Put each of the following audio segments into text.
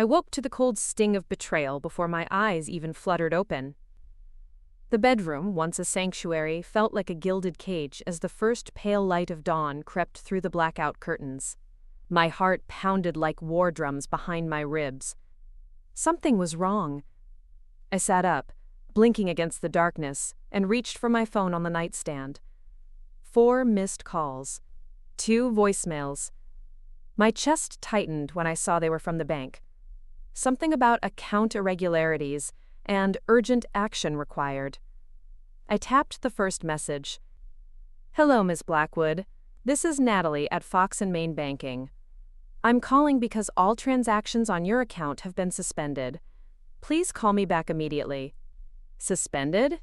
I woke to the cold sting of betrayal before my eyes even fluttered open. The bedroom, once a sanctuary, felt like a gilded cage as the first pale light of dawn crept through the blackout curtains. My heart pounded like war drums behind my ribs. Something was wrong. I sat up, blinking against the darkness, and reached for my phone on the nightstand. 4 missed calls. 2 voicemails. My chest tightened when I saw they were from the bank. Something about account irregularities and urgent action required. I tapped the first message. "Hello, Ms. Blackwood. This is Natalie at Fox and Main Banking. I'm calling because all transactions on your account have been suspended. Please call me back immediately." Suspended?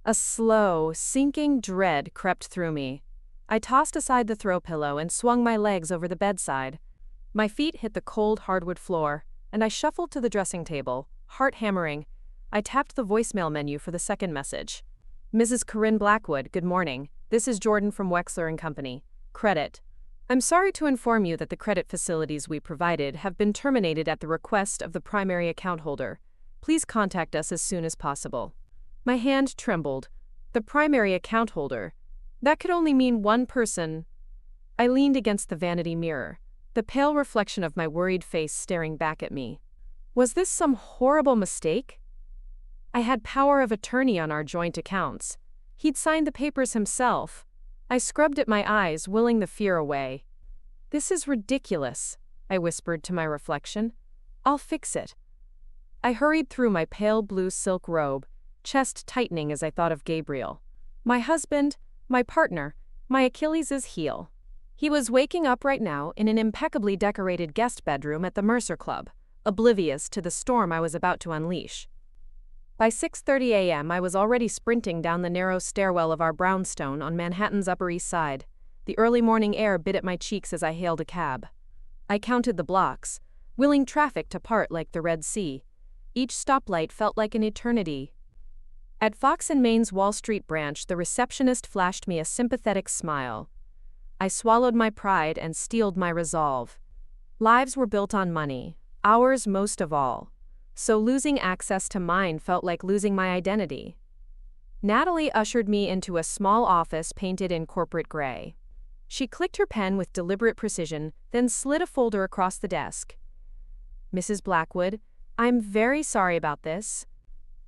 A slow, sinking dread crept through me. I tossed aside the throw pillow and swung my legs over the bedside. My feet hit the cold hardwood floor, and I shuffled to the dressing table, heart hammering. I tapped the voicemail menu for the second message. "Mrs. Corinne Blackwood, good morning. This is Jordan from Wexler & Company. Credit. I'm sorry to inform you that the credit facilities we provided have been terminated at the request of the primary account holder. Please contact us as soon as possible." My hand trembled. The primary account holder. That could only mean one person. I leaned against the vanity mirror, the pale reflection of my worried face staring back at me. Was this some horrible mistake? I had power of attorney on our joint accounts. He'd signed the papers himself. I scrubbed at my eyes, willing the fear away. "This is ridiculous," I whispered to my reflection. "I'll fix it." I hurried through my pale blue silk robe, chest tightening as I thought of Gabriel. My husband, my partner, my Achilles' heel. He was waking up right now in an impeccably decorated guest bedroom at the Mercer Club, oblivious to the storm I was about to unleash. By 6:30 a.m., I was already sprinting down the narrow stairwell of our brownstone on Manhattan's Upper East Side. The early morning air bit at my cheeks as I hailed a cab. I counted the blocks, willing traffic to part like the Red Sea. Each stoplight felt like an eternity. At Fox and Main's Wall Street branch, the receptionist flashed me a sympathetic smile. I swallowed my pride and steeled my resolve. Lives were built on money, ours most of all. So losing access to mine felt like losing my identity. Natalie ushered me into a small office painted in corporate gray. She clicked her pen with deliberate precision, then slid a folder across the desk. "Mrs. Blackwood, I'm very sorry about this.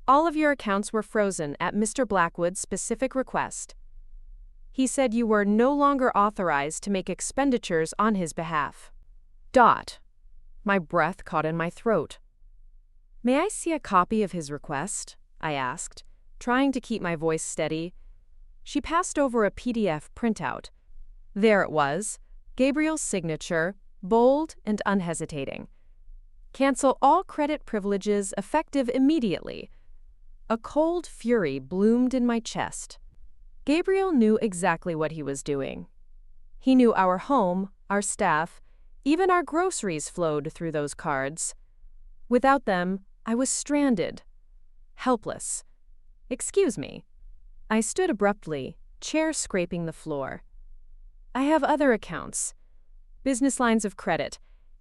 All of your accounts were frozen at Mr. Blackwood's specific request. He said you were no longer authorized to make expenditures on his behalf." My breath caught in my throat. "May I see a copy of his request?" I asked, trying to keep my voice steady. She passed over a PDF printout. There it was, Gabriel's signature, bold and unhesitating. "Cancel all credit privileges effective immediately." A cold fury bloomed in my chest. Gabriel knew exactly what he was doing. He knew our home, our staff, even our groceries flowed through those cards. Without them, I was stranded, helpless. "Excuse me." I stood abruptly, chair scraping the floor. "I have other accounts. Business lines of credit.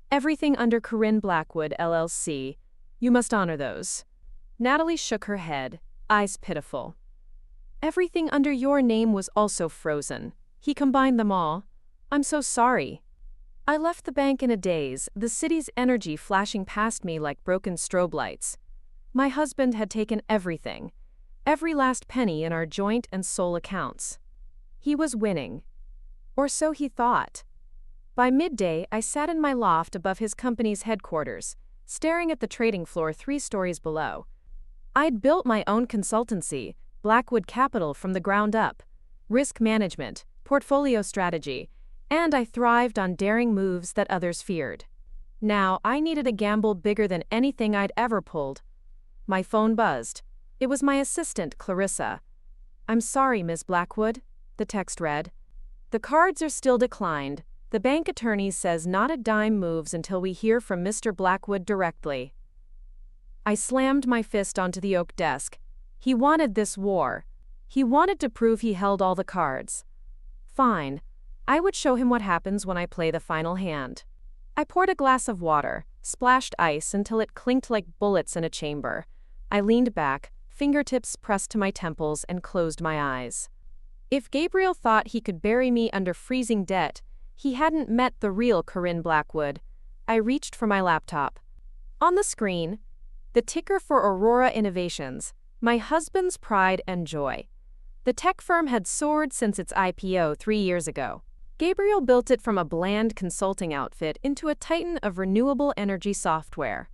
Everything under Corinne Blackwood, LLC. You must honor those." Natalie shook her head, eyes pitiful. "Everything under your name was also frozen. He combined them all. I'm so sorry." I left the bank in a daze, the city's energy flashing past me like broken strobe lights. My husband had taken everything, every last penny in our joint and sole accounts. He was winning. Or so he thought. By midday, I sat in my loft above his company's headquarters, staring at the trading floor 3 stories below. I'd built my own consultancy, Blackwood Capital, from the ground up. Risk management, portfolio strategy, and I thrived on daring moves that others feared. Now, I needed a gamble bigger than anything I'd ever pulled. My phone buzzed. It was my assistant, Clarissa. "I'm sorry, Ms. Blackwood," the text read. "The cards are still declined. The bank attorney says not a dime moves until we hear from Mr. Blackwood directly." I slammed my fist onto the oak desk. He wanted this war. He wanted to prove he held all the cards. Fine. I would show him what happens when I play the final hand. I poured a glass of water, splashed ice until it clinked like bullets in a chamber. I leaned back, fingertips pressed to my temples, and closed my eyes. If Gabriel thought he could bury me under freezing debt, he hadn't met the real Corinne Blackwood. I reached for my laptop. On the screen, the ticker for Aurora Innovations, my husband's pride and joy. The tech firm had soared since its IPO 3 years ago. Gabriel built it from a bland consulting outfit into a titan of renewable energy software.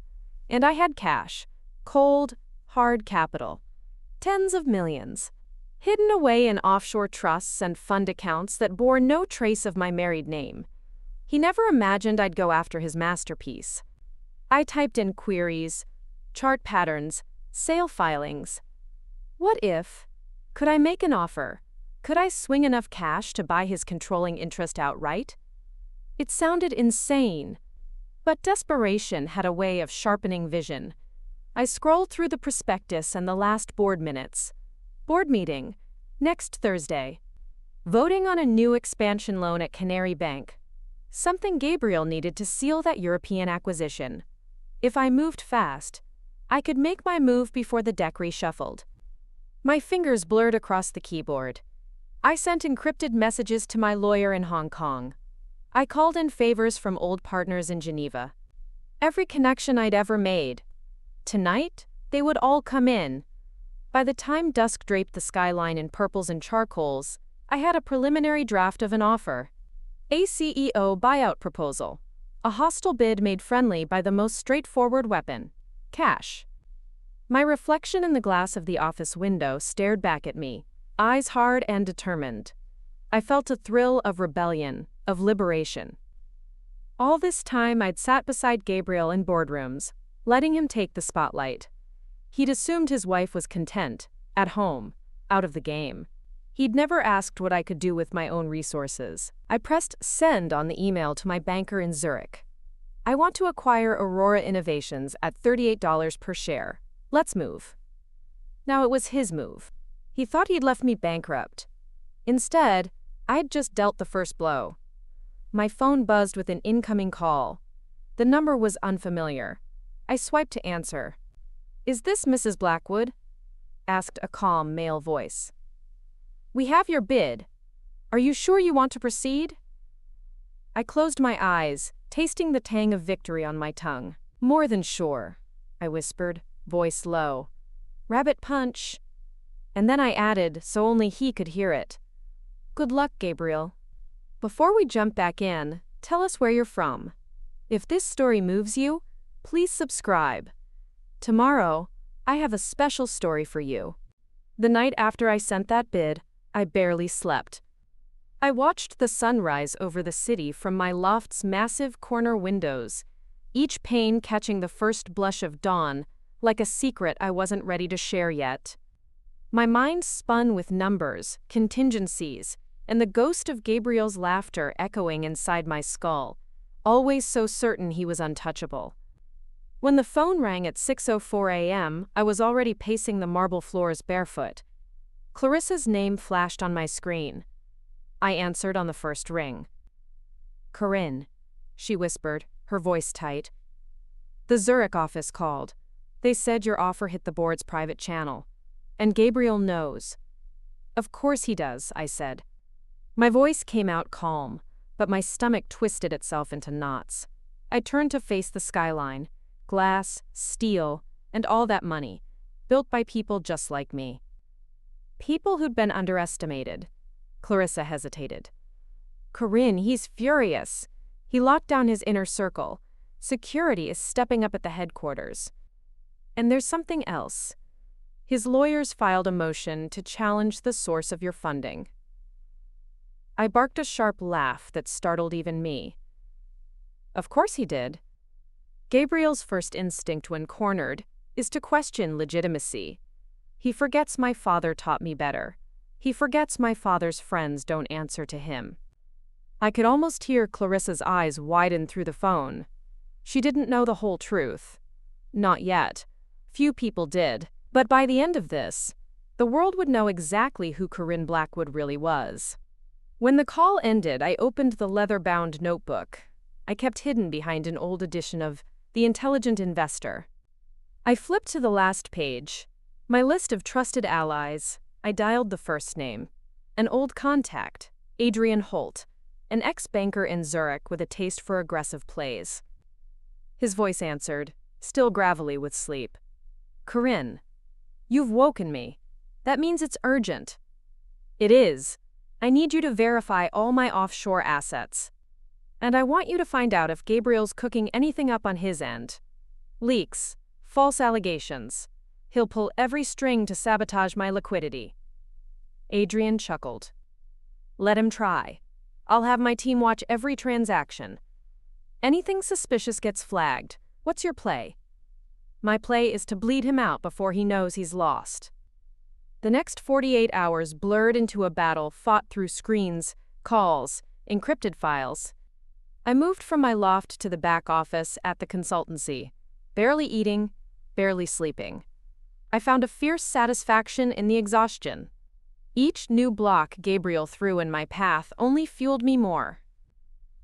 And I had cash. Cold, hard capital. Tens of millions. Hidden away in offshore trusts and fund accounts that bore no trace of my married name. He never imagined I'd go after his masterpiece. I typed in queries, chart patterns, sale filings. What if? Could I make an offer? Could I swing enough cash to buy his controlling interest outright? It sounded insane, but desperation had a way of sharpening vision. I scrolled through the prospectus and the last board minutes. Board meeting, next Thursday. Voting on a new expansion loan at Canary Bank. Something Gabriel needed to seal that European acquisition. If I moved fast, I could make my move before the deck reshuffled. My fingers blurred across the keyboard. I sent encrypted messages to my lawyer in Hong Kong. I called in favors from old partners in Geneva. Every connection I'd ever made. Tonight, they would all come in. By the time dusk draped the skyline in purples and charcoals, I had a preliminary draft of an offer. A CEO buyout proposal. A hostile bid made friendly by the most straightforward weapon: cash. My reflection in the glass of the office window stared back at me, eyes hard and determined. I felt a thrill of rebellion, of liberation. All this time I'd sat beside Gabriel in boardrooms, letting him take the spotlight. He'd assumed his wife was content, at home, out of the game. He'd never asked what I could do with my own resources. I pressed send on the email to my banker in Zurich. I want to acquire Aurora Innovations at $38 per share. Let's move. Now it was his move. He thought he'd left me bankrupt. Instead, I'd just dealt the first blow. My phone buzzed with an incoming call. The number was unfamiliar. I swiped to answer. "Is this Mrs. Blackwood?" asked a calm male voice. "We have your bid. Are you sure you want to proceed?" I closed my eyes, tasting the tang of victory on my tongue. "More than sure," I whispered, voice low. "Rabbit punch." And then I added, so only he could hear it. "Good luck, Gabriel. Before we jump back in, tell us where you're from. If this story moves you, please subscribe. Tomorrow, I have a special story for you." The night after I sent that bid, I barely slept. I watched the sunrise over the city from my loft's massive corner windows, each pane catching the first blush of dawn, like a secret I wasn't ready to share yet. My mind spun with numbers, contingencies, and the ghost of Gabriel's laughter echoing inside my skull, always so certain he was untouchable. When the phone rang at 6:04 a.m., I was already pacing the marble floors barefoot. Clarissa's name flashed on my screen. I answered on the first ring. "Corinne," she whispered, her voice tight. "The Zurich office called. They said your offer hit the board's private channel. And Gabriel knows." "Of course he does," I said. My voice came out calm, but my stomach twisted itself into knots. I turned to face the skyline. Glass, steel, and all that money, built by people just like me. People who'd been underestimated. Clarissa hesitated. "Corinne, he's furious. He locked down his inner circle. Security is stepping up at the headquarters. And there's something else. His lawyers filed a motion to challenge the source of your funding." I barked a sharp laugh that startled even me. Of course he did. Gabriel's first instinct when cornered is to question legitimacy. He forgets my father taught me better. He forgets my father's friends don't answer to him. I could almost hear Clarissa's eyes widen through the phone. She didn't know the whole truth. Not yet. Few people did. But by the end of this, the world would know exactly who Corinne Blackwood really was. When the call ended, I opened the leather-bound notebook. I kept hidden behind an old edition of The Intelligent Investor. I flipped to the last page. My list of trusted allies. I dialed the first name. An old contact, Adrian Holt, an ex-banker in Zurich with a taste for aggressive plays. His voice answered, still gravelly with sleep. Corinne, you've woken me. That means it's urgent. It is. I need you to verify all my offshore assets. And I want you to find out if Gabriel's cooking anything up on his end. Leaks, false allegations. He'll pull every string to sabotage my liquidity. Adrian chuckled. Let him try. I'll have my team watch every transaction. Anything suspicious gets flagged. What's your play? My play is to bleed him out before he knows he's lost. The next 48 hours blurred into a battle fought through screens, calls, encrypted files. I moved from my loft to the back office at the consultancy, barely eating, barely sleeping. I found a fierce satisfaction in the exhaustion. Each new block Gabriel threw in my path only fueled me more.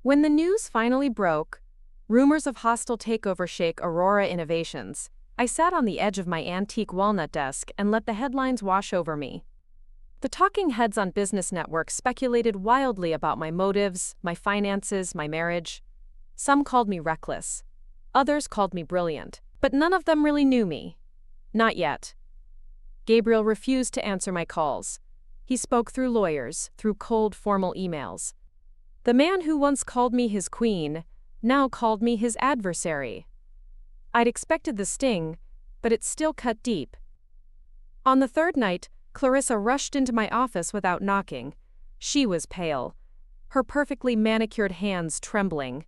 When the news finally broke, rumors of hostile takeover shake Aurora Innovations, I sat on the edge of my antique walnut desk and let the headlines wash over me. The talking heads on Business Network speculated wildly about my motives, my finances, my marriage. Some called me reckless. Others called me brilliant, but none of them really knew me. Not yet. Gabriel refused to answer my calls. He spoke through lawyers, through cold, formal emails. The man who once called me his queen now called me his adversary. I'd expected the sting, but it still cut deep. On the third night, Clarissa rushed into my office without knocking. She was pale, her perfectly manicured hands trembling.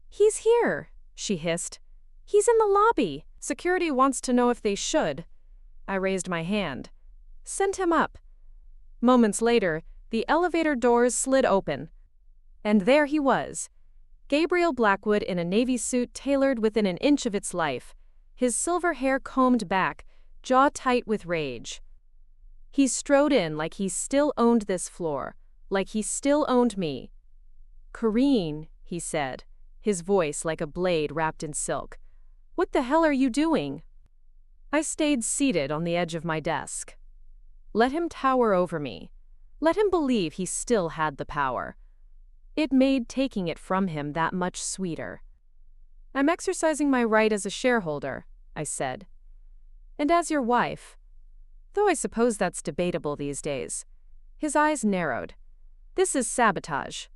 He's here, she hissed. He's in the lobby. Security wants to know if they should. I raised my hand. Send him up. Moments later, the elevator doors slid open. And there he was, Gabriel Blackwood in a navy suit tailored within an inch of its life, his silver hair combed back, jaw tight with rage. He strode in like he still owned this floor, like he still owned me. Corinne, he said, his voice like a blade wrapped in silk. What the hell are you doing? I stayed seated on the edge of my desk. Let him tower over me. Let him believe he still had the power. It made taking it from him that much sweeter. I'm exercising my right as a shareholder, I said. And as your wife. Though I suppose that's debatable these days. His eyes narrowed. This is sabotage.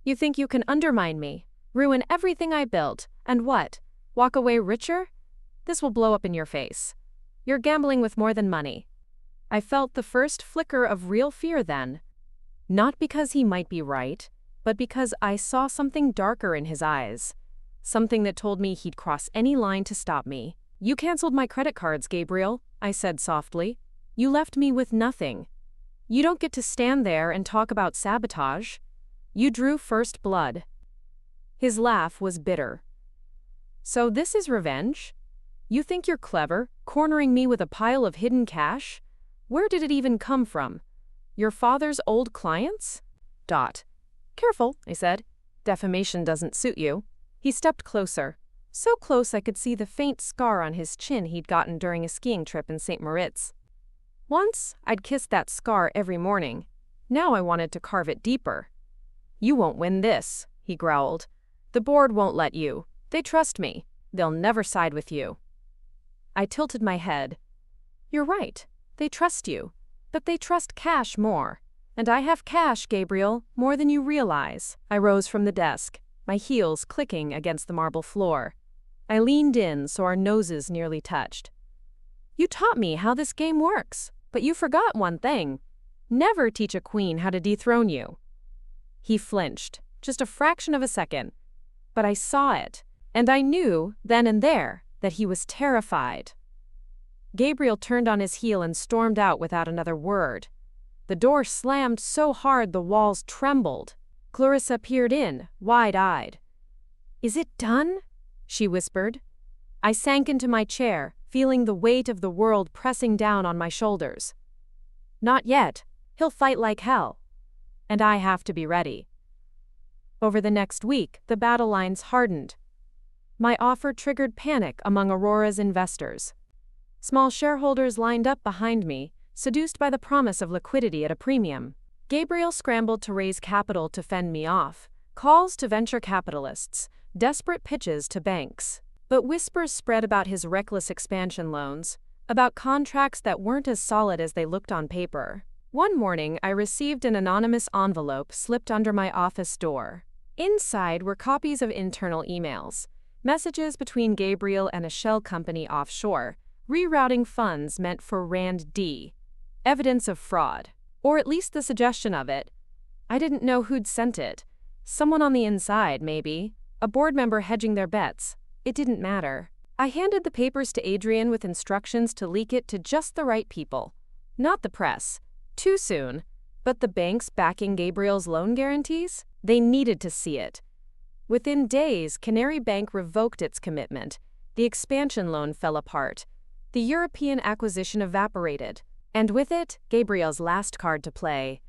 You think you can undermine me, ruin everything I built, and what? Walk away richer? This will blow up in your face. You're gambling with more than money. I felt the first flicker of real fear then. Not because he might be right, but because I saw something darker in his eyes. Something that told me he'd cross any line to stop me. You canceled my credit cards, Gabriel, I said softly. You left me with nothing. You don't get to stand there and talk about sabotage. You drew first blood. His laugh was bitter. So this is revenge? You think you're clever, cornering me with a pile of hidden cash? Where did it even come from? Your father's old clients? Careful, I said. Defamation doesn't suit you. He stepped closer. So close I could see the faint scar on his chin he'd gotten during a skiing trip in St. Moritz. Once, I'd kissed that scar every morning. Now I wanted to carve it deeper. You won't win this, he growled. The board won't let you. They trust me. They'll never side with you. I tilted my head. You're right. They trust you. But they trust cash more. And I have cash, Gabriel, more than you realize. I rose from the desk, my heels clicking against the marble floor. I leaned in so our noses nearly touched. You taught me how this game works, but you forgot one thing. Never teach a queen how to dethrone you. He flinched, just a fraction of a second. But I saw it, and I knew, then and there, that he was terrified. Gabriel turned on his heel and stormed out without another word. The door slammed so hard the walls trembled. Clarissa peered in, wide-eyed. Is it done? She whispered. I sank into my chair, feeling the weight of the world pressing down on my shoulders. Not yet. He'll fight like hell. And I have to be ready. Over the next week, the battle lines hardened. My offer triggered panic among Aurora's investors. Small shareholders lined up behind me, seduced by the promise of liquidity at a premium. Gabriel scrambled to raise capital to fend me off, calls to venture capitalists, desperate pitches to banks. But whispers spread about his reckless expansion loans, about contracts that weren't as solid as they looked on paper. One morning, I received an anonymous envelope slipped under my office door. Inside were copies of internal emails, messages between Gabriel and a shell company offshore, rerouting funds meant for Rand D. Evidence of fraud. Or at least the suggestion of it. I didn't know who'd sent it. Someone on the inside, maybe. A board member hedging their bets. It didn't matter. I handed the papers to Adrian with instructions to leak it to just the right people. Not the press. Too soon. But the banks backing Gabriel's loan guarantees? They needed to see it. Within days, Canary Bank revoked its commitment. The expansion loan fell apart. The European acquisition evaporated. And with it, Gabriel's last card to play.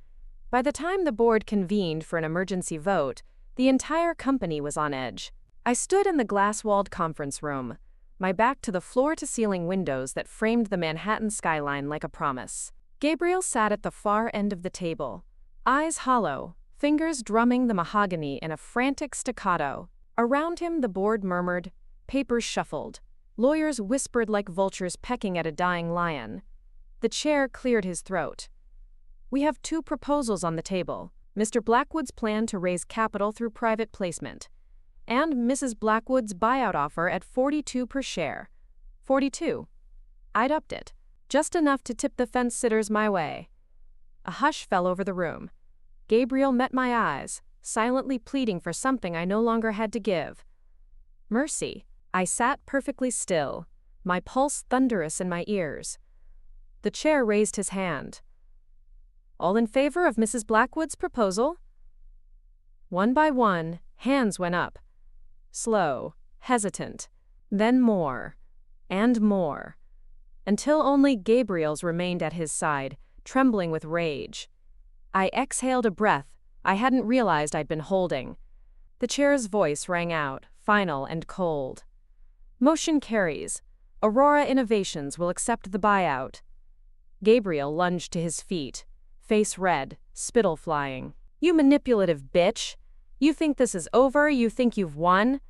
By the time the board convened for an emergency vote, the entire company was on edge. I stood in the glass-walled conference room, my back to the floor-to-ceiling windows that framed the Manhattan skyline like a promise. Gabriel sat at the far end of the table, eyes hollow, fingers drumming the mahogany in a frantic staccato. Around him the board murmured, papers shuffled, lawyers whispered like vultures pecking at a dying lion. The chair cleared his throat. We have two proposals on the table, Mr. Blackwood's plan to raise capital through private placement, and Mrs. Blackwood's buyout offer at 42 per share. 42. I'd upped it, just enough to tip the fence-sitters my way. A hush fell over the room. Gabriel met my eyes, silently pleading for something I no longer had to give. Mercy. I sat perfectly still, my pulse thunderous in my ears. The chair raised his hand. All in favor of Mrs. Blackwood's proposal? One by one, hands went up. Slow, hesitant, then more, and more, until only Gabriel's remained at his side, trembling with rage. I exhaled a breath I hadn't realized I'd been holding. The chair's voice rang out, final and cold. Motion carries. Aurora Innovations will accept the buyout. Gabriel lunged to his feet, face red, spittle flying. You manipulative bitch! You think this is over? You think you've won?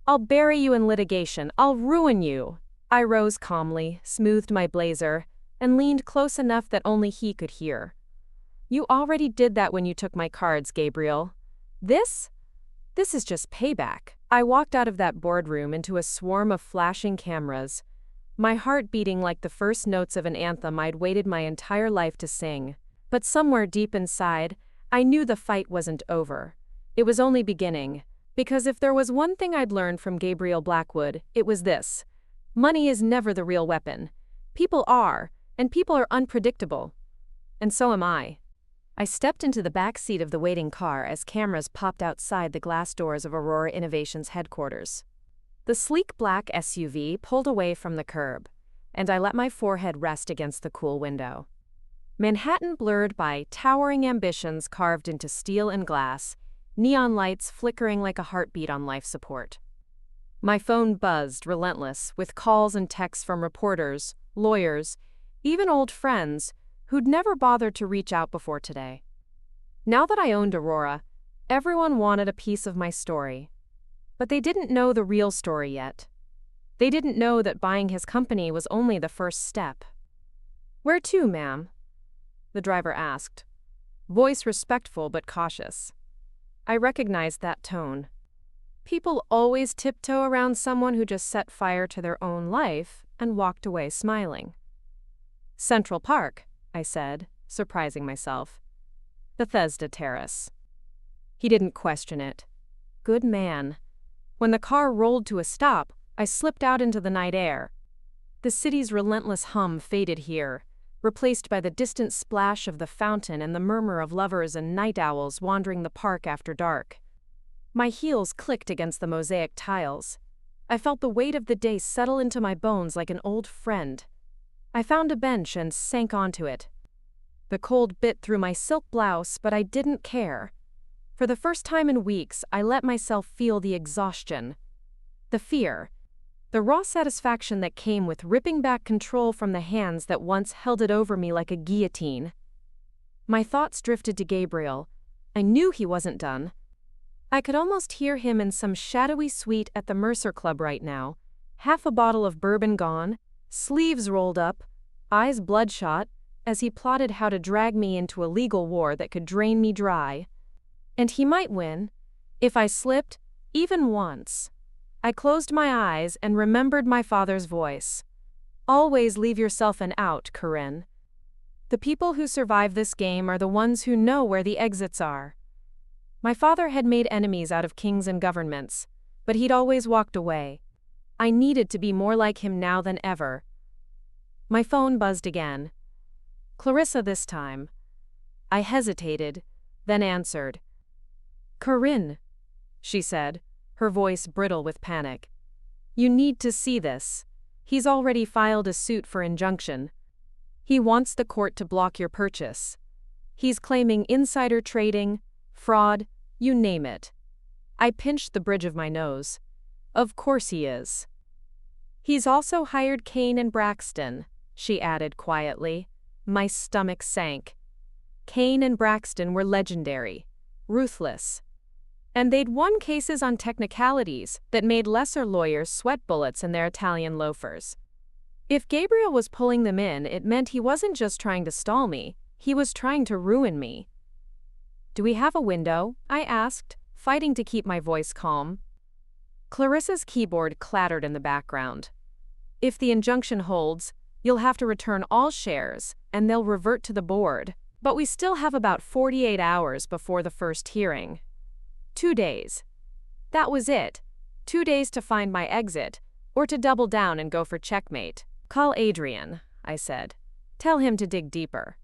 I'll bury you in litigation. I'll ruin you. I rose calmly, smoothed my blazer, and leaned close enough that only he could hear. You already did that when you took my cards, Gabriel. This is just payback. I walked out of that boardroom into a swarm of flashing cameras, my heart beating like the first notes of an anthem I'd waited my entire life to sing. But somewhere deep inside, I knew the fight wasn't over. It was only beginning. Because if there was one thing I'd learned from Gabriel Blackwood, it was this. Money is never the real weapon. People are, and people are unpredictable. And so am I. I stepped into the back seat of the waiting car as cameras popped outside the glass doors of Aurora Innovations headquarters. The sleek black SUV pulled away from the curb, and I let my forehead rest against the cool window. Manhattan blurred by towering ambitions carved into steel and glass, neon lights flickering like a heartbeat on life support. My phone buzzed, relentless, with calls and texts from reporters, lawyers, even old friends who'd never bothered to reach out before today. Now that I owned Aurora, everyone wanted a piece of my story. But they didn't know the real story yet. They didn't know that buying his company was only the first step. Where to, ma'am? The driver asked, voice respectful but cautious. I recognized that tone. People always tiptoe around someone who just set fire to their own life and walked away smiling. Central Park, I said, surprising myself. Bethesda Terrace. He didn't question it. Good man. When the car rolled to a stop, I slipped out into the night air. The city's relentless hum faded here, replaced by the distant splash of the fountain and the murmur of lovers and night owls wandering the park after dark. My heels clicked against the mosaic tiles. I felt the weight of the day settle into my bones like an old friend. I found a bench and sank onto it. The cold bit through my silk blouse, but I didn't care. For the first time in weeks, I let myself feel the exhaustion, the fear, the raw satisfaction that came with ripping back control from the hands that once held it over me like a guillotine. My thoughts drifted to Gabriel. I knew he wasn't done. I could almost hear him in some shadowy suite at the Mercer Club right now, half a bottle of bourbon gone, sleeves rolled up, eyes bloodshot, as he plotted how to drag me into a legal war that could drain me dry. And he might win, if I slipped, even once. I closed my eyes and remembered my father's voice. Always leave yourself an out, Corinne. The people who survive this game are the ones who know where the exits are. My father had made enemies out of kings and governments, but he'd always walked away. I needed to be more like him now than ever. My phone buzzed again. Clarissa this time. I hesitated, then answered. Corinne, she said, her voice brittle with panic. You need to see this. He's already filed a suit for injunction. He wants the court to block your purchase. He's claiming insider trading, fraud, you name it. I pinched the bridge of my nose. Of course he is. He's also hired Kane and Braxton, she added quietly. My stomach sank. Kane and Braxton were legendary, ruthless. And they'd won cases on technicalities that made lesser lawyers sweat bullets in their Italian loafers. If Gabriel was pulling them in, it meant he wasn't just trying to stall me, he was trying to ruin me. Do we have a window? I asked, fighting to keep my voice calm. Clarissa's keyboard clattered in the background. If the injunction holds, you'll have to return all shares, and they'll revert to the board. But we still have about 48 hours before the first hearing. 2 days. That was it. 2 days to find my exit, or to double down and go for checkmate. Call Adrian, I said. Tell him to dig deeper.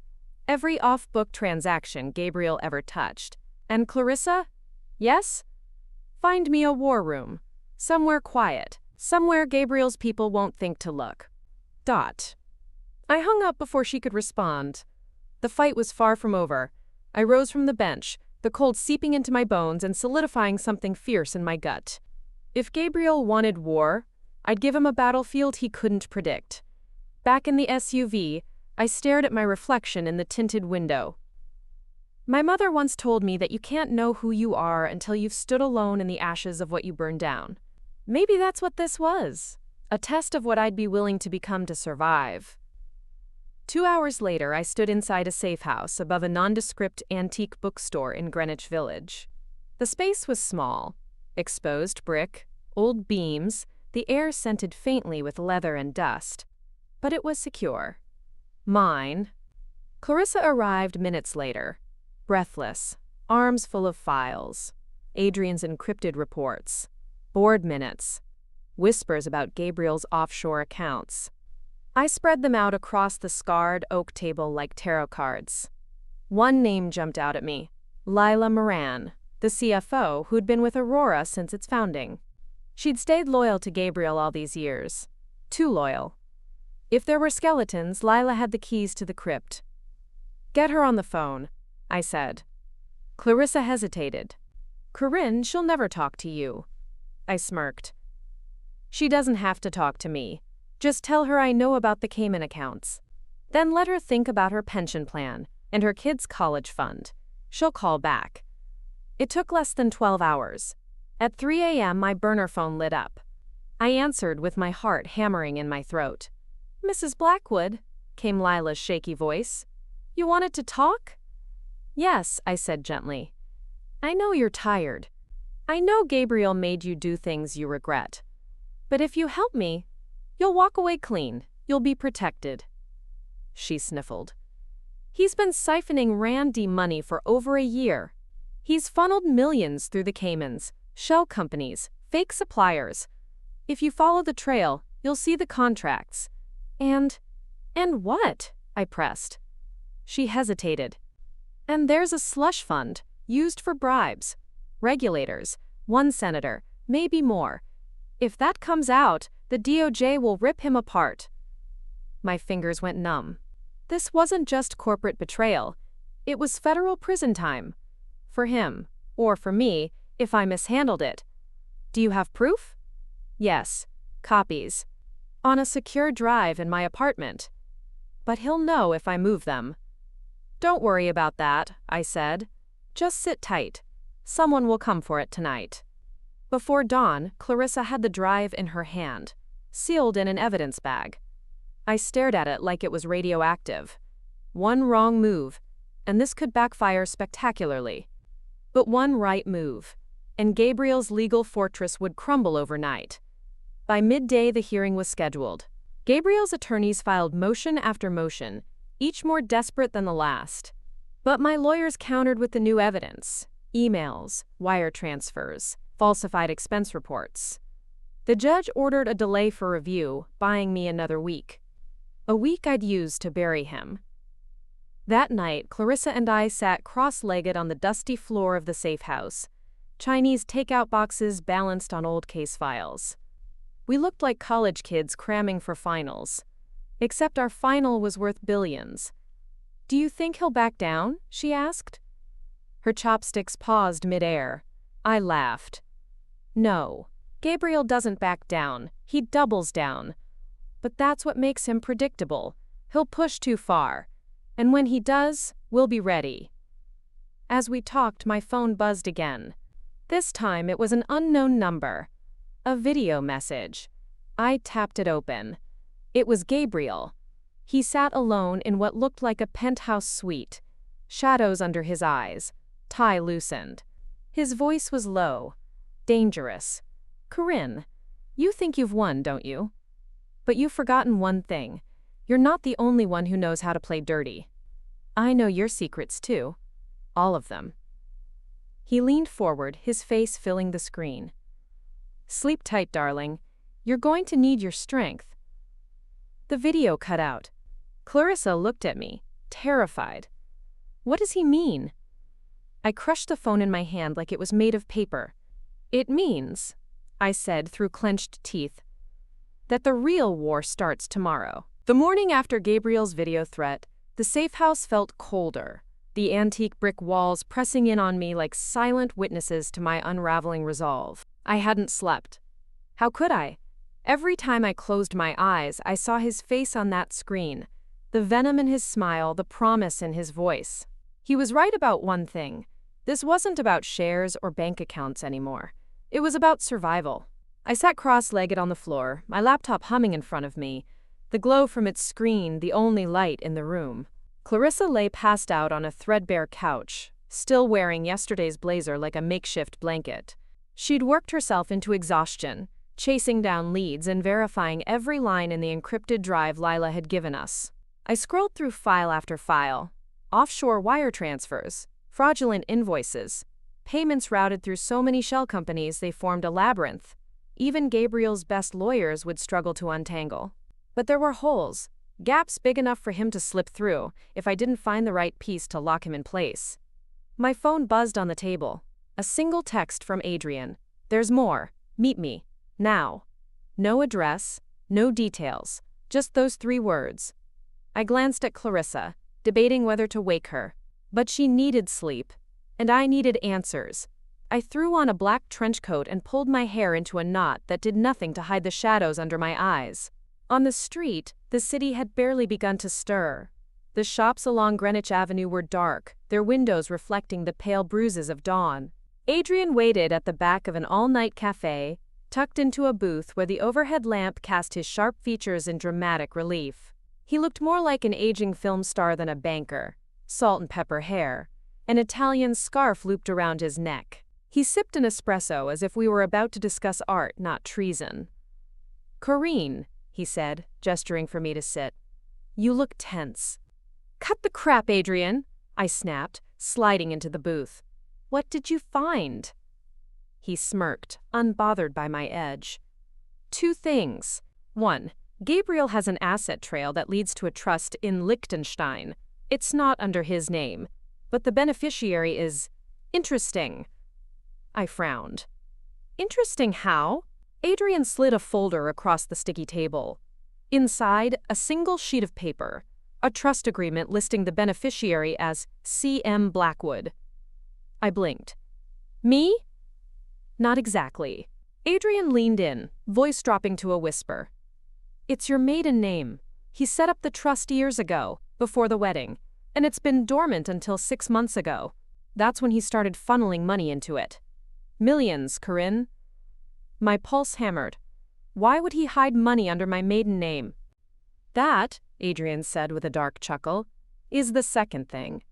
Every off-book transaction Gabriel ever touched. And Clarissa? Yes? Find me a war room. Somewhere quiet. Somewhere Gabriel's people won't think to look. I hung up before she could respond. The fight was far from over. I rose from the bench, the cold seeping into my bones and solidifying something fierce in my gut. If Gabriel wanted war, I'd give him a battlefield he couldn't predict. Back in the SUV, I stared at my reflection in the tinted window. My mother once told me that you can't know who you are until you've stood alone in the ashes of what you burned down. Maybe that's what this was. A test of what I'd be willing to become to survive. 2 hours later, I stood inside a safe house above a nondescript antique bookstore in Greenwich Village. The space was small. Exposed brick, old beams, the air scented faintly with leather and dust. But it was secure. Mine. Clarissa arrived minutes later, breathless, arms full of files, Adrian's encrypted reports, board minutes, whispers about Gabriel's offshore accounts. I spread them out across the scarred oak table like tarot cards. One name jumped out at me, Lila Moran, the CFO who'd been with Aurora since its founding. She'd stayed loyal to Gabriel all these years. Too loyal. If there were skeletons, Lila had the keys to the crypt. Get her on the phone, I said. Clarissa hesitated. Corinne, she'll never talk to you. I smirked. She doesn't have to talk to me. Just tell her I know about the Cayman accounts. Then let her think about her pension plan and her kids' college fund. She'll call back. It took less than 12 hours. At 3 a.m., my burner phone lit up. I answered with my heart hammering in my throat. Mrs. Blackwood, came Lila's shaky voice. You wanted to talk? Yes, I said gently. I know you're tired. I know Gabriel made you do things you regret. But if you help me, you'll walk away clean. You'll be protected. She sniffled. He's been siphoning Randy money for over a year. He's funneled millions through the Caymans, shell companies, fake suppliers. If you follow the trail, you'll see the contracts. And what? I pressed. She hesitated. And there's a slush fund, used for bribes. Regulators, one senator, maybe more. If that comes out, the DOJ will rip him apart. My fingers went numb. This wasn't just corporate betrayal. It was federal prison time. For him. Or for me, if I mishandled it. Do you have proof? Yes. Copies. On a secure drive in my apartment. But he'll know if I move them. Don't worry about that, I said. Just sit tight. Someone will come for it tonight. Before dawn, Clarissa had the drive in her hand, sealed in an evidence bag. I stared at it like it was radioactive. One wrong move, and this could backfire spectacularly. But one right move, and Gabriel's legal fortress would crumble overnight. By midday, the hearing was scheduled. Gabriel's attorneys filed motion after motion, each more desperate than the last. But my lawyers countered with the new evidence: emails, wire transfers, falsified expense reports. The judge ordered a delay for review, buying me another week. A week I'd use to bury him. That night, Clarissa and I sat cross-legged on the dusty floor of the safe house, Chinese takeout boxes balanced on old case files. We looked like college kids cramming for finals. Except our final was worth billions. Do you think he'll back down? She asked. Her chopsticks paused mid-air. I laughed. No, Gabriel doesn't back down. He doubles down. But that's what makes him predictable. He'll push too far. And when he does, we'll be ready. As we talked, my phone buzzed again. This time it was an unknown number. A video message. I tapped it open. It was Gabriel. He sat alone in what looked like a penthouse suite, shadows under his eyes, tie loosened. His voice was low, dangerous. Corinne, you think you've won, don't you? But you've forgotten one thing. You're not the only one who knows how to play dirty. I know your secrets too. All of them. He leaned forward, his face filling the screen. Sleep tight, darling. You're going to need your strength. The video cut out. Clarissa looked at me, terrified. What does he mean? I crushed the phone in my hand like it was made of paper. It means, I said through clenched teeth, that the real war starts tomorrow. The morning after Gabriel's video threat, the safe house felt colder, the antique brick walls pressing in on me like silent witnesses to my unraveling resolve. I hadn't slept. How could I? Every time I closed my eyes, I saw his face on that screen, the venom in his smile, the promise in his voice. He was right about one thing. This wasn't about shares or bank accounts anymore. It was about survival. I sat cross-legged on the floor, my laptop humming in front of me, the glow from its screen the only light in the room. Clarissa lay passed out on a threadbare couch, still wearing yesterday's blazer like a makeshift blanket. She'd worked herself into exhaustion, chasing down leads and verifying every line in the encrypted drive Lila had given us. I scrolled through file after file. Offshore wire transfers, fraudulent invoices, payments routed through so many shell companies they formed a labyrinth. Even Gabriel's best lawyers would struggle to untangle. But there were holes, gaps big enough for him to slip through if I didn't find the right piece to lock him in place. My phone buzzed on the table. A single text from Adrian. There's more. Meet me. Now. No address, no details, just those 3 words. I glanced at Clarissa, debating whether to wake her. But she needed sleep, and I needed answers. I threw on a black trench coat and pulled my hair into a knot that did nothing to hide the shadows under my eyes. On the street, the city had barely begun to stir. The shops along Greenwich Avenue were dark, their windows reflecting the pale bruises of dawn. Adrian waited at the back of an all-night cafe, tucked into a booth where the overhead lamp cast his sharp features in dramatic relief. He looked more like an aging film star than a banker. Salt and pepper hair, an Italian scarf looped around his neck. He sipped an espresso as if we were about to discuss art, not treason. Corinne, he said, gesturing for me to sit. You look tense. Cut the crap, Adrian, I snapped, sliding into the booth. What did you find? He smirked, unbothered by my edge. 2 things. 1. Gabriel has an asset trail that leads to a trust in Liechtenstein. It's not under his name, but the beneficiary is interesting. I frowned. Interesting how? Adrian slid a folder across the sticky table. Inside, a single sheet of paper, a trust agreement listing the beneficiary as C.M. Blackwood. I blinked. Me? Not exactly. Adrian leaned in, voice dropping to a whisper. It's your maiden name. He set up the trust years ago, before the wedding, and it's been dormant until 6 months ago. That's when he started funneling money into it. Millions, Corinne. My pulse hammered. Why would he hide money under my maiden name? That, Adrian said with a dark chuckle, is the second thing.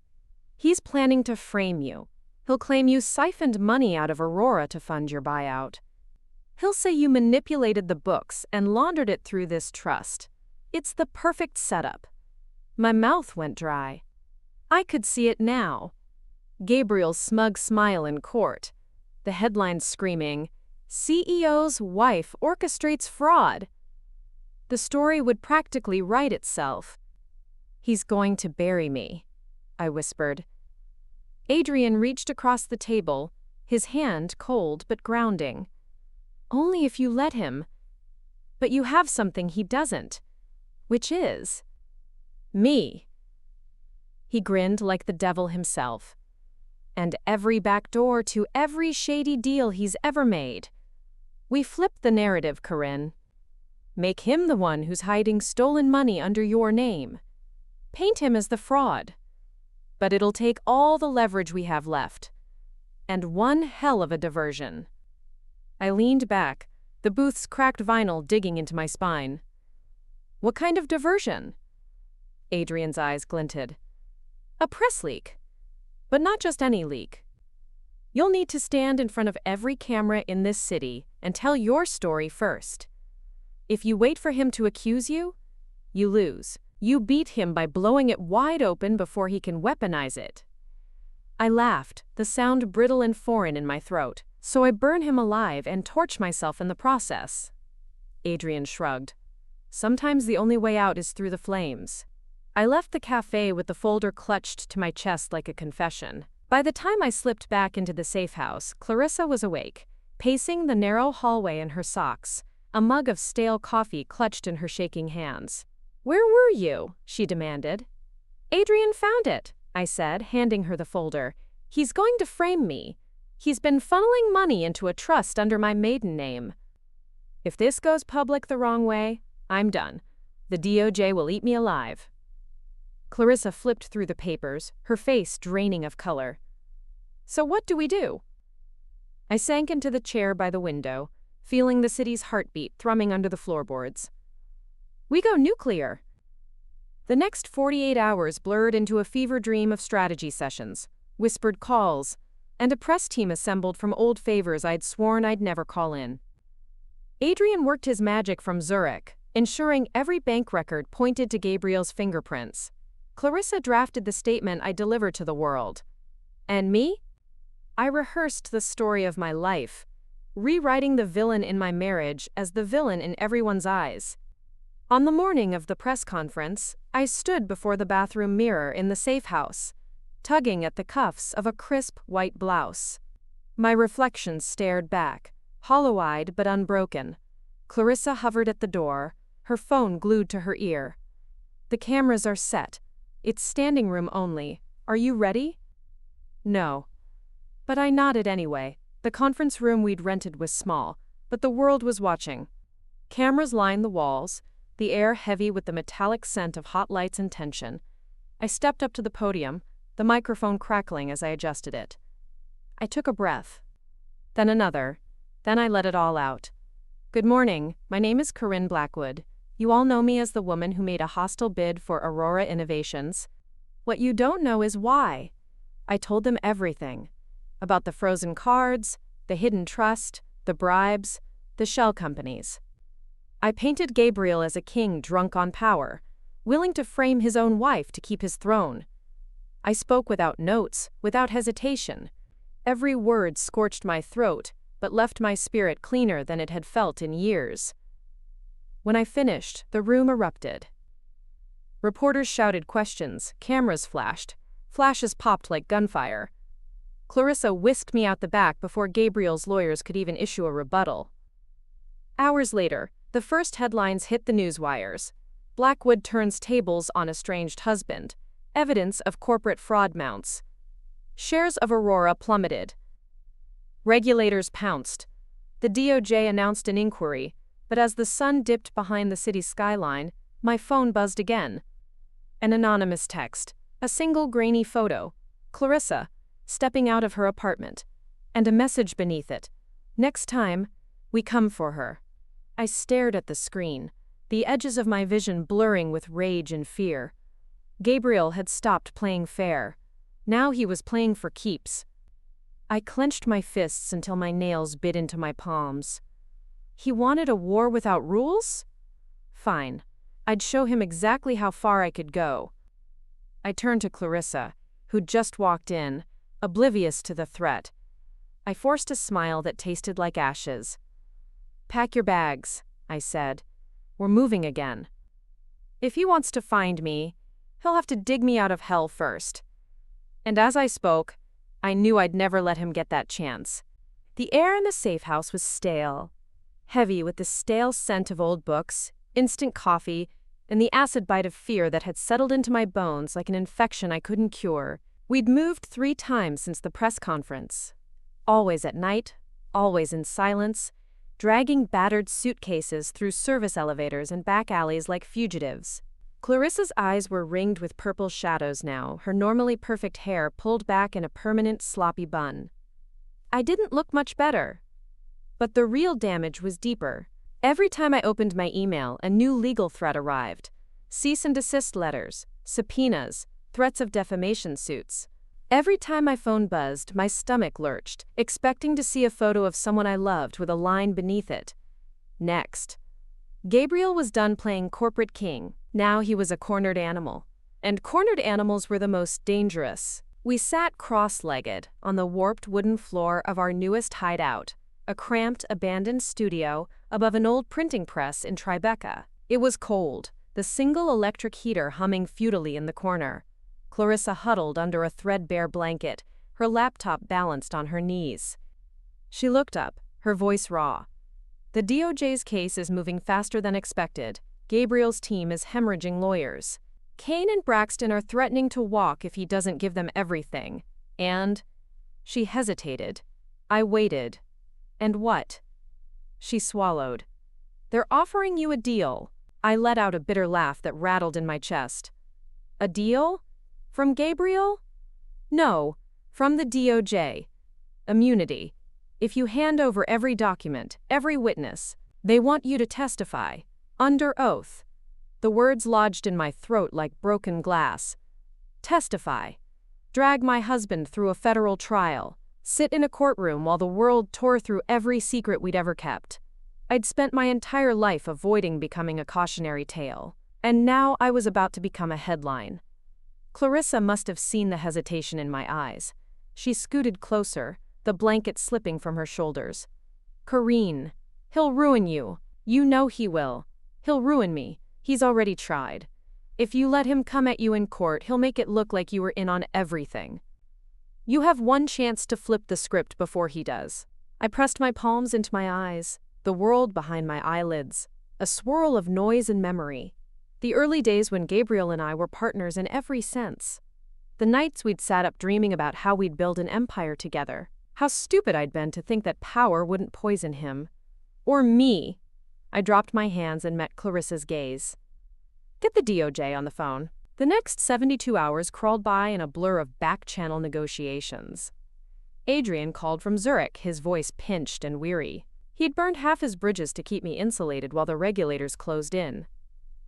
He's planning to frame you. He'll claim you siphoned money out of Aurora to fund your buyout. He'll say you manipulated the books and laundered it through this trust. It's the perfect setup. My mouth went dry. I could see it now. Gabriel's smug smile in court. The headlines screaming, CEO's wife orchestrates fraud. The story would practically write itself. He's going to bury me, I whispered. Adrian reached across the table, his hand cold but grounding. Only if you let him. But you have something he doesn't. Which is? Me. He grinned like the devil himself. And every back door to every shady deal he's ever made. We flipped the narrative, Corinne. Make him the one who's hiding stolen money under your name. Paint him as the fraud. But it'll take all the leverage we have left. And one hell of a diversion. I leaned back, the booth's cracked vinyl digging into my spine. What kind of diversion? Adrian's eyes glinted. A press leak. But not just any leak. You'll need to stand in front of every camera in this city and tell your story first. If you wait for him to accuse you, you lose. You beat him by blowing it wide open before he can weaponize it. I laughed, the sound brittle and foreign in my throat, so I burn him alive and torch myself in the process. Adrian shrugged. Sometimes the only way out is through the flames. I left the cafe with the folder clutched to my chest like a confession. By the time I slipped back into the safe house, Clarissa was awake, pacing the narrow hallway in her socks, a mug of stale coffee clutched in her shaking hands. Where were you? She demanded. Adrian found it, I said, handing her the folder. He's going to frame me. He's been funneling money into a trust under my maiden name. If this goes public the wrong way, I'm done. The DOJ will eat me alive. Clarissa flipped through the papers, her face draining of color. So what do we do? I sank into the chair by the window, feeling the city's heartbeat thrumming under the floorboards. We go nuclear. The next 48 hours blurred into a fever dream of strategy sessions, whispered calls, and a press team assembled from old favors I'd sworn I'd never call in. Adrian worked his magic from Zurich, ensuring every bank record pointed to Gabriel's fingerprints. Clarissa drafted the statement I delivered to the world. And me? I rehearsed the story of my life, rewriting the villain in my marriage as the villain in everyone's eyes. On the morning of the press conference, I stood before the bathroom mirror in the safe house, tugging at the cuffs of a crisp white blouse. My reflection stared back, hollow-eyed but unbroken. Clarissa hovered at the door, her phone glued to her ear. The cameras are set. It's standing room only. Are you ready? No. But I nodded anyway. The conference room we'd rented was small, but the world was watching. Cameras lined the walls, the air heavy with the metallic scent of hot lights and tension. I stepped up to the podium, the microphone crackling as I adjusted it. I took a breath. Then another. Then I let it all out. Good morning, my name is Corinne Blackwood. You all know me as the woman who made a hostile bid for Aurora Innovations. What you don't know is why. I told them everything. About the frozen cards, the hidden trust, the bribes, the shell companies. I painted Gabriel as a king drunk on power, willing to frame his own wife to keep his throne. I spoke without notes, without hesitation. Every word scorched my throat, but left my spirit cleaner than it had felt in years. When I finished, the room erupted. Reporters shouted questions, cameras flashed, flashes popped like gunfire. Clarissa whisked me out the back before Gabriel's lawyers could even issue a rebuttal. Hours later, the first headlines hit the newswires. Blackwood turns tables on estranged husband. Evidence of corporate fraud mounts. Shares of Aurora plummeted. Regulators pounced. The DOJ announced an inquiry, but as the sun dipped behind the city's skyline, my phone buzzed again. An anonymous text, a single grainy photo, Clarissa, stepping out of her apartment, and a message beneath it. Next time, we come for her. I stared at the screen, the edges of my vision blurring with rage and fear. Gabriel had stopped playing fair. Now he was playing for keeps. I clenched my fists until my nails bit into my palms. He wanted a war without rules? Fine. I'd show him exactly how far I could go. I turned to Clarissa, who'd just walked in, oblivious to the threat. I forced a smile that tasted like ashes. "Pack your bags," I said. "We're moving again. If he wants to find me, he'll have to dig me out of hell first." And as I spoke, I knew I'd never let him get that chance. The air in the safe house was stale, heavy with the stale scent of old books, instant coffee, and the acid bite of fear that had settled into my bones like an infection I couldn't cure. We'd moved 3 times since the press conference. Always at night, always in silence, dragging battered suitcases through service elevators and back alleys like fugitives. Clarissa's eyes were ringed with purple shadows now, her normally perfect hair pulled back in a permanent sloppy bun. I didn't look much better. But the real damage was deeper. Every time I opened my email, a new legal threat arrived. Cease and desist letters, subpoenas, threats of defamation suits. Every time my phone buzzed, my stomach lurched, expecting to see a photo of someone I loved with a line beneath it. Next. Gabriel was done playing corporate king. Now he was a cornered animal. And cornered animals were the most dangerous. We sat cross-legged on the warped wooden floor of our newest hideout, a cramped, abandoned studio above an old printing press in Tribeca. It was cold, the single electric heater humming futilely in the corner. Clarissa huddled under a threadbare blanket, her laptop balanced on her knees. She looked up, her voice raw. "The DOJ's case is moving faster than expected. Gabriel's team is hemorrhaging lawyers. Kane and Braxton are threatening to walk if he doesn't give them everything. And..." She hesitated. I waited. "And what?" She swallowed. "They're offering you a deal." I let out a bitter laugh that rattled in my chest. "A deal? From Gabriel?" "No, from the DOJ. Immunity. If you hand over every document, every witness, they want you to testify. Under oath." The words lodged in my throat like broken glass. Testify. Drag my husband through a federal trial. Sit in a courtroom while the world tore through every secret we'd ever kept. I'd spent my entire life avoiding becoming a cautionary tale. And now I was about to become a headline. Clarissa must have seen the hesitation in my eyes. She scooted closer, the blanket slipping from her shoulders. "Karine, he'll ruin you. You know he will. He'll ruin me. He's already tried. If you let him come at you in court, he'll make it look like you were in on everything. You have one chance to flip the script before he does." I pressed my palms into my eyes, the world behind my eyelids, a swirl of noise and memory. The early days when Gabriel and I were partners in every sense. The nights we'd sat up dreaming about how we'd build an empire together. How stupid I'd been to think that power wouldn't poison him. Or me. I dropped my hands and met Clarissa's gaze. "Get the DOJ on the phone." The next 72 hours crawled by in a blur of back-channel negotiations. Adrian called from Zurich, his voice pinched and weary. He'd burned half his bridges to keep me insulated while the regulators closed in.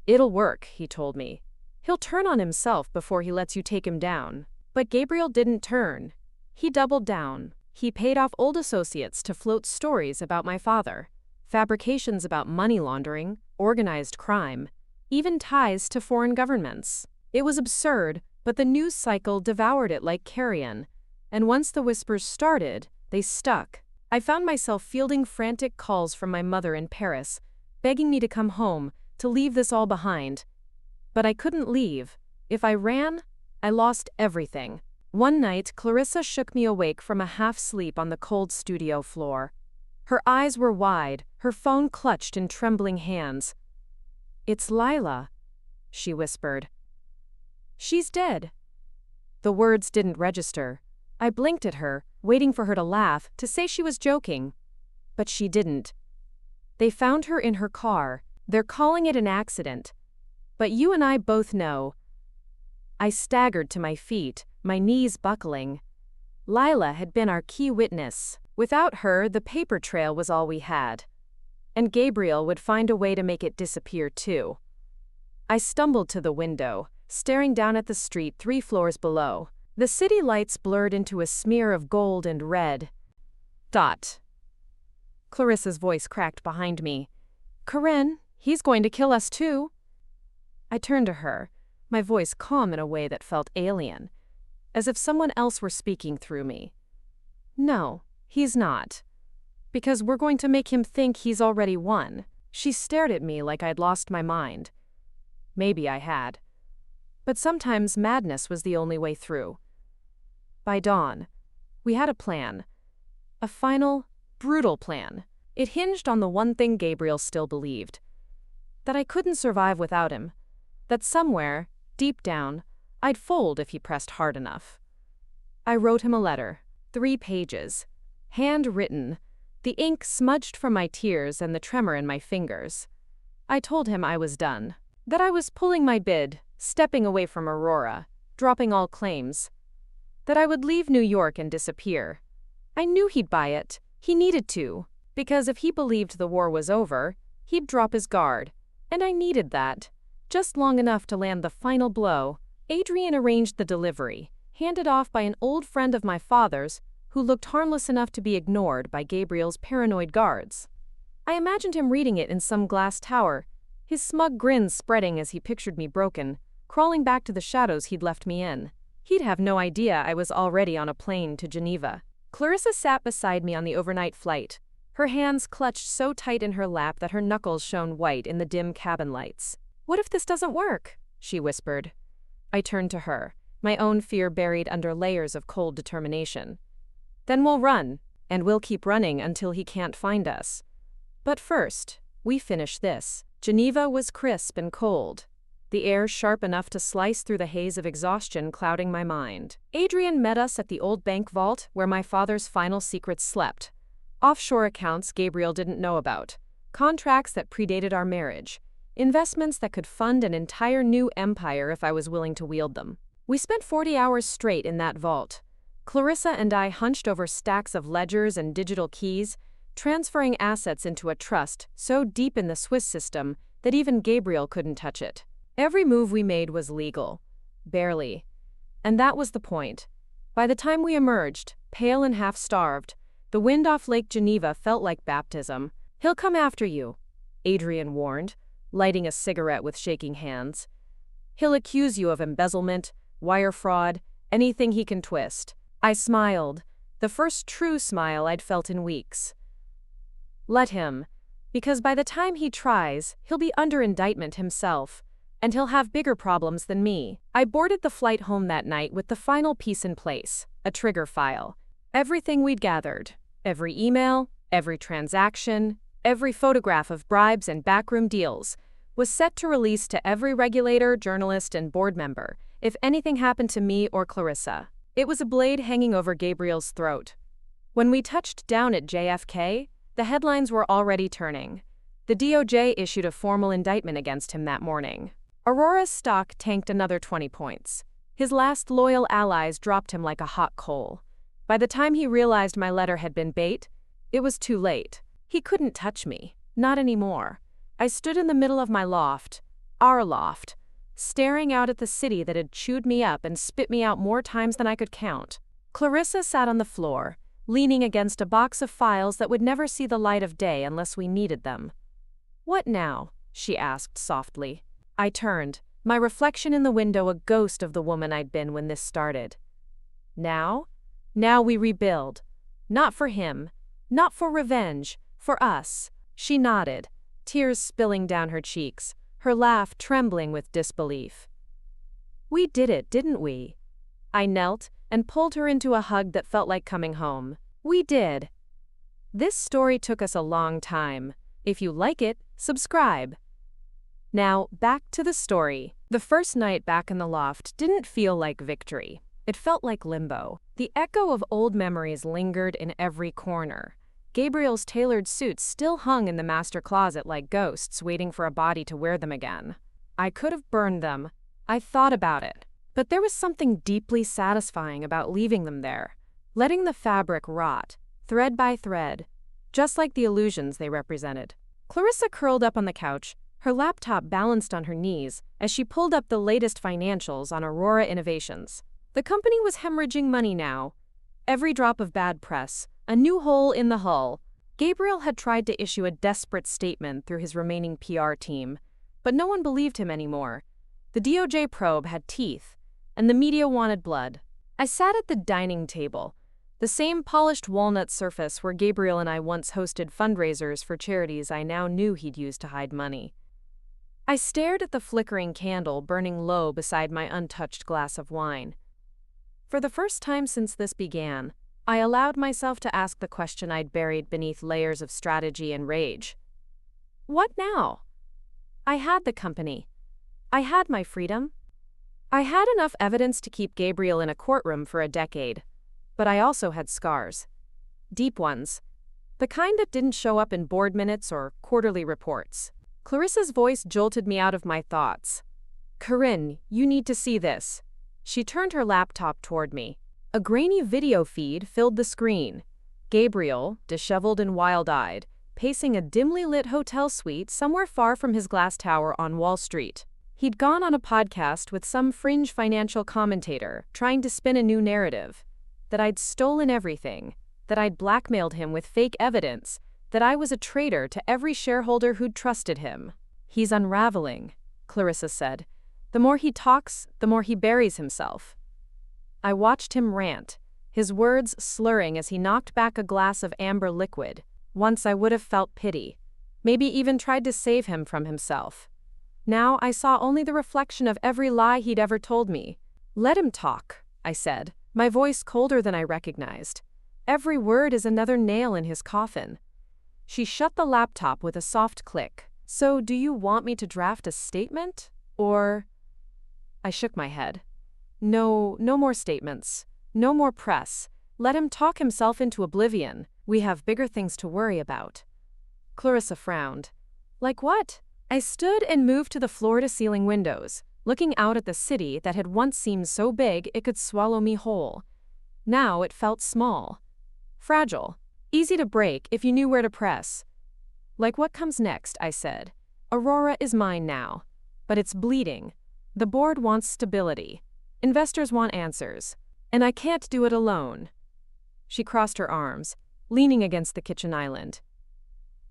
"It'll work," he told me. "He'll turn on himself before he lets you take him down." But Gabriel didn't turn. He doubled down. He paid off old associates to float stories about my father, fabrications about money laundering, organized crime, even ties to foreign governments. It was absurd, but the news cycle devoured it like carrion, and once the whispers started, they stuck. I found myself fielding frantic calls from my mother in Paris, begging me to come home, to leave this all behind. But I couldn't leave. If I ran, I lost everything. One night, Clarissa shook me awake from a half-sleep on the cold studio floor. Her eyes were wide, her phone clutched in trembling hands. "It's Lila," she whispered. "She's dead." The words didn't register. I blinked at her, waiting for her to laugh, to say she was joking. But she didn't. They found her in her car. They're calling it an accident. But you and I both know. I staggered to my feet, my knees buckling. Lila had been our key witness. Without her, the paper trail was all we had. And Gabriel would find a way to make it disappear too. I stumbled to the window, staring down at the street 3 floors below. The city lights blurred into a smear of gold and red. Dot. Clarissa's voice cracked behind me. Corinne, he's going to kill us too. I turned to her, my voice calm in a way that felt alien, as if someone else were speaking through me. No, he's not. Because we're going to make him think he's already won. She stared at me like I'd lost my mind. Maybe I had. But sometimes madness was the only way through. By dawn, we had a plan. A final, brutal plan. It hinged on the one thing Gabriel still believed. That I couldn't survive without him. That somewhere, deep down, I'd fold if he pressed hard enough. I wrote him a letter, 3 pages, handwritten, the ink smudged from my tears and the tremor in my fingers. I told him I was done. That I was pulling my bid, stepping away from Aurora, dropping all claims. That I would leave New York and disappear. I knew he'd buy it. He needed to. Because if he believed the war was over, he'd drop his guard. And I needed that. Just long enough to land the final blow. Adrian arranged the delivery, handed off by an old friend of my father's, who looked harmless enough to be ignored by Gabriel's paranoid guards. I imagined him reading it in some glass tower, his smug grin spreading as he pictured me broken, crawling back to the shadows he'd left me in. He'd have no idea I was already on a plane to Geneva. Clarissa sat beside me on the overnight flight, her hands clutched so tight in her lap that her knuckles shone white in the dim cabin lights. What if this doesn't work? She whispered. I turned to her, my own fear buried under layers of cold determination. Then we'll run, and we'll keep running until he can't find us. But first, we finish this. Geneva was crisp and cold, the air sharp enough to slice through the haze of exhaustion clouding my mind. Adrian met us at the old bank vault where my father's final secrets slept. Offshore accounts Gabriel didn't know about, contracts that predated our marriage, investments that could fund an entire new empire if I was willing to wield them. We spent 40 hours straight in that vault. Clarissa and I hunched over stacks of ledgers and digital keys, transferring assets into a trust so deep in the Swiss system that even Gabriel couldn't touch it. Every move we made was legal. Barely. And that was the point. By the time we emerged, pale and half-starved, the wind off Lake Geneva felt like baptism. He'll come after you, Adrian warned, lighting a cigarette with shaking hands. He'll accuse you of embezzlement, wire fraud, anything he can twist. I smiled, the first true smile I'd felt in weeks. Let him, because by the time he tries, he'll be under indictment himself, and he'll have bigger problems than me. I boarded the flight home that night with the final piece in place, a trigger file. Everything we'd gathered, every email, every transaction, every photograph of bribes and backroom deals, was set to release to every regulator, journalist, and board member, if anything happened to me or Clarissa. It was a blade hanging over Gabriel's throat. When we touched down at JFK, the headlines were already turning. The DOJ issued a formal indictment against him that morning. Aurora's stock tanked another 20 points. His last loyal allies dropped him like a hot coal. By the time he realized my letter had been bait, it was too late. He couldn't touch me. Not anymore. I stood in the middle of my loft, our loft, staring out at the city that had chewed me up and spit me out more times than I could count. Clarissa sat on the floor, leaning against a box of files that would never see the light of day unless we needed them. "What now?" she asked softly. I turned, my reflection in the window a ghost of the woman I'd been when this started. Now? Now we rebuild. Not for him, not for revenge, for us. She nodded, tears spilling down her cheeks, her laugh trembling with disbelief. We did it, didn't we? I knelt and pulled her into a hug that felt like coming home. We did. This story took us a long time. If you like it, subscribe. Now, back to the story. The first night back in the loft didn't feel like victory. It felt like limbo. The echo of old memories lingered in every corner. Gabriel's tailored suits still hung in the master closet like ghosts waiting for a body to wear them again. I could have burned them. I thought about it. But there was something deeply satisfying about leaving them there, letting the fabric rot, thread by thread, just like the illusions they represented. Clarissa curled up on the couch, her laptop balanced on her knees as she pulled up the latest financials on Aurora Innovations. The company was hemorrhaging money now. Every drop of bad press, a new hole in the hull. Gabriel had tried to issue a desperate statement through his remaining PR team, but no one believed him anymore. The DOJ probe had teeth, and the media wanted blood. I sat at the dining table, the same polished walnut surface where Gabriel and I once hosted fundraisers for charities I now knew he'd used to hide money. I stared at the flickering candle burning low beside my untouched glass of wine. For the first time since this began, I allowed myself to ask the question I'd buried beneath layers of strategy and rage. What now? I had the company. I had my freedom. I had enough evidence to keep Gabriel in a courtroom for a decade, but I also had scars. Deep ones. The kind that didn't show up in board minutes or quarterly reports. Clarissa's voice jolted me out of my thoughts. "Corinne, you need to see this." She turned her laptop toward me. A grainy video feed filled the screen. Gabriel, disheveled and wild-eyed, pacing a dimly lit hotel suite somewhere far from his glass tower on Wall Street. He'd gone on a podcast with some fringe financial commentator, trying to spin a new narrative. That I'd stolen everything, that I'd blackmailed him with fake evidence, that I was a traitor to every shareholder who'd trusted him. "He's unraveling," Clarissa said. "The more he talks, the more he buries himself." I watched him rant, his words slurring as he knocked back a glass of amber liquid. Once I would have felt pity, maybe even tried to save him from himself. Now I saw only the reflection of every lie he'd ever told me. "Let him talk," I said, my voice colder than I recognized. "Every word is another nail in his coffin." She shut the laptop with a soft click. "So do you want me to draft a statement? Or—" I shook my head. No more statements. No more press. Let him talk himself into oblivion. We have bigger things to worry about. Clarissa frowned. "Like what?" I stood and moved to the floor-to-ceiling windows, looking out at the city that had once seemed so big it could swallow me whole. Now it felt small. Fragile. Easy to break if you knew where to press. "Like what comes next," I said. "Aurora is mine now. But it's bleeding. The board wants stability. Investors want answers. And I can't do it alone." She crossed her arms, leaning against the kitchen island.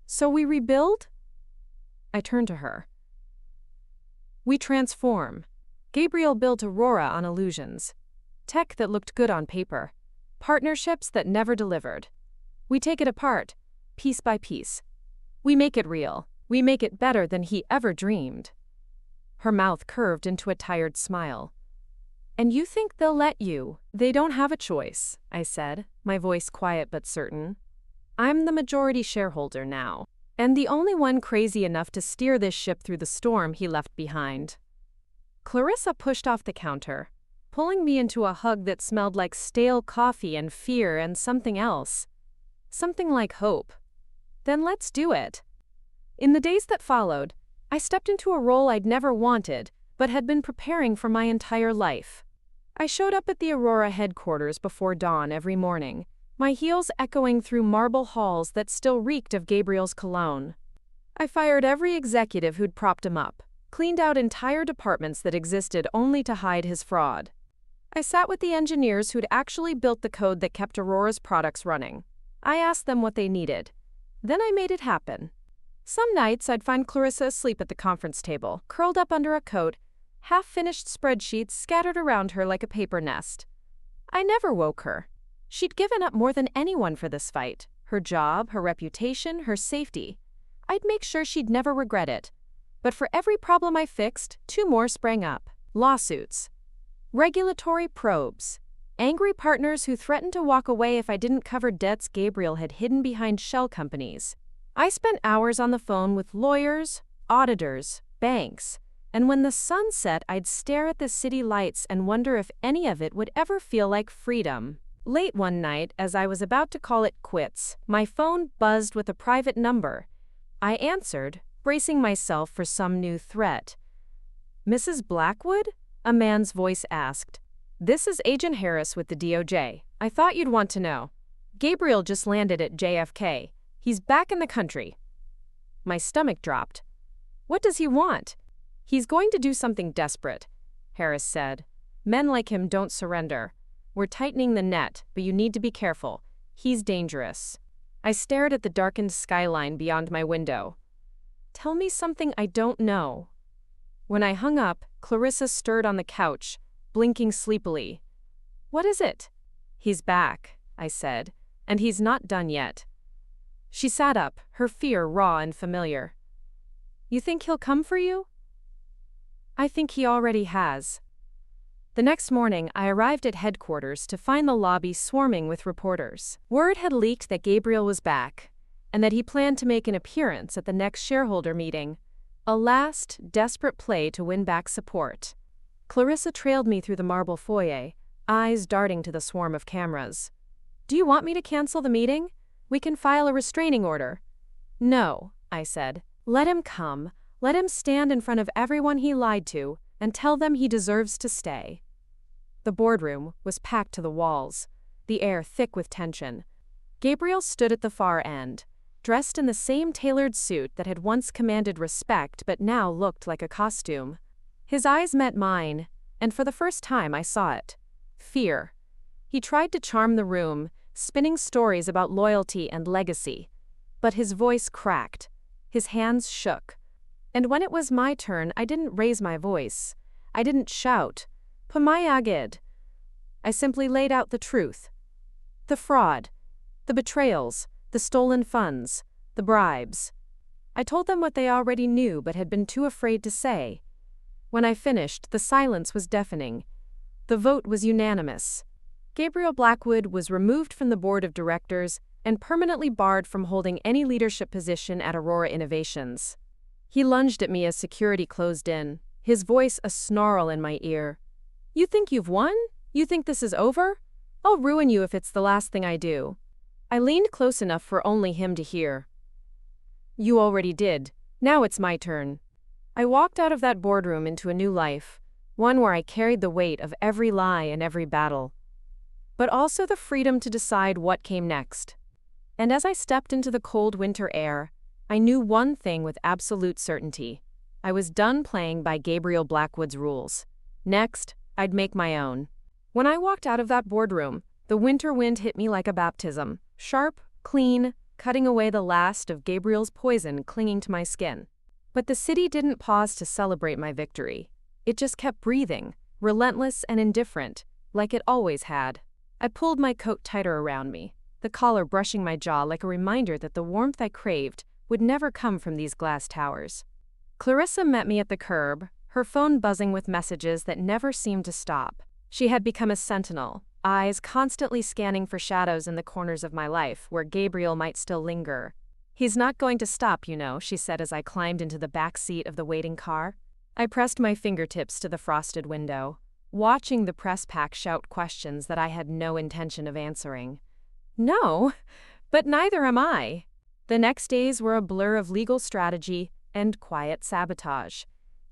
"So we rebuild?" I turned to her. "We transform." Gabriel built Aurora on illusions. Tech that looked good on paper. Partnerships that never delivered. We take it apart, piece by piece. We make it real. We make it better than he ever dreamed. Her mouth curved into a tired smile. "And you think they'll let you?" "They don't have a choice," I said, my voice quiet but certain. "I'm the majority shareholder now, and the only one crazy enough to steer this ship through the storm he left behind." Clarissa pushed off the counter, pulling me into a hug that smelled like stale coffee and fear and something else. Something like hope. "Then let's do it." In the days that followed, I stepped into a role I'd never wanted, but had been preparing for my entire life. I showed up at the Aurora headquarters before dawn every morning, my heels echoing through marble halls that still reeked of Gabriel's cologne. I fired every executive who'd propped him up, cleaned out entire departments that existed only to hide his fraud. I sat with the engineers who'd actually built the code that kept Aurora's products running. I asked them what they needed. Then I made it happen. Some nights I'd find Clarissa asleep at the conference table, curled up under a coat, half-finished spreadsheets scattered around her like a paper nest. I never woke her. She'd given up more than anyone for this fight. Her job, her reputation, her safety. I'd make sure she'd never regret it. But for every problem I fixed, 2 more sprang up. Lawsuits. Regulatory probes. Angry partners who threatened to walk away if I didn't cover debts Gabriel had hidden behind shell companies. I spent hours on the phone with lawyers, auditors, banks, and when the sun set I'd stare at the city lights and wonder if any of it would ever feel like freedom. Late one night, as I was about to call it quits, my phone buzzed with a private number. I answered, bracing myself for some new threat. "Mrs. Blackwood?" a man's voice asked. "This is Agent Harris with the DOJ. I thought you'd want to know. Gabriel just landed at JFK. He's back in the country." My stomach dropped. "What does he want?" "He's going to do something desperate," Harris said. "Men like him don't surrender. We're tightening the net, but you need to be careful. He's dangerous." I stared at the darkened skyline beyond my window. Tell me something I don't know. When I hung up, Clarissa stirred on the couch, blinking sleepily. "What is it?" "He's back," I said, "and he's not done yet." She sat up, her fear raw and familiar. "You think he'll come for you?" "I think he already has." The next morning, I arrived at headquarters to find the lobby swarming with reporters. Word had leaked that Gabriel was back, and that he planned to make an appearance at the next shareholder meeting, a last, desperate play to win back support. Clarissa trailed me through the marble foyer, eyes darting to the swarm of cameras. "Do you want me to cancel the meeting? We can file a restraining order." "No," I said. "Let him come. Let him stand in front of everyone he lied to and tell them he deserves to stay." The boardroom was packed to the walls, the air thick with tension. Gabriel stood at the far end, dressed in the same tailored suit that had once commanded respect but now looked like a costume. His eyes met mine, and for the first time I saw it. Fear. He tried to charm the room, spinning stories about loyalty and legacy. But his voice cracked. His hands shook. And when it was my turn, I didn't raise my voice. I didn't shout, "Pumayagid." I simply laid out the truth. The fraud, the betrayals, the stolen funds, the bribes. I told them what they already knew but had been too afraid to say. When I finished, the silence was deafening. The vote was unanimous. Gabriel Blackwood was removed from the board of directors and permanently barred from holding any leadership position at Aurora Innovations. He lunged at me as security closed in, his voice a snarl in my ear. "You think you've won? You think this is over? I'll ruin you if it's the last thing I do." I leaned close enough for only him to hear. "You already did. Now it's my turn." I walked out of that boardroom into a new life, one where I carried the weight of every lie and every battle, but also the freedom to decide what came next. And as I stepped into the cold winter air, I knew one thing with absolute certainty. I was done playing by Gabriel Blackwood's rules. Next, I'd make my own. When I walked out of that boardroom, the winter wind hit me like a baptism, sharp, clean, cutting away the last of Gabriel's poison clinging to my skin. But the city didn't pause to celebrate my victory. It just kept breathing, relentless and indifferent, like it always had. I pulled my coat tighter around me, the collar brushing my jaw like a reminder that the warmth I craved would never come from these glass towers. Clarissa met me at the curb, her phone buzzing with messages that never seemed to stop. She had become a sentinel, eyes constantly scanning for shadows in the corners of my life where Gabriel might still linger. "He's not going to stop, you know," she said as I climbed into the back seat of the waiting car. I pressed my fingertips to the frosted window, watching the press pack shout questions that I had no intention of answering. "No, but neither am I." The next days were a blur of legal strategy and quiet sabotage.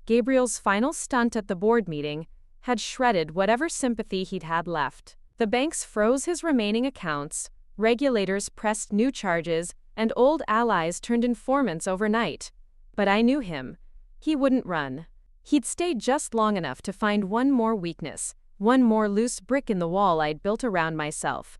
Gabriel's final stunt at the board meeting had shredded whatever sympathy he'd had left. The banks froze his remaining accounts, regulators pressed new charges, and old allies turned informants overnight. But I knew him. He wouldn't run. He'd stay just long enough to find one more weakness, one more loose brick in the wall I'd built around myself.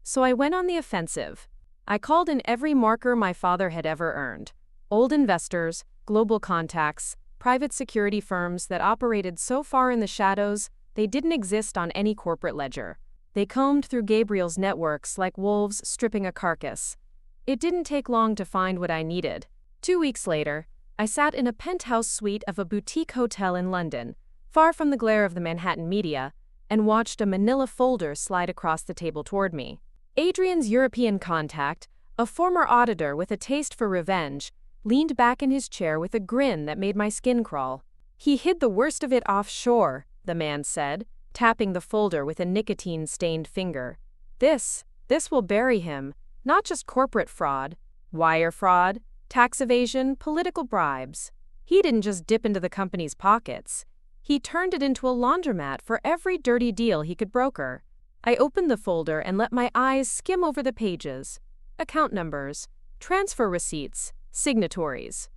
So I went on the offensive. I called in every marker my father had ever earned. Old investors, global contacts, private security firms that operated so far in the shadows they didn't exist on any corporate ledger. They combed through Gabriel's networks like wolves stripping a carcass. It didn't take long to find what I needed. 2 weeks later, I sat in a penthouse suite of a boutique hotel in London, far from the glare of the Manhattan media, and watched a manila folder slide across the table toward me. Adrian's European contact, a former auditor with a taste for revenge, leaned back in his chair with a grin that made my skin crawl. "He hid the worst of it offshore," the man said, tapping the folder with a nicotine-stained finger. This will bury him. Not just corporate fraud, wire fraud, tax evasion, political bribes. He didn't just dip into the company's pockets. He turned it into a laundromat for every dirty deal he could broker. I opened the folder and let my eyes skim over the pages. Account numbers, transfer receipts, signatories.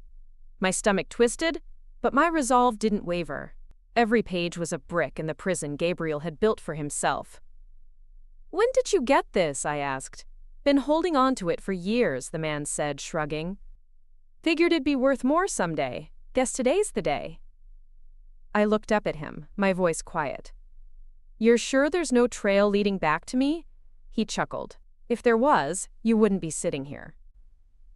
My stomach twisted, but my resolve didn't waver. Every page was a brick in the prison Gabriel had built for himself. "When did you get this?" I asked. "Been holding on to it for years," the man said, shrugging. "Figured it'd be worth more someday. Guess today's the day." I looked up at him, my voice quiet. "You're sure there's no trail leading back to me?" He chuckled. "If there was, you wouldn't be sitting here."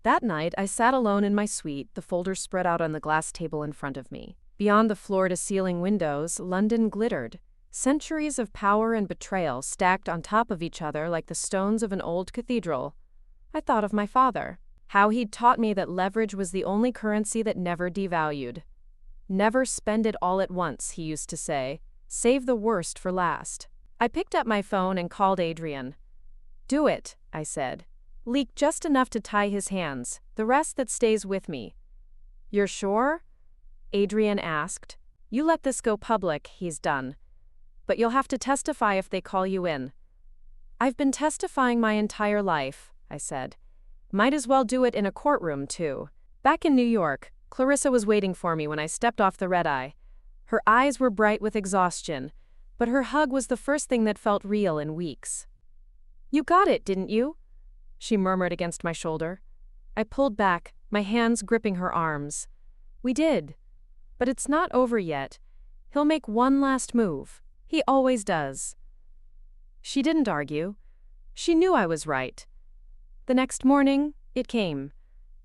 That night, I sat alone in my suite, the folder spread out on the glass table in front of me. Beyond the floor-to-ceiling windows, London glittered. Centuries of power and betrayal stacked on top of each other like the stones of an old cathedral. I thought of my father, how he'd taught me that leverage was the only currency that never devalued. "Never spend it all at once," he used to say. "Save the worst for last." I picked up my phone and called Adrian. "Do it," I said. "Leak just enough to tie his hands, the rest that stays with me." "You're sure?" Adrian asked. "You let this go public, he's done. But you'll have to testify if they call you in." "I've been testifying my entire life," I said. "Might as well do it in a courtroom, too." Back in New York, Clarissa was waiting for me when I stepped off the red-eye. Her eyes were bright with exhaustion, but her hug was the first thing that felt real in weeks. "You got it, didn't you?" she murmured against my shoulder. I pulled back, my hands gripping her arms. "We did. But it's not over yet. He'll make one last move. He always does." She didn't argue. She knew I was right. The next morning, it came.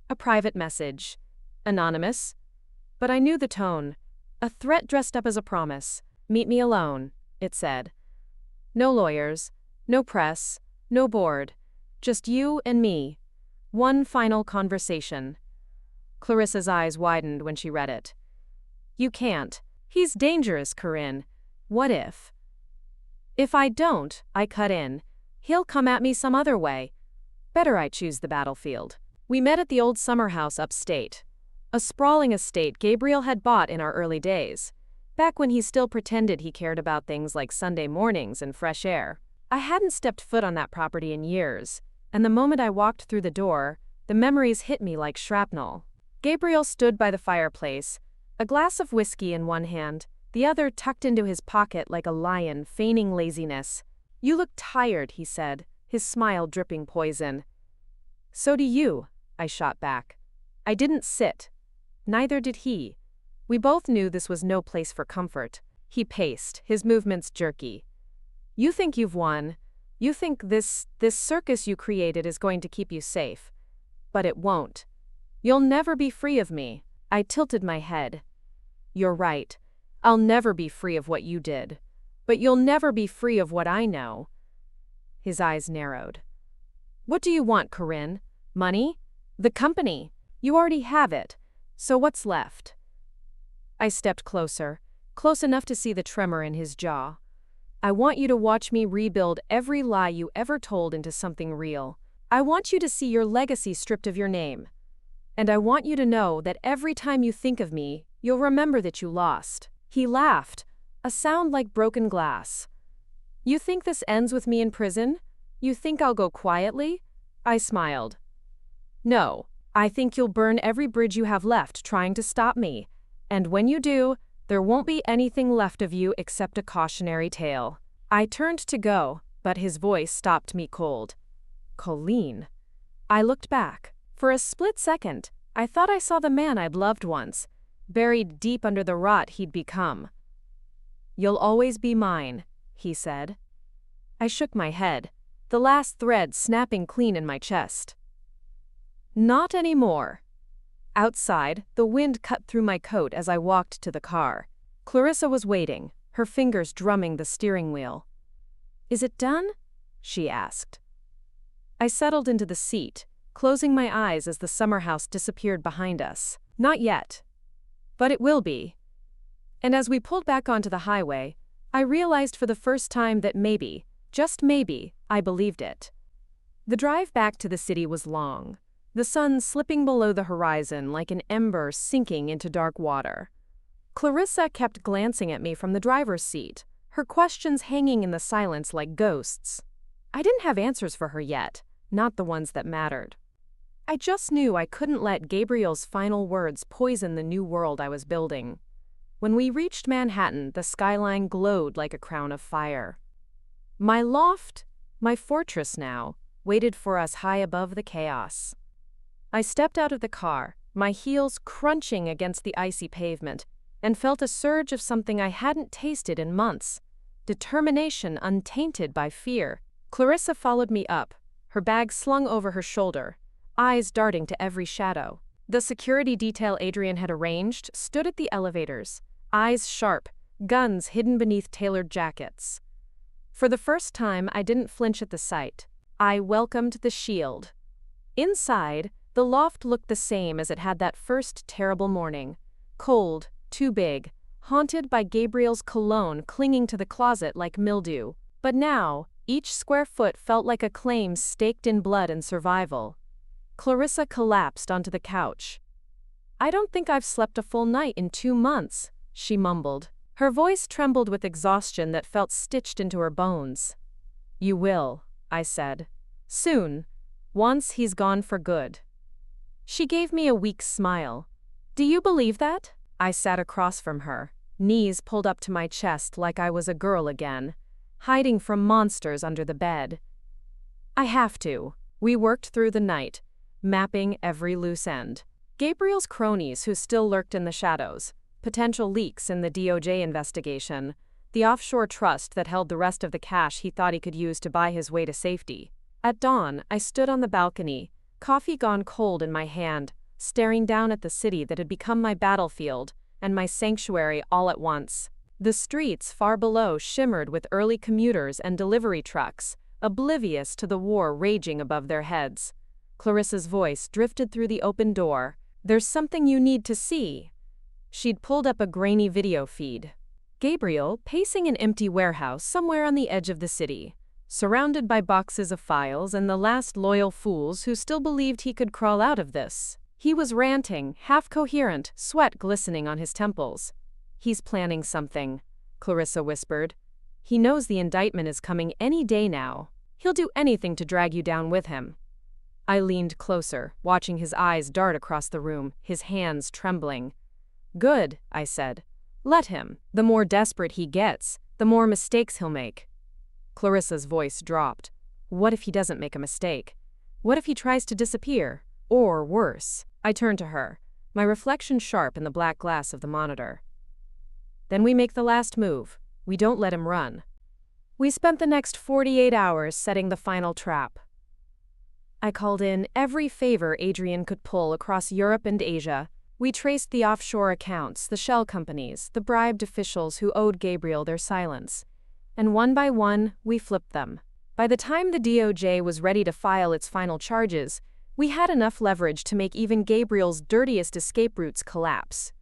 A private message. Anonymous. But I knew the tone. A threat dressed up as a promise. "Meet me alone," it said. "No lawyers, no press, no board. Just you and me. One final conversation." Clarissa's eyes widened when she read it. "You can't. He's dangerous, Corinne. What if?" "If I don't," I cut in, "he'll come at me some other way. Better I choose the battlefield." We met at the old summer house upstate. A sprawling estate Gabriel had bought in our early days, back when he still pretended he cared about things like Sunday mornings and fresh air. I hadn't stepped foot on that property in years, and the moment I walked through the door, the memories hit me like shrapnel. Gabriel stood by the fireplace, a glass of whiskey in one hand, the other tucked into his pocket like a lion feigning laziness. "You look tired," he said, his smile dripping poison. "So do you," I shot back. I didn't sit. Neither did he. We both knew this was no place for comfort. He paced, his movements jerky. "You think you've won. You think this circus you created is going to keep you safe. But it won't. You'll never be free of me." I tilted my head. "You're right. I'll never be free of what you did. But you'll never be free of what I know." His eyes narrowed. "What do you want, Corinne? Money? The company? You already have it. So what's left?" I stepped closer, close enough to see the tremor in his jaw. "I want you to watch me rebuild every lie you ever told into something real. I want you to see your legacy stripped of your name. And I want you to know that every time you think of me, you'll remember that you lost." He laughed, a sound like broken glass. "You think this ends with me in prison? You think I'll go quietly?" I smiled. "No, I think you'll burn every bridge you have left trying to stop me. And when you do, there won't be anything left of you except a cautionary tale." I turned to go, but his voice stopped me cold. "Colleen." I looked back. For a split second, I thought I saw the man I'd loved once, buried deep under the rot he'd become. "You'll always be mine," he said. I shook my head, the last thread snapping clean in my chest. "Not anymore." Outside, the wind cut through my coat as I walked to the car. Clarissa was waiting, her fingers drumming the steering wheel. "Is it done?" she asked. I settled into the seat, closing my eyes as the summer house disappeared behind us. "Not yet. But it will be." And as we pulled back onto the highway, I realized for the first time that maybe, just maybe, I believed it. The drive back to the city was long, the sun slipping below the horizon like an ember sinking into dark water. Clarissa kept glancing at me from the driver's seat, her questions hanging in the silence like ghosts. I didn't have answers for her yet, not the ones that mattered. I just knew I couldn't let Gabriel's final words poison the new world I was building. When we reached Manhattan, the skyline glowed like a crown of fire. My loft, my fortress now, waited for us high above the chaos. I stepped out of the car, my heels crunching against the icy pavement, and felt a surge of something I hadn't tasted in months. Determination untainted by fear. Clarissa followed me up, her bag slung over her shoulder, eyes darting to every shadow. The security detail Adrian had arranged stood at the elevators, eyes sharp, guns hidden beneath tailored jackets. For the first time, I didn't flinch at the sight. I welcomed the shield. Inside, the loft looked the same as it had that first terrible morning. Cold, too big, haunted by Gabriel's cologne clinging to the closet like mildew. But now, each square foot felt like a claim staked in blood and survival. Clarissa collapsed onto the couch. "I don't think I've slept a full night in 2 months," she mumbled. Her voice trembled with exhaustion that felt stitched into her bones. "You will," I said. "Soon. Once he's gone for good." She gave me a weak smile. "Do you believe that?" I sat across from her, knees pulled up to my chest like I was a girl again, hiding from monsters under the bed. "I have to." We worked through the night, mapping every loose end. Gabriel's cronies who still lurked in the shadows, potential leaks in the DOJ investigation, the offshore trust that held the rest of the cash he thought he could use to buy his way to safety. At dawn, I stood on the balcony, coffee gone cold in my hand, staring down at the city that had become my battlefield and my sanctuary all at once. The streets far below shimmered with early commuters and delivery trucks, oblivious to the war raging above their heads. Clarissa's voice drifted through the open door. "There's something you need to see." She'd pulled up a grainy video feed. Gabriel pacing an empty warehouse somewhere on the edge of the city, surrounded by boxes of files and the last loyal fools who still believed he could crawl out of this. He was ranting, half-coherent, sweat glistening on his temples. "He's planning something," Clarissa whispered. "He knows the indictment is coming any day now. He'll do anything to drag you down with him." I leaned closer, watching his eyes dart across the room, his hands trembling. "Good," I said. "Let him. The more desperate he gets, the more mistakes he'll make." Clarissa's voice dropped. "What if he doesn't make a mistake? What if he tries to disappear? Or worse?" I turned to her, my reflection sharp in the black glass of the monitor. "Then we make the last move. We don't let him run." We spent the next 48 hours setting the final trap. I called in every favor Adrian could pull across Europe and Asia. We traced the offshore accounts, the shell companies, the bribed officials who owed Gabriel their silence. And one by one, we flipped them. By the time the DOJ was ready to file its final charges, we had enough leverage to make even Gabriel's dirtiest escape routes collapse.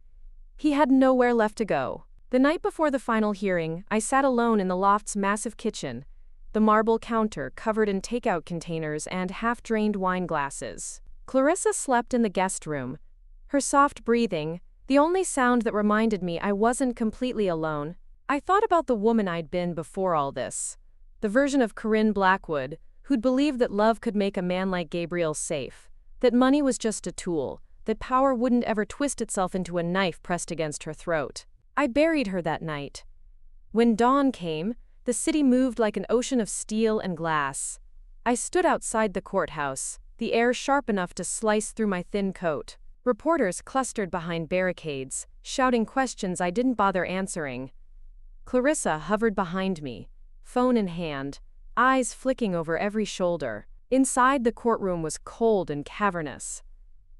He had nowhere left to go. The night before the final hearing, I sat alone in the loft's massive kitchen, the marble counter covered in takeout containers and half-drained wine glasses. Clarissa slept in the guest room, her soft breathing, the only sound that reminded me I wasn't completely alone. I thought about the woman I'd been before all this, the version of Corinne Blackwood, who'd believed that love could make a man like Gabriel safe, that money was just a tool, that power wouldn't ever twist itself into a knife pressed against her throat. I buried her that night. When dawn came, the city moved like an ocean of steel and glass. I stood outside the courthouse, the air sharp enough to slice through my thin coat. Reporters clustered behind barricades, shouting questions I didn't bother answering. Clarissa hovered behind me, phone in hand, eyes flicking over every shoulder. Inside, the courtroom was cold and cavernous.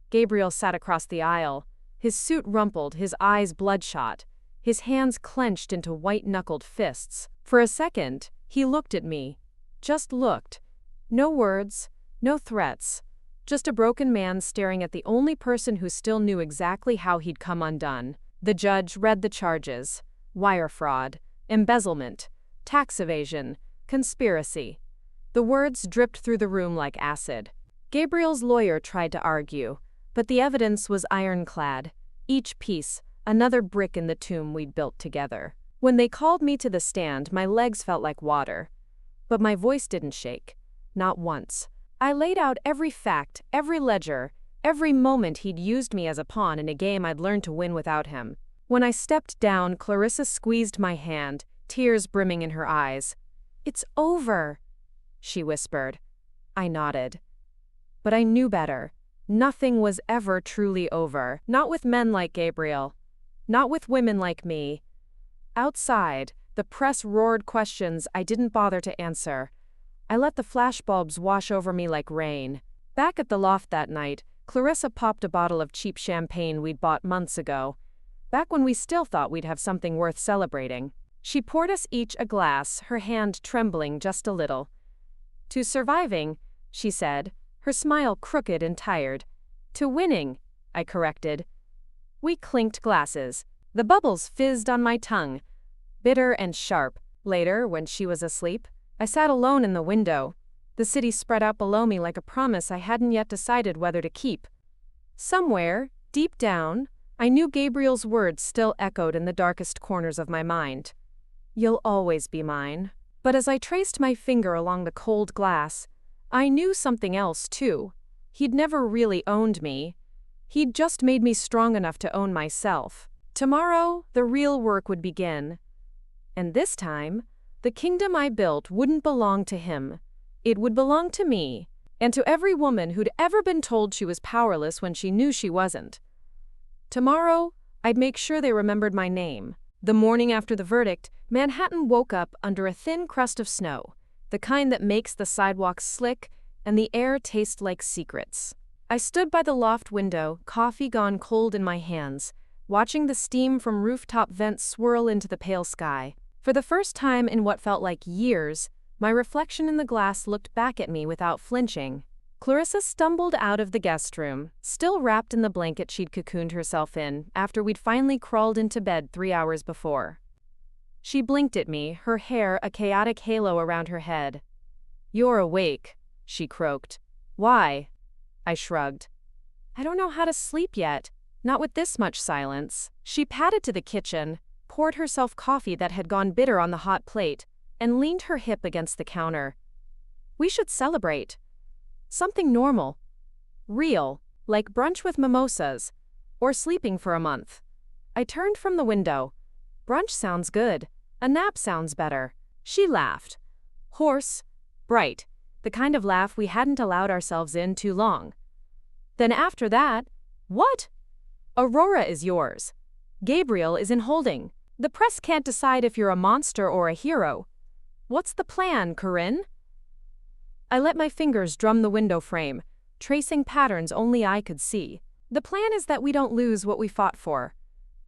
Gabriel sat across the aisle, his suit rumpled, his eyes bloodshot, his hands clenched into white-knuckled fists. For a second, he looked at me. Just looked. No words, no threats. Just a broken man staring at the only person who still knew exactly how he'd come undone. The judge read the charges: wire fraud, embezzlement, tax evasion, conspiracy. The words dripped through the room like acid. Gabriel's lawyer tried to argue, but the evidence was ironclad. Each piece, another brick in the tomb we'd built together. When they called me to the stand, my legs felt like water. But my voice didn't shake. Not once. I laid out every fact, every ledger, every moment he'd used me as a pawn in a game I'd learned to win without him. When I stepped down, Clarissa squeezed my hand, tears brimming in her eyes. "It's over," she whispered. I nodded. But I knew better. Nothing was ever truly over. Not with men like Gabriel. Not with women like me. Outside, the press roared questions I didn't bother to answer. I let the flashbulbs wash over me like rain. Back at the loft that night, Clarissa popped a bottle of cheap champagne we'd bought months ago. Back when we still thought we'd have something worth celebrating. She poured us each a glass, her hand trembling just a little. "To surviving," she said, her smile crooked and tired. "To winning," I corrected. We clinked glasses. The bubbles fizzed on my tongue, bitter and sharp. Later, when she was asleep, I sat alone in the window. The city spread out below me like a promise I hadn't yet decided whether to keep. Somewhere, deep down, I knew Gabriel's words still echoed in the darkest corners of my mind. "You'll always be mine." But as I traced my finger along the cold glass, I knew something else too. He'd never really owned me. He'd just made me strong enough to own myself. Tomorrow, the real work would begin. And this time, the kingdom I built wouldn't belong to him. It would belong to me, and to every woman who'd ever been told she was powerless when she knew she wasn't. Tomorrow, I'd make sure they remembered my name. The morning after the verdict, Manhattan woke up under a thin crust of snow, the kind that makes the sidewalks slick and the air taste like secrets. I stood by the loft window, coffee gone cold in my hands, watching the steam from rooftop vents swirl into the pale sky. For the first time in what felt like years, my reflection in the glass looked back at me without flinching. Clarissa stumbled out of the guest room, still wrapped in the blanket she'd cocooned herself in after we'd finally crawled into bed 3 hours before. She blinked at me, her hair a chaotic halo around her head. "You're awake," she croaked. "Why?" I shrugged. "I don't know how to sleep yet, not with this much silence." She padded to the kitchen, poured herself coffee that had gone bitter on the hot plate, and leaned her hip against the counter. "We should celebrate. Something normal. Real, like brunch with mimosas, or sleeping for a month." I turned from the window. "Brunch sounds good. A nap sounds better." She laughed. Hoarse, bright, the kind of laugh we hadn't allowed ourselves in too long. "Then after that, what? Aurora is yours. Gabriel is in holding. The press can't decide if you're a monster or a hero. What's the plan, Corinne?" I let my fingers drum the window frame, tracing patterns only I could see. "The plan is that we don't lose what we fought for.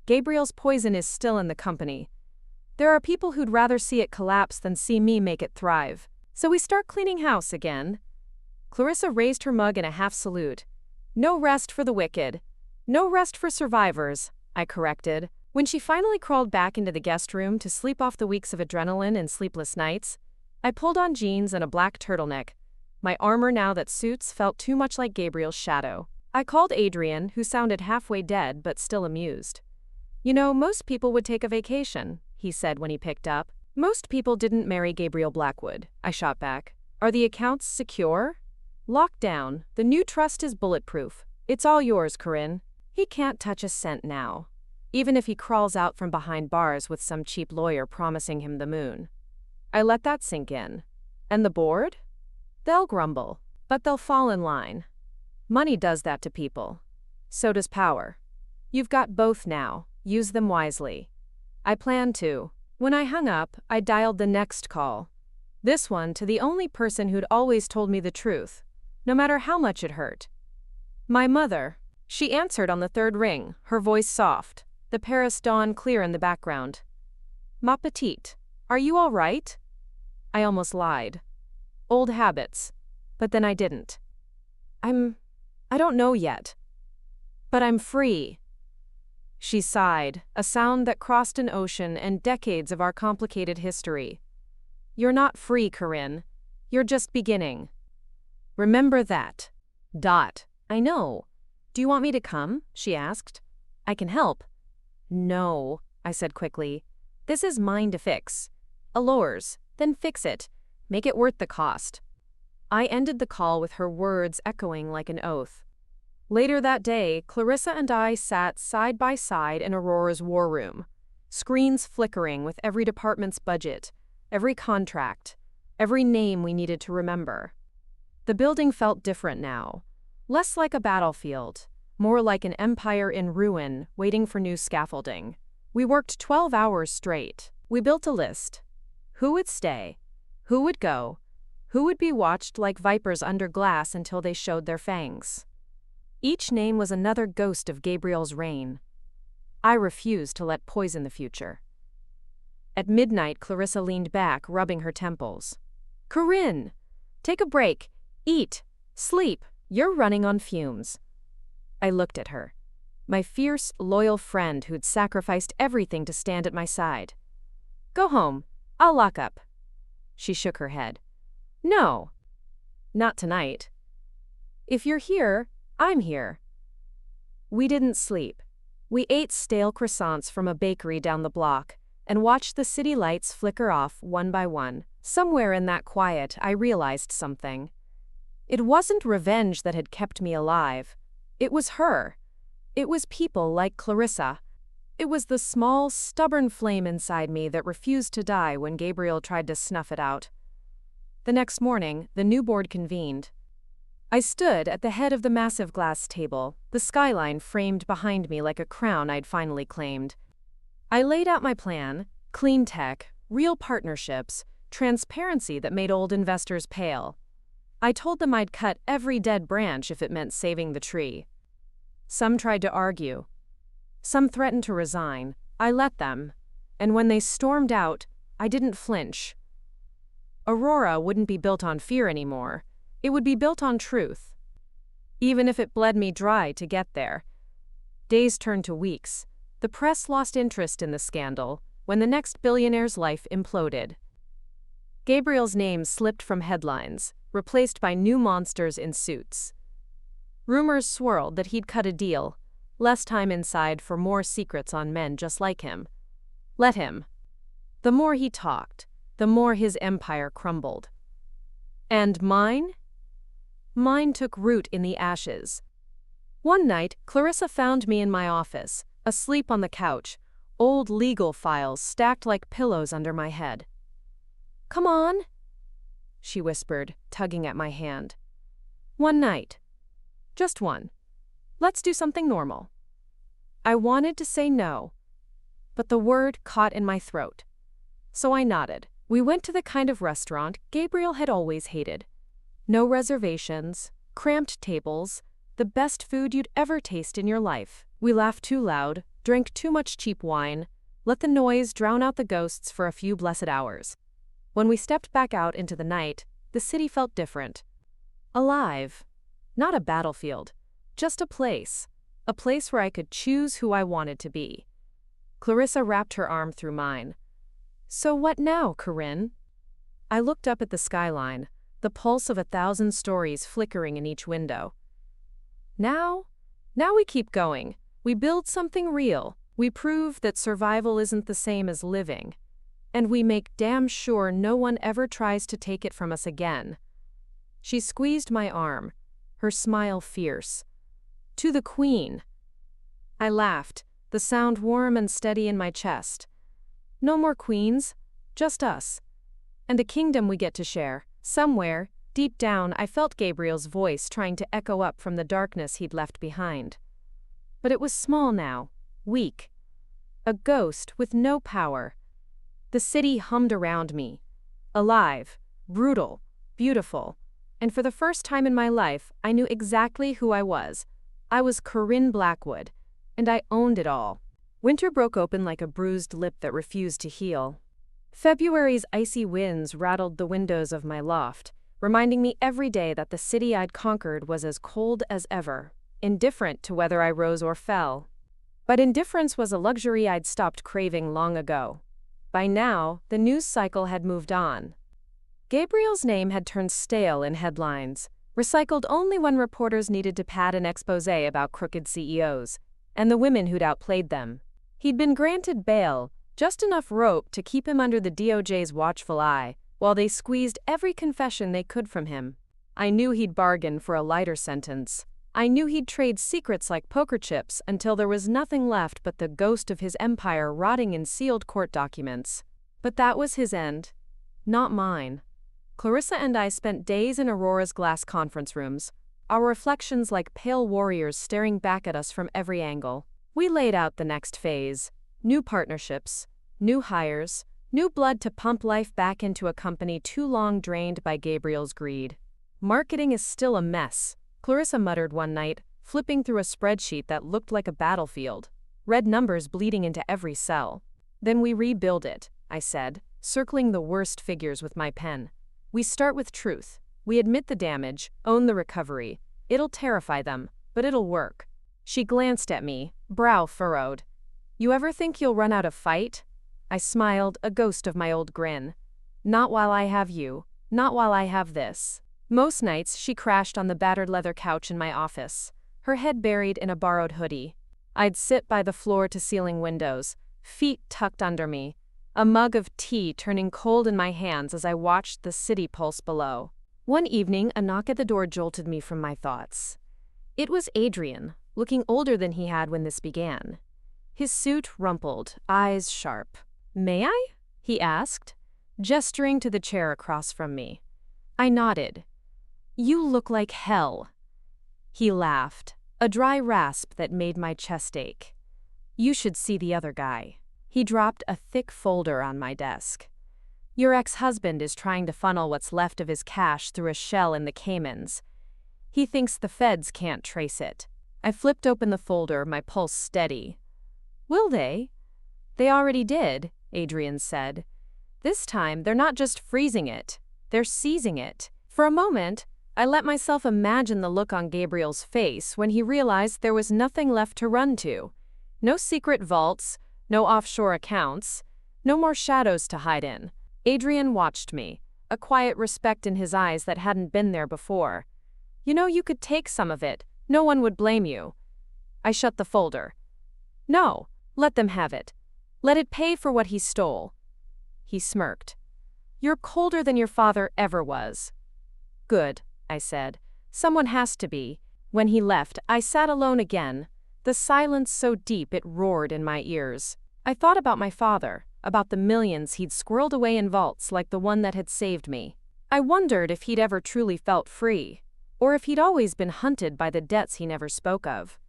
Gabriel's poison is still in the company. There are people who'd rather see it collapse than see me make it thrive. So we start cleaning house again." Clarissa raised her mug in a half salute. "No rest for the wicked. No rest for survivors," I corrected. When she finally crawled back into the guest room to sleep off the weeks of adrenaline and sleepless nights, I pulled on jeans and a black turtleneck. My armor now that suits felt too much like Gabriel's shadow. I called Adrian, who sounded halfway dead but still amused. "You know, most people would take a vacation," he said when he picked up. "Most people didn't marry Gabriel Blackwood," I shot back. "Are the accounts secure?" "Locked down. The new trust is bulletproof. It's all yours, Corinne. He can't touch a cent now. Even if he crawls out from behind bars with some cheap lawyer promising him the moon." I let that sink in. "And the board? They'll grumble, but they'll fall in line. Money does that to people. So does power. You've got both now. Use them wisely." I plan to. When I hung up, I dialed the next call. This one to the only person who'd always told me the truth, no matter how much it hurt. My mother. She answered on the third ring, her voice soft, the Paris dawn clear in the background. "Ma petite, are you all right?" I almost lied. Old habits. But then I didn't. I don't know yet. But I'm free." She sighed, a sound that crossed an ocean and decades of our complicated history. "You're not free, Corinne. You're just beginning. Remember that. Dot. I know. Do you want me to come? She asked. I can help. No, I said quickly. This is mine to fix. Allures, then fix it. Make it worth the cost. I ended the call with her words echoing like an oath. Later that day, Clarissa and I sat side by side in Aurora's war room, screens flickering with every department's budget, every contract, every name we needed to remember. The building felt different now, less like a battlefield, more like an empire in ruin waiting for new scaffolding. We worked 12 hours straight. We built a list. Who would stay? Who would go? Who would be watched like vipers under glass until they showed their fangs? Each name was another ghost of Gabriel's reign. I refused to let poison the future. At midnight, Clarissa leaned back, rubbing her temples. Corinne! Take a break. Eat. Sleep. You're running on fumes. I looked at her. My fierce, loyal friend who'd sacrificed everything to stand at my side. Go home. I'll lock up. She shook her head. No. Not tonight. If you're here, I'm here. We didn't sleep. We ate stale croissants from a bakery down the block and watched the city lights flicker off one by one. Somewhere in that quiet, I realized something. It wasn't revenge that had kept me alive. It was her. It was people like Clarissa. It was the small, stubborn flame inside me that refused to die when Gabriel tried to snuff it out. The next morning, the new board convened. I stood at the head of the massive glass table, the skyline framed behind me like a crown I'd finally claimed. I laid out my plan: clean tech, real partnerships, transparency that made old investors pale. I told them I'd cut every dead branch if it meant saving the tree. Some tried to argue. Some threatened to resign. I let them. And when they stormed out, I didn't flinch. Aurora wouldn't be built on fear anymore. It would be built on truth. Even if it bled me dry to get there. Days turned to weeks. The press lost interest in the scandal when the next billionaire's life imploded. Gabriel's name slipped from headlines, replaced by new monsters in suits. Rumors swirled that he'd cut a deal, less time inside for more secrets on men just like him. Let him. The more he talked, the more his empire crumbled. And mine? Mine took root in the ashes. One night, Clarissa found me in my office, asleep on the couch, old legal files stacked like pillows under my head. Come on, she whispered, tugging at my hand. One night. Just one. Let's do something normal. I wanted to say no, but the word caught in my throat. So I nodded. We went to the kind of restaurant Gabriel had always hated. No reservations, cramped tables, the best food you'd ever taste in your life. We laughed too loud, drank too much cheap wine, let the noise drown out the ghosts for a few blessed hours. When we stepped back out into the night, the city felt different. Alive. Not a battlefield, just a place where I could choose who I wanted to be. Clarissa wrapped her arm through mine. So what now, Corinne? I looked up at the skyline, the pulse of 1,000 stories flickering in each window. Now we keep going. We build something real. We prove that survival isn't the same as living. And we make damn sure no one ever tries to take it from us again. She squeezed my arm, her smile fierce. To the Queen. I laughed, the sound warm and steady in my chest. No more queens, just us. And a kingdom we get to share. Somewhere, deep down, I felt Gabriel's voice trying to echo up from the darkness he'd left behind. But it was small now, weak. A ghost with no power. The city hummed around me. Alive, brutal, beautiful. And for the first time in my life, I knew exactly who I was. I was Corinne Blackwood, and I owned it all. Winter broke open like a bruised lip that refused to heal. February's icy winds rattled the windows of my loft, reminding me every day that the city I'd conquered was as cold as ever, indifferent to whether I rose or fell. But indifference was a luxury I'd stopped craving long ago. By now, the news cycle had moved on. Gabriel's name had turned stale in headlines, recycled only when reporters needed to pad an exposé about crooked CEOs and the women who'd outplayed them. He'd been granted bail, just enough rope to keep him under the DOJ's watchful eye, while they squeezed every confession they could from him. I knew he'd bargain for a lighter sentence. I knew he'd trade secrets like poker chips until there was nothing left but the ghost of his empire rotting in sealed court documents. But that was his end, not mine. Clarissa and I spent days in Aurora's glass conference rooms, our reflections like pale warriors staring back at us from every angle. We laid out the next phase: new partnerships, new hires, new blood to pump life back into a company too long drained by Gabriel's greed. "Marketing is still a mess," Clarissa muttered one night, flipping through a spreadsheet that looked like a battlefield, red numbers bleeding into every cell. "Then we rebuild it," I said, circling the worst figures with my pen. "We start with truth. We admit the damage, own the recovery. It'll terrify them, but it'll work." She glanced at me, brow furrowed. "You ever think you'll run out of fight?" I smiled, a ghost of my old grin. "Not while I have you. Not while I have this." Most nights she crashed on the battered leather couch in my office, her head buried in a borrowed hoodie. I'd sit by the floor-to-ceiling windows, feet tucked under me, a mug of tea turning cold in my hands as I watched the city pulse below. One evening, a knock at the door jolted me from my thoughts. It was Adrian, looking older than he had when this began. His suit rumpled, eyes sharp. "May I?" he asked, gesturing to the chair across from me. I nodded. "You look like hell." He laughed, a dry rasp that made my chest ache. "You should see the other guy." He dropped a thick folder on my desk. "Your ex-husband is trying to funnel what's left of his cash through a shell in the Caymans. He thinks the feds can't trace it." I flipped open the folder, my pulse steady. "Will they?" "They already did," Adrian said. "This time, they're not just freezing it, they're seizing it." For a moment, I let myself imagine the look on Gabriel's face when he realized there was nothing left to run to. No secret vaults, no offshore accounts, no more shadows to hide in. Adrian watched me, a quiet respect in his eyes that hadn't been there before. "You know, you could take some of it. No one would blame you." I shut the folder. "No, let them have it. Let it pay for what he stole." He smirked. "You're colder than your father ever was." "Good," I said. "Someone has to be." When he left, I sat alone again, the silence so deep it roared in my ears. I thought about my father, about the millions he'd squirreled away in vaults like the one that had saved me. I wondered if he'd ever truly felt free, or if he'd always been hunted by the debts he never spoke of.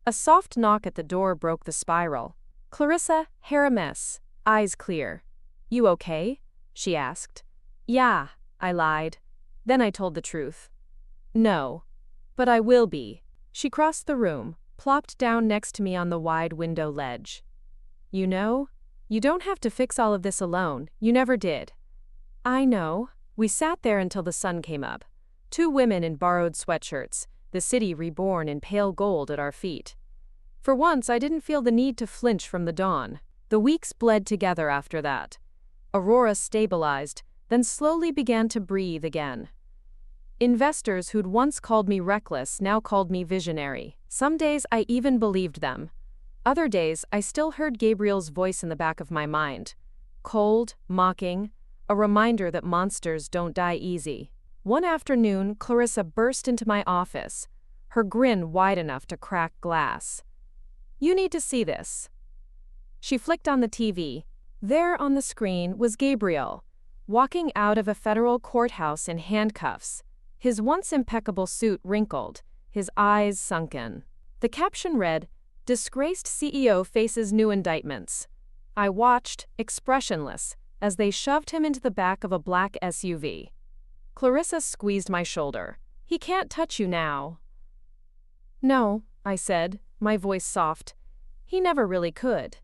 A soft knock at the door broke the spiral. Clarissa, hair a mess, eyes clear. "You okay?" she asked. "Yeah," I lied. Then I told the truth. "No, but I will be." She crossed the room, plopped down next to me on the wide window ledge. "You know, you don't have to fix all of this alone. You never did." "I know." We sat there until the sun came up. Two women in borrowed sweatshirts, the city reborn in pale gold at our feet. For once, I didn't feel the need to flinch from the dawn. The weeks bled together after that. Aurora stabilized, then slowly began to breathe again. Investors who'd once called me reckless now called me visionary. Some days I even believed them. Other days I still heard Gabriel's voice in the back of my mind. Cold, mocking, a reminder that monsters don't die easy. One afternoon, Clarissa burst into my office, her grin wide enough to crack glass. "You need to see this." She flicked on the TV. There on the screen was Gabriel, walking out of a federal courthouse in handcuffs, his once impeccable suit wrinkled, his eyes sunken. The caption read, "Disgraced CEO faces new indictments." I watched, expressionless, as they shoved him into the back of a black SUV. Clarissa squeezed my shoulder. "He can't touch you now." "No," I said, my voice soft. "He never really could."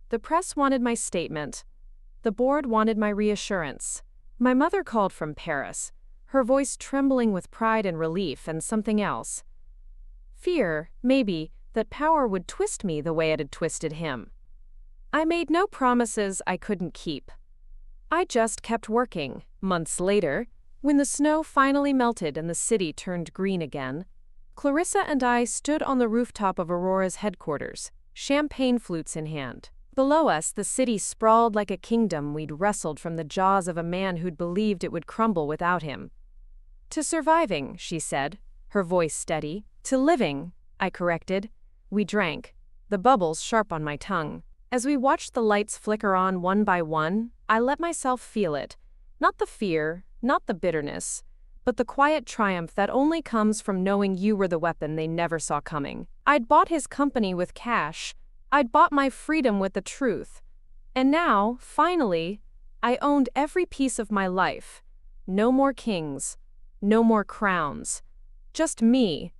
The press wanted my statement. The board wanted my reassurance. My mother called from Paris, her voice trembling with pride and relief and something else. Fear, maybe, that power would twist me the way it had twisted him. I made no promises I couldn't keep. I just kept working. Months later, when the snow finally melted and the city turned green again, Clarissa and I stood on the rooftop of Aurora's headquarters, champagne flutes in hand. Below us, the city sprawled like a kingdom we'd wrestled from the jaws of a man who'd believed it would crumble without him. To surviving, she said, her voice steady. To living, I corrected. We drank, the bubbles sharp on my tongue. As we watched the lights flicker on one by one, I let myself feel it. Not the fear, not the bitterness, but the quiet triumph that only comes from knowing you were the weapon they never saw coming. I'd bought his company with cash. I'd bought my freedom with the truth. And now, finally, I owned every piece of my life. No more kings. No more crowns. Just me.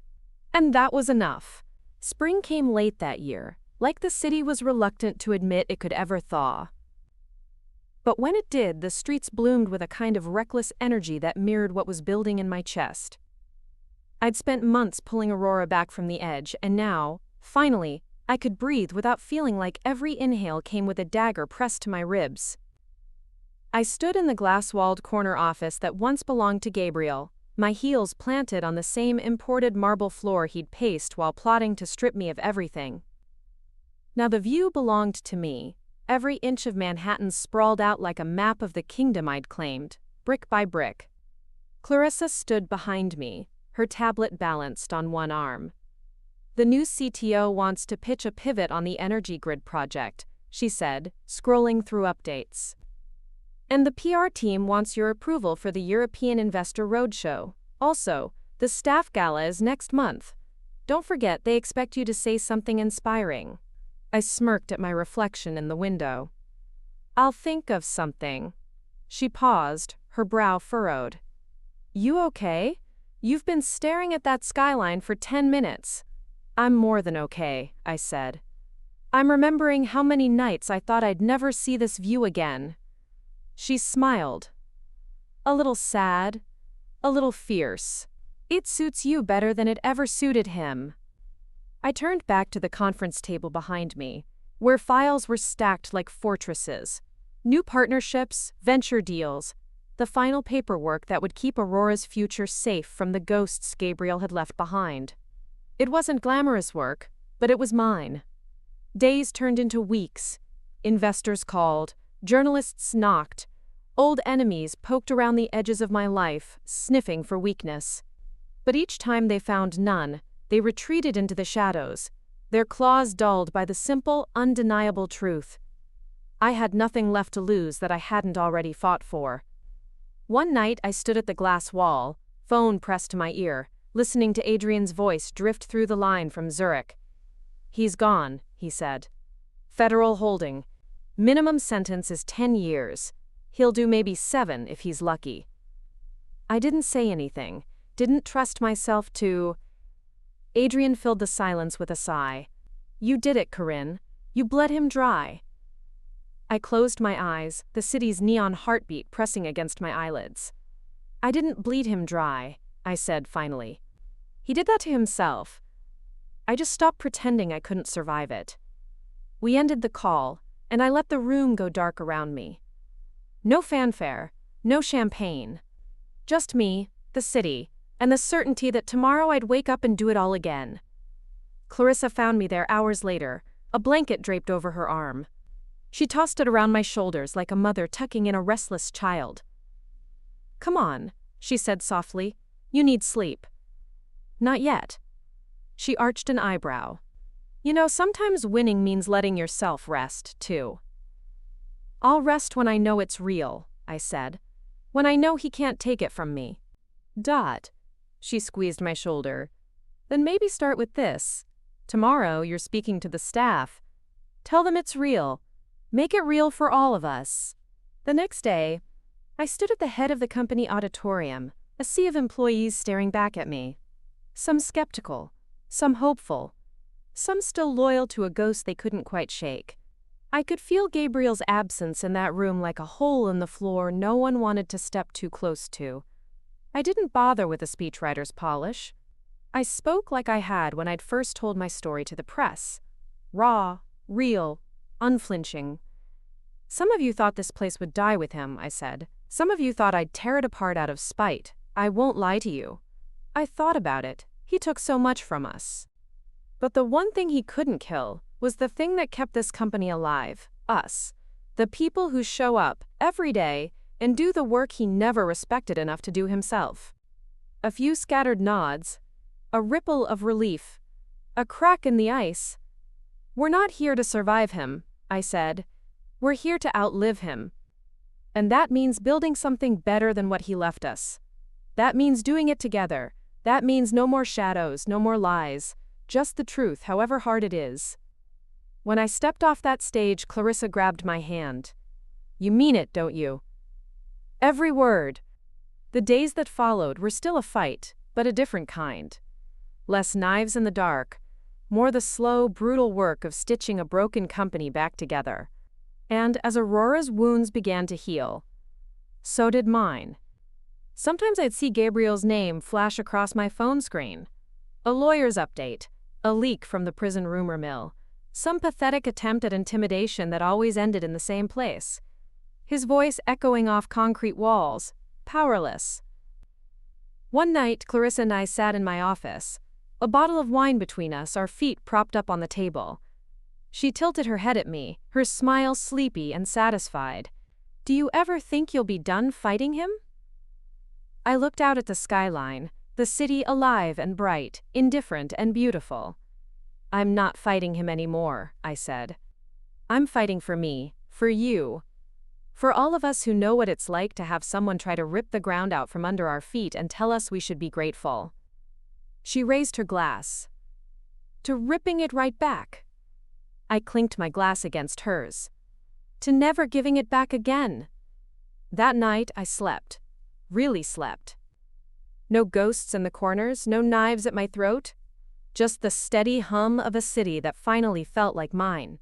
And that was enough. Spring came late that year, like the city was reluctant to admit it could ever thaw. But when it did, the streets bloomed with a kind of reckless energy that mirrored what was building in my chest. I'd spent months pulling Aurora back from the edge, and now, finally, I could breathe without feeling like every inhale came with a dagger pressed to my ribs. I stood in the glass-walled corner office that once belonged to Gabriel, my heels planted on the same imported marble floor he'd paced while plotting to strip me of everything. Now the view belonged to me. Every inch of Manhattan sprawled out like a map of the kingdom I'd claimed, brick by brick. Clarissa stood behind me, her tablet balanced on one arm. The new CTO wants to pitch a pivot on the energy grid project, she said, scrolling through updates. And the PR team wants your approval for the European Investor Roadshow. Also, the staff gala is next month. Don't forget, they expect you to say something inspiring. I smirked at my reflection in the window. I'll think of something. She paused, her brow furrowed. You okay? You've been staring at that skyline for 10 minutes. I'm more than okay, I said. I'm remembering how many nights I thought I'd never see this view again. She smiled. A little sad, a little fierce. It suits you better than it ever suited him. I turned back to the conference table behind me, where files were stacked like fortresses. New partnerships, venture deals, the final paperwork that would keep Aurora's future safe from the ghosts Gabriel had left behind. It wasn't glamorous work, but it was mine. Days turned into weeks. Investors called, journalists knocked, old enemies poked around the edges of my life, sniffing for weakness. But each time they found none, they retreated into the shadows, their claws dulled by the simple, undeniable truth. I had nothing left to lose that I hadn't already fought for. One night I stood at the glass wall, phone pressed to my ear, listening to Adrian's voice drift through the line from Zurich. He's gone, he said. Federal holding. Minimum sentence is 10 years. He'll do maybe 7 if he's lucky. I didn't say anything, didn't trust myself to... Adrian filled the silence with a sigh. You did it, Corinne. You bled him dry. I closed my eyes, the city's neon heartbeat pressing against my eyelids. I didn't bleed him dry, I said finally. He did that to himself. I just stopped pretending I couldn't survive it. We ended the call, and I let the room go dark around me. No fanfare, no champagne. Just me, the city, and the certainty that tomorrow I'd wake up and do it all again. Clarissa found me there hours later, a blanket draped over her arm. She tossed it around my shoulders like a mother tucking in a restless child. Come on, she said softly. You need sleep. Not yet. She arched an eyebrow. You know, sometimes winning means letting yourself rest, too. I'll rest when I know it's real, I said. When I know he can't take it from me. She squeezed my shoulder. Then maybe start with this. Tomorrow you're speaking to the staff. Tell them it's real. Make it real for all of us. The next day, I stood at the head of the company auditorium, a sea of employees staring back at me. Some skeptical, some hopeful, some still loyal to a ghost they couldn't quite shake. I could feel Gabriel's absence in that room like a hole in the floor no one wanted to step too close to. I didn't bother with a speechwriter's polish. I spoke like I had when I'd first told my story to the press. Raw, real, unflinching. Some of you thought this place would die with him, I said. Some of you thought I'd tear it apart out of spite. I won't lie to you. I thought about it. He took so much from us. But the one thing he couldn't kill was the thing that kept this company alive, us. The people who show up every day and do the work he never respected enough to do himself. A few scattered nods, a ripple of relief, a crack in the ice. We're not here to survive him, I said. We're here to outlive him. And that means building something better than what he left us. That means doing it together. That means no more shadows, no more lies, just the truth, however hard it is. When I stepped off that stage, Clarissa grabbed my hand. You mean it, don't you? Every word. The days that followed were still a fight, but a different kind. Less knives in the dark, more the slow, brutal work of stitching a broken company back together. And as Aurora's wounds began to heal, so did mine. Sometimes I'd see Gabriel's name flash across my phone screen. A lawyer's update, a leak from the prison rumor mill, some pathetic attempt at intimidation that always ended in the same place. His voice echoing off concrete walls, powerless. One night, Clarissa and I sat in my office, a bottle of wine between us, our feet propped up on the table. She tilted her head at me, her smile sleepy and satisfied. Do you ever think you'll be done fighting him? I looked out at the skyline, the city alive and bright, indifferent and beautiful. I'm not fighting him anymore, I said. I'm fighting for me, for you. For all of us who know what it's like to have someone try to rip the ground out from under our feet and tell us we should be grateful. She raised her glass. To ripping it right back. I clinked my glass against hers. To never giving it back again. That night I slept. Really slept. No ghosts in the corners, no knives at my throat. Just the steady hum of a city that finally felt like mine.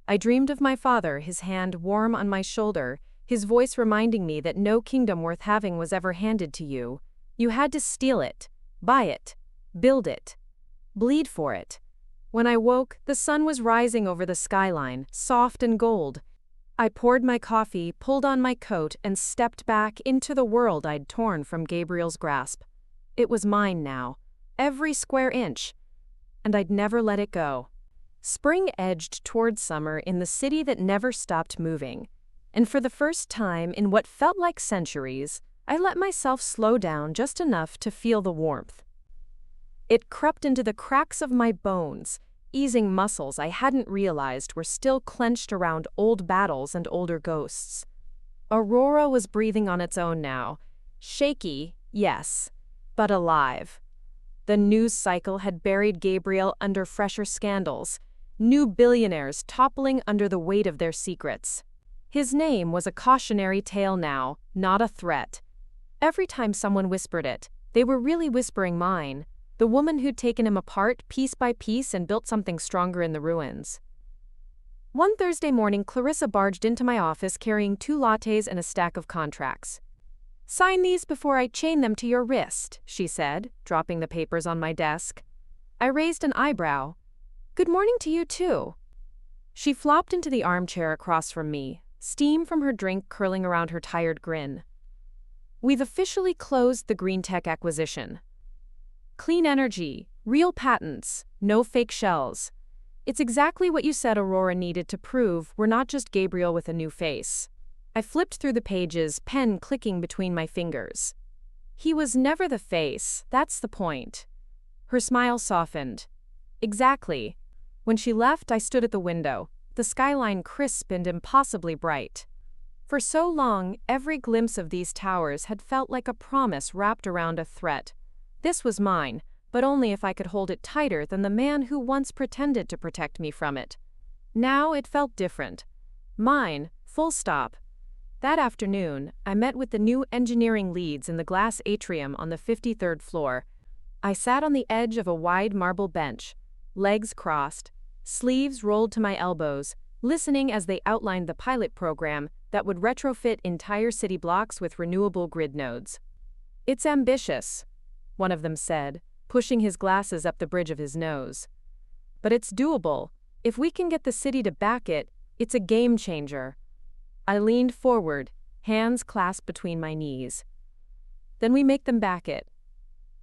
I dreamed of my father, his hand warm on my shoulder, his voice reminding me that no kingdom worth having was ever handed to you. You had to steal it, buy it, build it, bleed for it. When I woke, the sun was rising over the skyline, soft and gold. I poured my coffee, pulled on my coat, and stepped back into the world I'd torn from Gabriel's grasp. It was mine now, every square inch, and I'd never let it go. Spring edged toward summer in the city that never stopped moving, and for the first time in what felt like centuries, I let myself slow down just enough to feel the warmth. It crept into the cracks of my bones, easing muscles I hadn't realized were still clenched around old battles and older ghosts. Aurora was breathing on its own now, shaky, yes, but alive. The news cycle had buried Gabriel under fresher scandals, new billionaires toppling under the weight of their secrets. His name was a cautionary tale now, not a threat. Every time someone whispered it, they were really whispering mine, the woman who'd taken him apart piece by piece and built something stronger in the ruins. One Thursday morning, Clarissa barged into my office carrying 2 lattes and a stack of contracts. Sign these before I chain them to your wrist, she said, dropping the papers on my desk. I raised an eyebrow. Good morning to you too. She flopped into the armchair across from me, steam from her drink curling around her tired grin. We've officially closed the green tech acquisition. Clean energy, real patents, no fake shells. It's exactly what you said Aurora needed to prove we're not just Gabriel with a new face. I flipped through the pages, pen clicking between my fingers. He was never the face, that's the point. Her smile softened. Exactly. When she left, I stood at the window, the skyline crisp and impossibly bright. For so long, every glimpse of these towers had felt like a promise wrapped around a threat. This was mine, but only if I could hold it tighter than the man who once pretended to protect me from it. Now it felt different. Mine, full stop. That afternoon, I met with the new engineering leads in the glass atrium on the 53rd floor. I sat on the edge of a wide marble bench, legs crossed, sleeves rolled to my elbows, listening as they outlined the pilot program that would retrofit entire city blocks with renewable grid nodes. It's ambitious, one of them said, pushing his glasses up the bridge of his nose. But it's doable. If we can get the city to back it, it's a game changer. I leaned forward, hands clasped between my knees. Then we make them back it.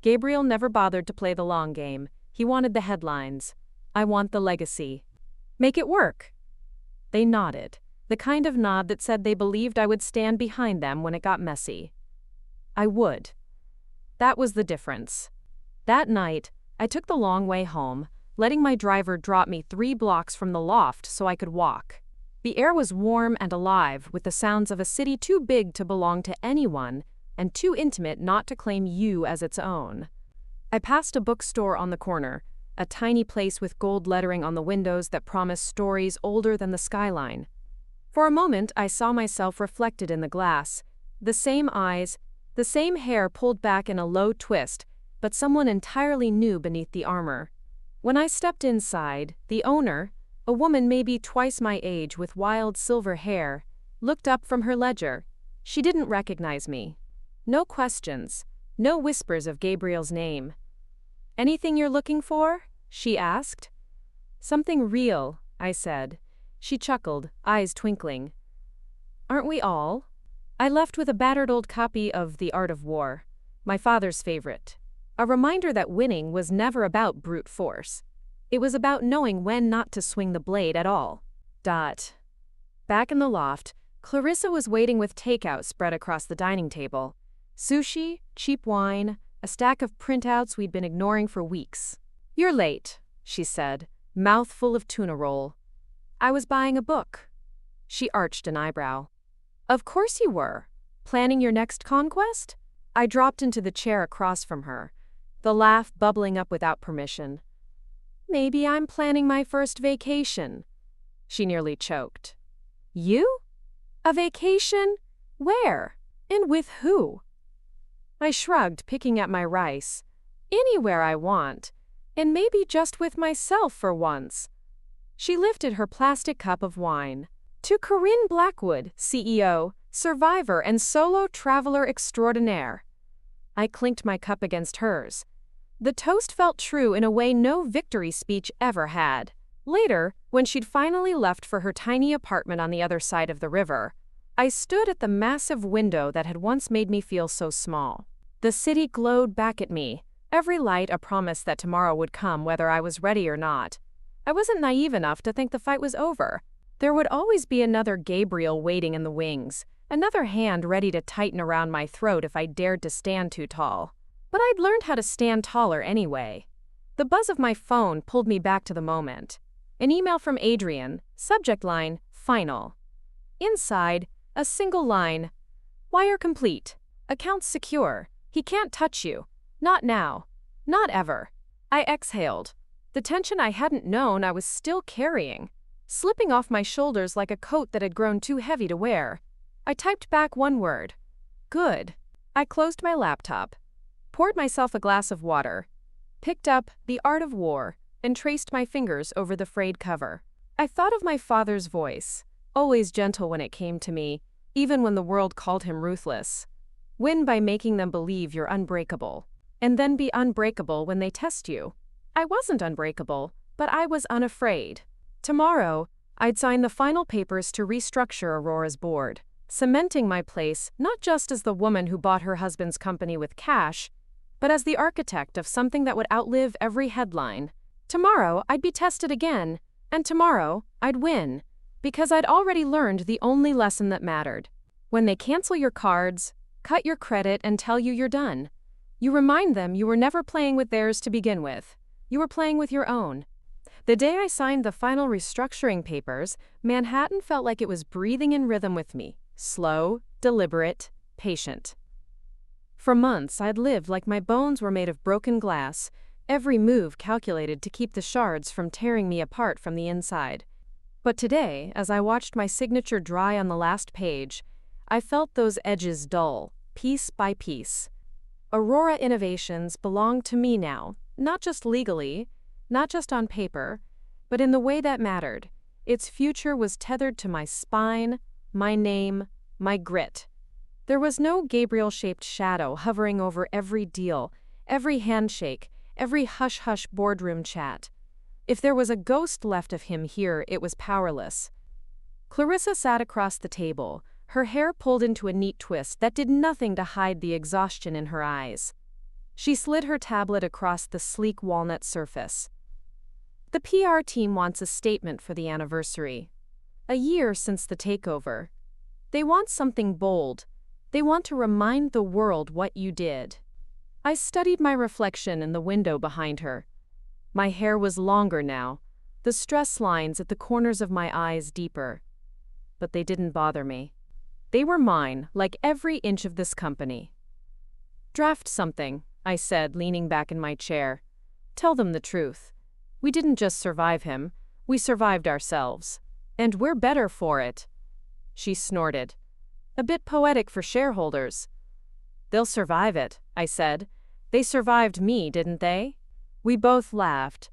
Gabriel never bothered to play the long game. He wanted the headlines. I want the legacy. Make it work. They nodded, the kind of nod that said they believed I would stand behind them when it got messy. I would. That was the difference. That night, I took the long way home, letting my driver drop me 3 blocks from the loft so I could walk. The air was warm and alive with the sounds of a city too big to belong to anyone and too intimate not to claim you as its own. I passed a bookstore on the corner, a tiny place with gold lettering on the windows that promised stories older than the skyline. For a moment, I saw myself reflected in the glass. The same eyes, the same hair pulled back in a low twist, but someone entirely new beneath the armor. When I stepped inside, the owner, a woman maybe twice my age with wild silver hair, looked up from her ledger. She didn't recognize me. No questions, no whispers of Gabriel's name. "Anything you're looking for?" she asked. "Something real," I said. She chuckled, eyes twinkling. "Aren't we all?" I left with a battered old copy of The Art of War, my father's favorite. A reminder that winning was never about brute force. It was about knowing when not to swing the blade at all. Back in the loft, Clarissa was waiting with takeout spread across the dining table. Sushi, cheap wine, a stack of printouts we'd been ignoring for weeks. "You're late," she said, mouth full of tuna roll. "I was buying a book." She arched an eyebrow. "Of course you were. Planning your next conquest?" I dropped into the chair across from her, the laugh bubbling up without permission. "Maybe I'm planning my first vacation." She nearly choked. "You? A vacation? Where? And with who?" I shrugged, picking at my rice. "Anywhere I want, and maybe just with myself for once." She lifted her plastic cup of wine. "To Corinne Blackwood, CEO, survivor and solo traveler extraordinaire." I clinked my cup against hers. The toast felt true in a way no victory speech ever had. Later, when she'd finally left for her tiny apartment on the other side of the river, I stood at the massive window that had once made me feel so small. The city glowed back at me, every light a promise that tomorrow would come whether I was ready or not. I wasn't naive enough to think the fight was over. There would always be another Gabriel waiting in the wings, another hand ready to tighten around my throat if I dared to stand too tall. But I'd learned how to stand taller anyway. The buzz of my phone pulled me back to the moment. An email from Adrian, subject line, "Final." Inside, a single line, "Wire complete. Accounts secure. He can't touch you. Not now. Not ever." I exhaled. The tension I hadn't known I was still carrying, slipping off my shoulders like a coat that had grown too heavy to wear. I typed back one word. "Good." I closed my laptop, poured myself a glass of water, picked up The Art of War, and traced my fingers over the frayed cover. I thought of my father's voice, always gentle when it came to me, even when the world called him ruthless. Win by making them believe you're unbreakable, and then be unbreakable when they test you. I wasn't unbreakable, but I was unafraid. Tomorrow, I'd sign the final papers to restructure Aurora's board, cementing my place not just as the woman who bought her husband's company with cash, but as the architect of something that would outlive every headline. Tomorrow, I'd be tested again, and tomorrow, I'd win, because I'd already learned the only lesson that mattered. When they cancel your cards, cut your credit, and tell you you're done, you remind them you were never playing with theirs to begin with. You were playing with your own. The day I signed the final restructuring papers, Manhattan felt like it was breathing in rhythm with me, slow, deliberate, patient. For months, I'd lived like my bones were made of broken glass, every move calculated to keep the shards from tearing me apart from the inside. But today, as I watched my signature dry on the last page, I felt those edges dull, piece by piece. Aurora Innovations belonged to me now, not just legally, not just on paper, but in the way that mattered. Its future was tethered to my spine, my name, my grit. There was no Gabriel-shaped shadow hovering over every deal, every handshake, every hush-hush boardroom chat. If there was a ghost left of him here, it was powerless. Clarissa sat across the table, her hair pulled into a neat twist that did nothing to hide the exhaustion in her eyes. She slid her tablet across the sleek walnut surface. The PR team wants a statement for the anniversary. A year since the takeover. They want something bold. They want to remind the world what you did. I studied my reflection in the window behind her. My hair was longer now, the stress lines at the corners of my eyes deeper. But they didn't bother me. They were mine, like every inch of this company. Draft something, I said, leaning back in my chair. Tell them the truth. We didn't just survive him, we survived ourselves. And we're better for it. She snorted. A bit poetic for shareholders. They'll survive it, I said. They survived me, didn't they? We both laughed.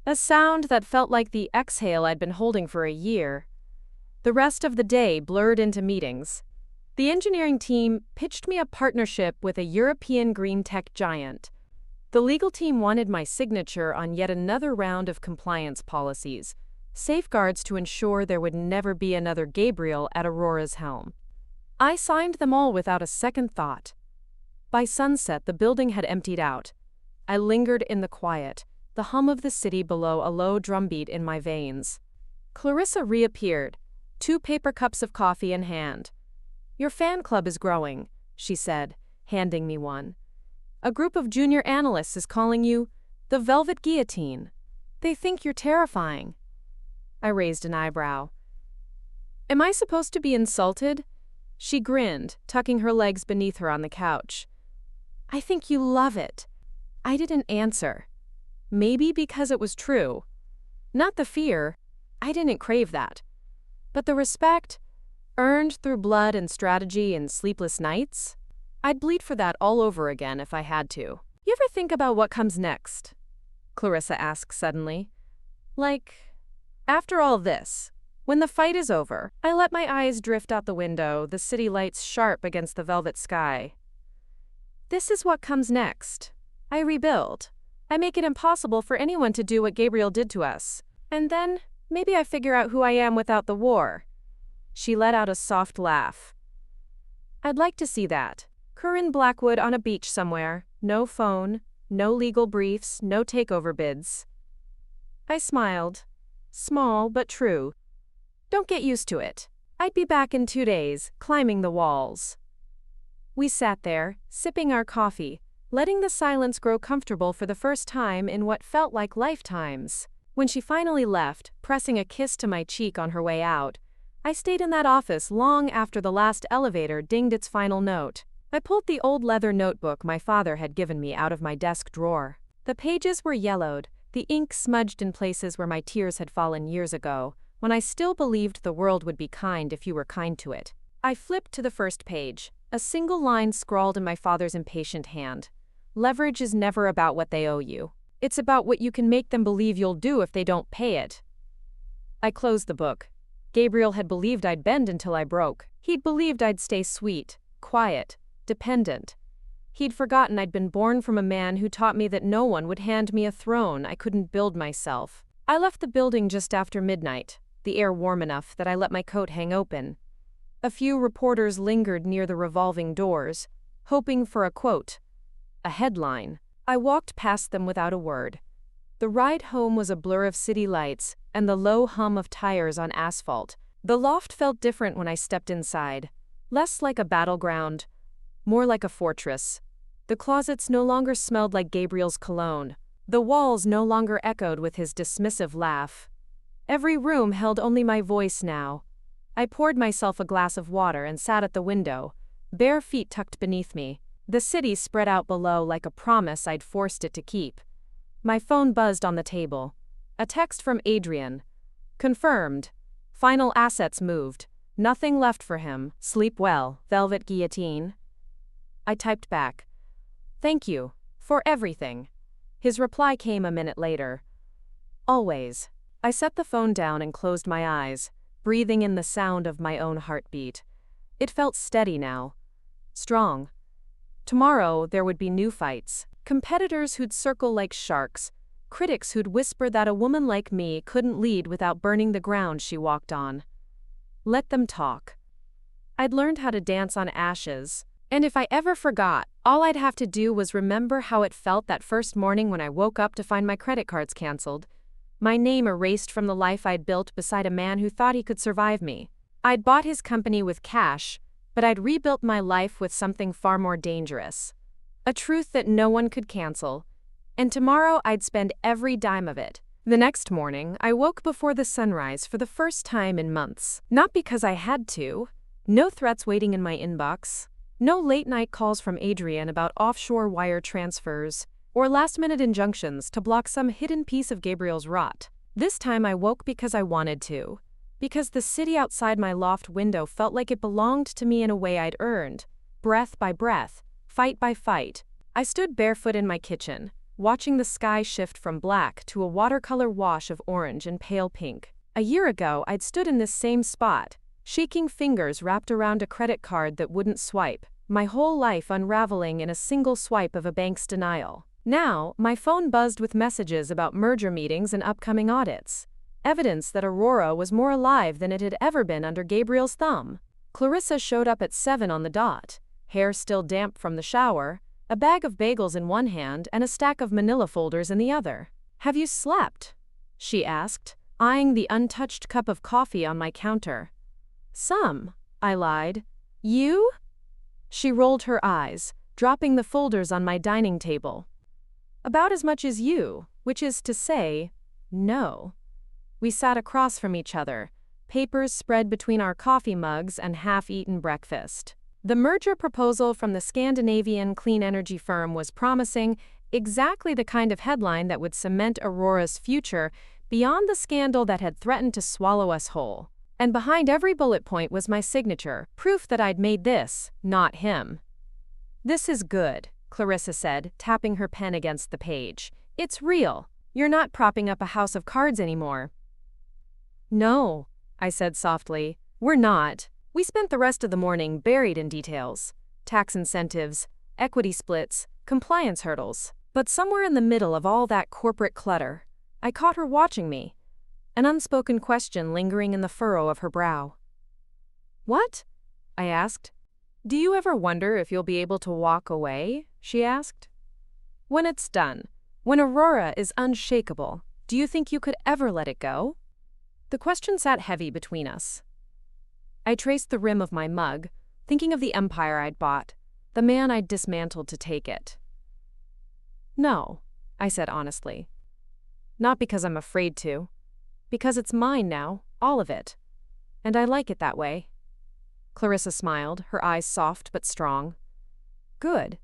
A sound that felt like the exhale I'd been holding for a year. The rest of the day blurred into meetings. The engineering team pitched me a partnership with a European green tech giant. The legal team wanted my signature on yet another round of compliance policies, safeguards to ensure there would never be another Gabriel at Aurora's helm. I signed them all without a second thought. By sunset, the building had emptied out. I lingered in the quiet, the hum of the city below a low drumbeat in my veins. Clarissa reappeared, 2 paper cups of coffee in hand. Your fan club is growing, she said, handing me one. A group of junior analysts is calling you the Velvet Guillotine. They think you're terrifying. I raised an eyebrow. Am I supposed to be insulted? She grinned, tucking her legs beneath her on the couch. I think you love it. I didn't answer. Maybe because it was true. Not the fear. I didn't crave that. But the respect, earned through blood and strategy and sleepless nights, I'd bleed for that all over again if I had to. You ever think about what comes next? Clarissa asked suddenly. Like, after all this, when the fight is over, I let my eyes drift out the window, the city lights sharp against the velvet sky. This is what comes next. I rebuild. I make it impossible for anyone to do what Gabriel did to us. And then, maybe I figure out who I am without the war. She let out a soft laugh. I'd like to see that. Corinne Blackwood on a beach somewhere. No phone, no legal briefs, no takeover bids. I smiled. Small but true. Don't get used to it. I'd be back in 2 days, climbing the walls. We sat there, sipping our coffee, letting the silence grow comfortable for the first time in what felt like lifetimes. When she finally left, pressing a kiss to my cheek on her way out, I stayed in that office long after the last elevator dinged its final note. I pulled the old leather notebook my father had given me out of my desk drawer. The pages were yellowed, the ink smudged in places where my tears had fallen years ago, when I still believed the world would be kind if you were kind to it. I flipped to the first page, a single line scrawled in my father's impatient hand. Leverage is never about what they owe you. It's about what you can make them believe you'll do if they don't pay it. I closed the book. Gabriel had believed I'd bend until I broke. He'd believed I'd stay sweet, quiet, dependent. He'd forgotten I'd been born from a man who taught me that no one would hand me a throne I couldn't build myself. I left the building just after midnight, the air warm enough that I let my coat hang open. A few reporters lingered near the revolving doors, hoping for a quote, a headline. I walked past them without a word. The ride home was a blur of city lights and the low hum of tires on asphalt. The loft felt different when I stepped inside, less like a battleground, more like a fortress. The closets no longer smelled like Gabriel's cologne. The walls no longer echoed with his dismissive laugh. Every room held only my voice now. I poured myself a glass of water and sat at the window, bare feet tucked beneath me. The city spread out below like a promise I'd forced it to keep. My phone buzzed on the table. A text from Adrian. Confirmed. Final assets moved. Nothing left for him. Sleep well, Velvet Guillotine. I typed back. Thank you. For everything. His reply came a minute later. Always. I set the phone down and closed my eyes, breathing in the sound of my own heartbeat. It felt steady now. Strong. Tomorrow there would be new fights. Competitors who'd circle like sharks. Critics who'd whisper that a woman like me couldn't lead without burning the ground she walked on. Let them talk. I'd learned how to dance on ashes, and if I ever forgot, all I'd have to do was remember how it felt that first morning when I woke up to find my credit cards canceled. My name erased from the life I'd built beside a man who thought he could survive me. I'd bought his company with cash, but I'd rebuilt my life with something far more dangerous. A truth that no one could cancel. And tomorrow I'd spend every dime of it. The next morning, I woke before the sunrise for the first time in months. Not because I had to. No threats waiting in my inbox. No late-night calls from Adrian about offshore wire transfers, or last-minute injunctions to block some hidden piece of Gabriel's rot. This time I woke because I wanted to. Because the city outside my loft window felt like it belonged to me in a way I'd earned. Breath by breath, fight by fight. I stood barefoot in my kitchen, watching the sky shift from black to a watercolor wash of orange and pale pink. A year ago, I'd stood in this same spot, shaking fingers wrapped around a credit card that wouldn't swipe, my whole life unraveling in a single swipe of a bank's denial. Now, my phone buzzed with messages about merger meetings and upcoming audits. Evidence that Aurora was more alive than it had ever been under Gabriel's thumb. Clarissa showed up at 7 on the dot, hair still damp from the shower, a bag of bagels in one hand and a stack of manila folders in the other. "Have you slept?" she asked, eyeing the untouched cup of coffee on my counter. "Some," I lied. "You?" She rolled her eyes, dropping the folders on my dining table. "About as much as you, which is to say, no." We sat across from each other, papers spread between our coffee mugs and half-eaten breakfast. The merger proposal from the Scandinavian clean energy firm was promising, exactly the kind of headline that would cement Aurora's future beyond the scandal that had threatened to swallow us whole. And behind every bullet point was my signature, proof that I'd made this, not him. "This is good," Clarissa said, tapping her pen against the page. "It's real. You're not propping up a house of cards anymore." "No," I said softly, "we're not. We spent the rest of the morning buried in details. Tax incentives, equity splits, compliance hurdles. But somewhere in the middle of all that corporate clutter, I caught her watching me, an unspoken question lingering in the furrow of her brow. "What?" I asked. "Do you ever wonder if you'll be able to walk away?" she asked. "When it's done, when Aurora is unshakable, do you think you could ever let it go?" The question sat heavy between us. I traced the rim of my mug, thinking of the empire I'd bought, the man I'd dismantled to take it. "No," I said honestly. "Not because I'm afraid to. Because it's mine now, all of it. And I like it that way." Clarissa smiled, her eyes soft but strong. "Good.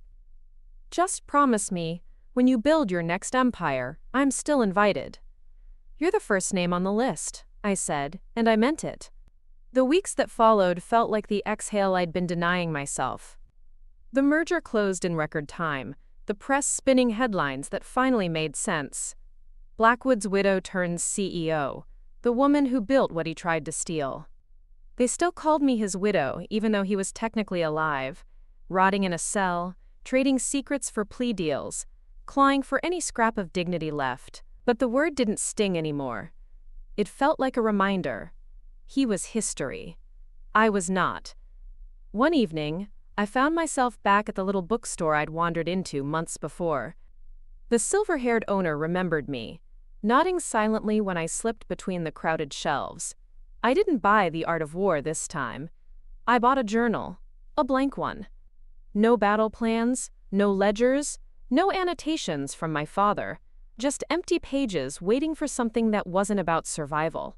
Just promise me, when you build your next empire, I'm still invited." "You're the first name on the list," I said, and I meant it. The weeks that followed felt like the exhale I'd been denying myself. The merger closed in record time, the press spinning headlines that finally made sense. Blackwood's widow turns CEO, the woman who built what he tried to steal. They still called me his widow, even though he was technically alive, rotting in a cell, trading secrets for plea deals, clawing for any scrap of dignity left. But the word didn't sting anymore. It felt like a reminder. He was history. I was not. One evening, I found myself back at the little bookstore I'd wandered into months before. The silver-haired owner remembered me, nodding silently when I slipped between the crowded shelves. I didn't buy The Art of War this time. I bought a journal, a blank one. No battle plans, no ledgers, no annotations from my father, just empty pages waiting for something that wasn't about survival.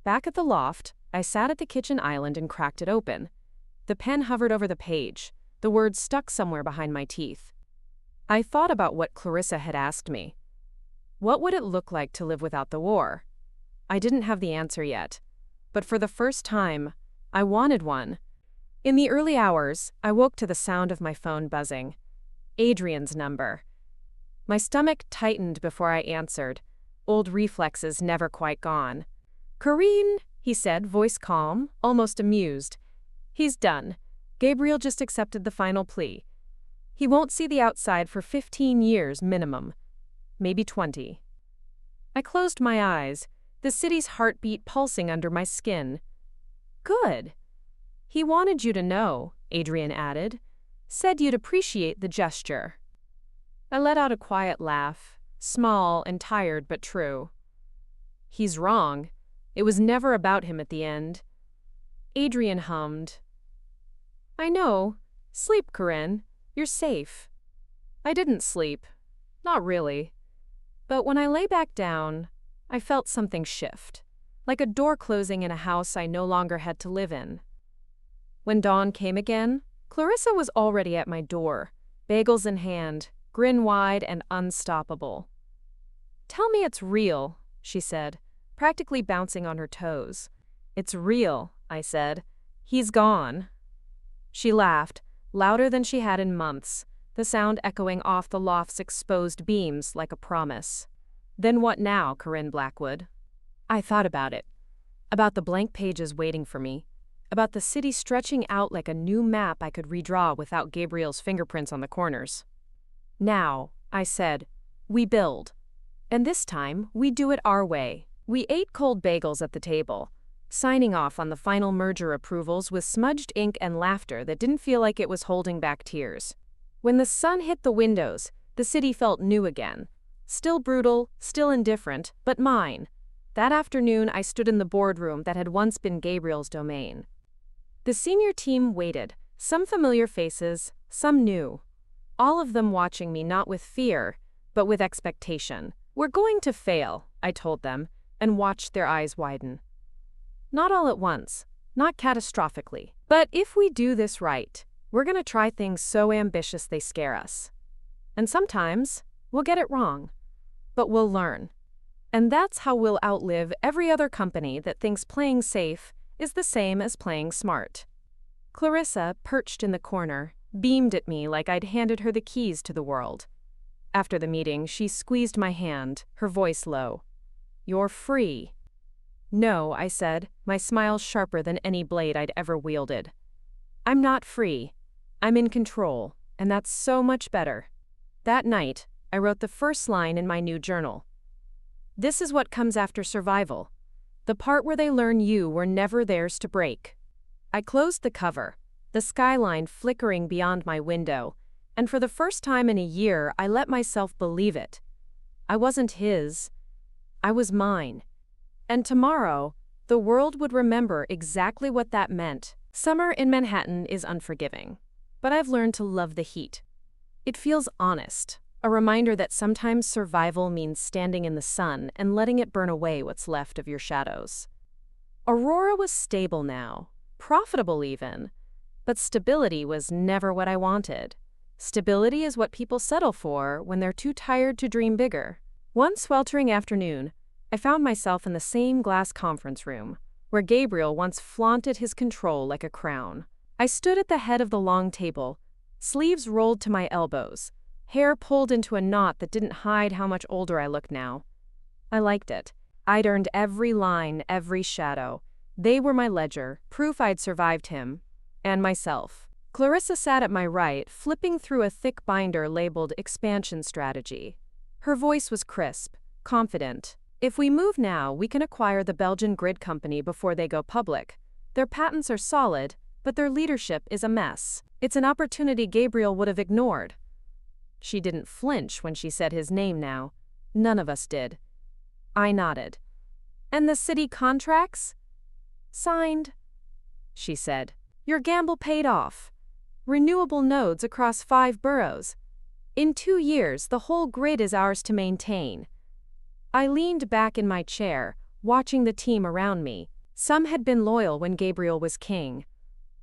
Back at the loft, I sat at the kitchen island and cracked it open. The pen hovered over the page, the words stuck somewhere behind my teeth. I thought about what Clarissa had asked me. What would it look like to live without the war? I didn't have the answer yet, but for the first time, I wanted one. In the early hours, I woke to the sound of my phone buzzing. Adrian's number. My stomach tightened before I answered, old reflexes never quite gone. "Corinne," he said, voice calm, almost amused. "He's done. Gabriel just accepted the final plea. He won't see the outside for 15 years minimum. Maybe 20. I closed my eyes, the city's heartbeat pulsing under my skin. Good. He wanted you to know, Adrian added. Said you'd appreciate the gesture. I let out a quiet laugh, small and tired but true. He's wrong. It was never about him at the end. Adrian hummed. I know. Sleep, Corinne. You're safe. I didn't sleep. Not really. But when I lay back down, I felt something shift, like a door closing in a house I no longer had to live in. When dawn came again, Clarissa was already at my door, bagels in hand, grin wide and unstoppable. Tell me it's real, she said, practically bouncing on her toes. It's real, I said. He's gone. She laughed, louder than she had in months, the sound echoing off the loft's exposed beams like a promise. Then what now, Corinne Blackwood? I thought about it. About the blank pages waiting for me. About the city stretching out like a new map I could redraw without Gabriel's fingerprints on the corners. Now, I said, we build. And this time, we do it our way. We ate cold bagels at the table, signing off on the final merger approvals with smudged ink and laughter that didn't feel like it was holding back tears. When the sun hit the windows, the city felt new again. Still brutal, still indifferent, but mine. That afternoon, I stood in the boardroom that had once been Gabriel's domain. The senior team waited, some familiar faces, some new. All of them watching me not with fear, but with expectation. We're going to fail, I told them, and watched their eyes widen. Not all at once, not catastrophically. But if we do this right, we're going to try things so ambitious they scare us. And sometimes, we'll get it wrong. But we'll learn. And that's how we'll outlive every other company that thinks playing safe is the same as playing smart. Clarissa, perched in the corner, beamed at me like I'd handed her the keys to the world. After the meeting, she squeezed my hand, her voice low. You're free. No, I said, my smile sharper than any blade I'd ever wielded. I'm not free. I'm in control, and that's so much better. That night, I wrote the first line in my new journal. This is what comes after survival. The part where they learn you were never theirs to break. I closed the cover, the skyline flickering beyond my window, and for the first time in a year, I let myself believe it. I wasn't his. I was mine. And tomorrow, the world would remember exactly what that meant. Summer in Manhattan is unforgiving, but I've learned to love the heat. It feels honest, a reminder that sometimes survival means standing in the sun and letting it burn away what's left of your shadows. Aurora was stable now, profitable even, but stability was never what I wanted. Stability is what people settle for when they're too tired to dream bigger. One sweltering afternoon, I found myself in the same glass conference room, where Gabriel once flaunted his control like a crown. I stood at the head of the long table, sleeves rolled to my elbows, hair pulled into a knot that didn't hide how much older I looked now. I liked it. I'd earned every line, every shadow. They were my ledger, proof I'd survived him, and myself. Clarissa sat at my right, flipping through a thick binder labeled Expansion Strategy. Her voice was crisp, confident. If we move now, we can acquire the Belgian grid company before they go public. Their patents are solid, but their leadership is a mess. It's an opportunity Gabriel would have ignored. She didn't flinch when she said his name now. None of us did. I nodded. And the city contracts? Signed, she said. Your gamble paid off. Renewable nodes across 5 boroughs. In 2 years, the whole grid is ours to maintain. I leaned back in my chair, watching the team around me. Some had been loyal when Gabriel was king.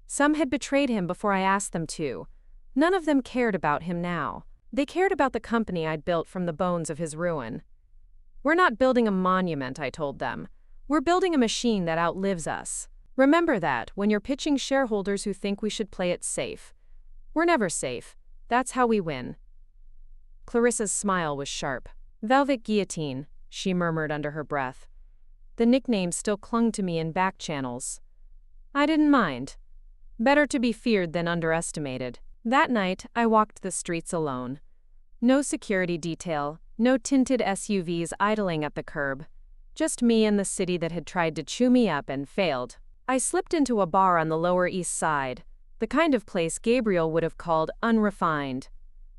Some had betrayed him before I asked them to. None of them cared about him now. They cared about the company I'd built from the bones of his ruin. We're not building a monument, I told them. We're building a machine that outlives us. Remember that when you're pitching shareholders who think we should play it safe. We're never safe. That's how we win. Clarissa's smile was sharp. Velvet guillotine, she murmured under her breath. The nickname still clung to me in back channels. I didn't mind. Better to be feared than underestimated. That night, I walked the streets alone. No security detail, no tinted SUVs idling at the curb. Just me and the city that had tried to chew me up and failed. I slipped into a bar on the Lower East Side, the kind of place Gabriel would have called unrefined.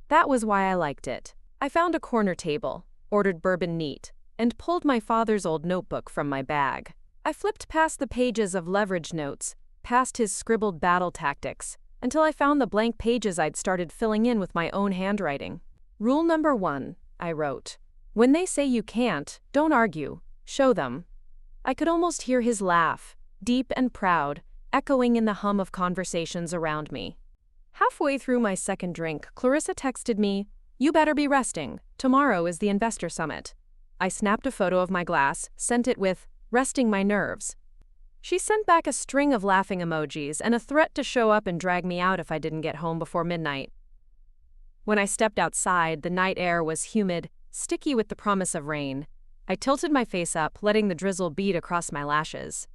That was why I liked it. I found a corner table, ordered bourbon neat, and pulled my father's old notebook from my bag. I flipped past the pages of leverage notes, past his scribbled battle tactics, until I found the blank pages I'd started filling in with my own handwriting. Rule number 1, I wrote. When they say you can't, don't argue, show them. I could almost hear his laugh, deep and proud, echoing in the hum of conversations around me. Halfway through my second drink, Clarissa texted me, "You better be resting. Tomorrow is the investor summit." I snapped a photo of my glass, sent it with, "Resting my nerves." She sent back a string of laughing emojis and a threat to show up and drag me out if I didn't get home before midnight. When I stepped outside, the night air was humid, sticky with the promise of rain. I tilted my face up, letting the drizzle beat across my lashes.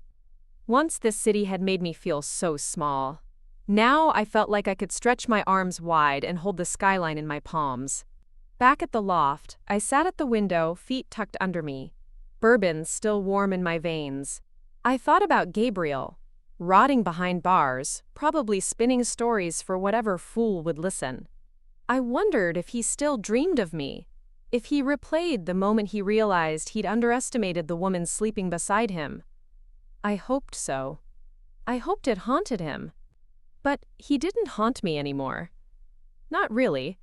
Once this city had made me feel so small. Now I felt like I could stretch my arms wide and hold the skyline in my palms. Back at the loft, I sat at the window, feet tucked under me, bourbon still warm in my veins. I thought about Gabriel, rotting behind bars, probably spinning stories for whatever fool would listen. I wondered if he still dreamed of me, if he replayed the moment he realized he'd underestimated the woman sleeping beside him. I hoped so. I hoped it haunted him. But he didn't haunt me anymore. Not really.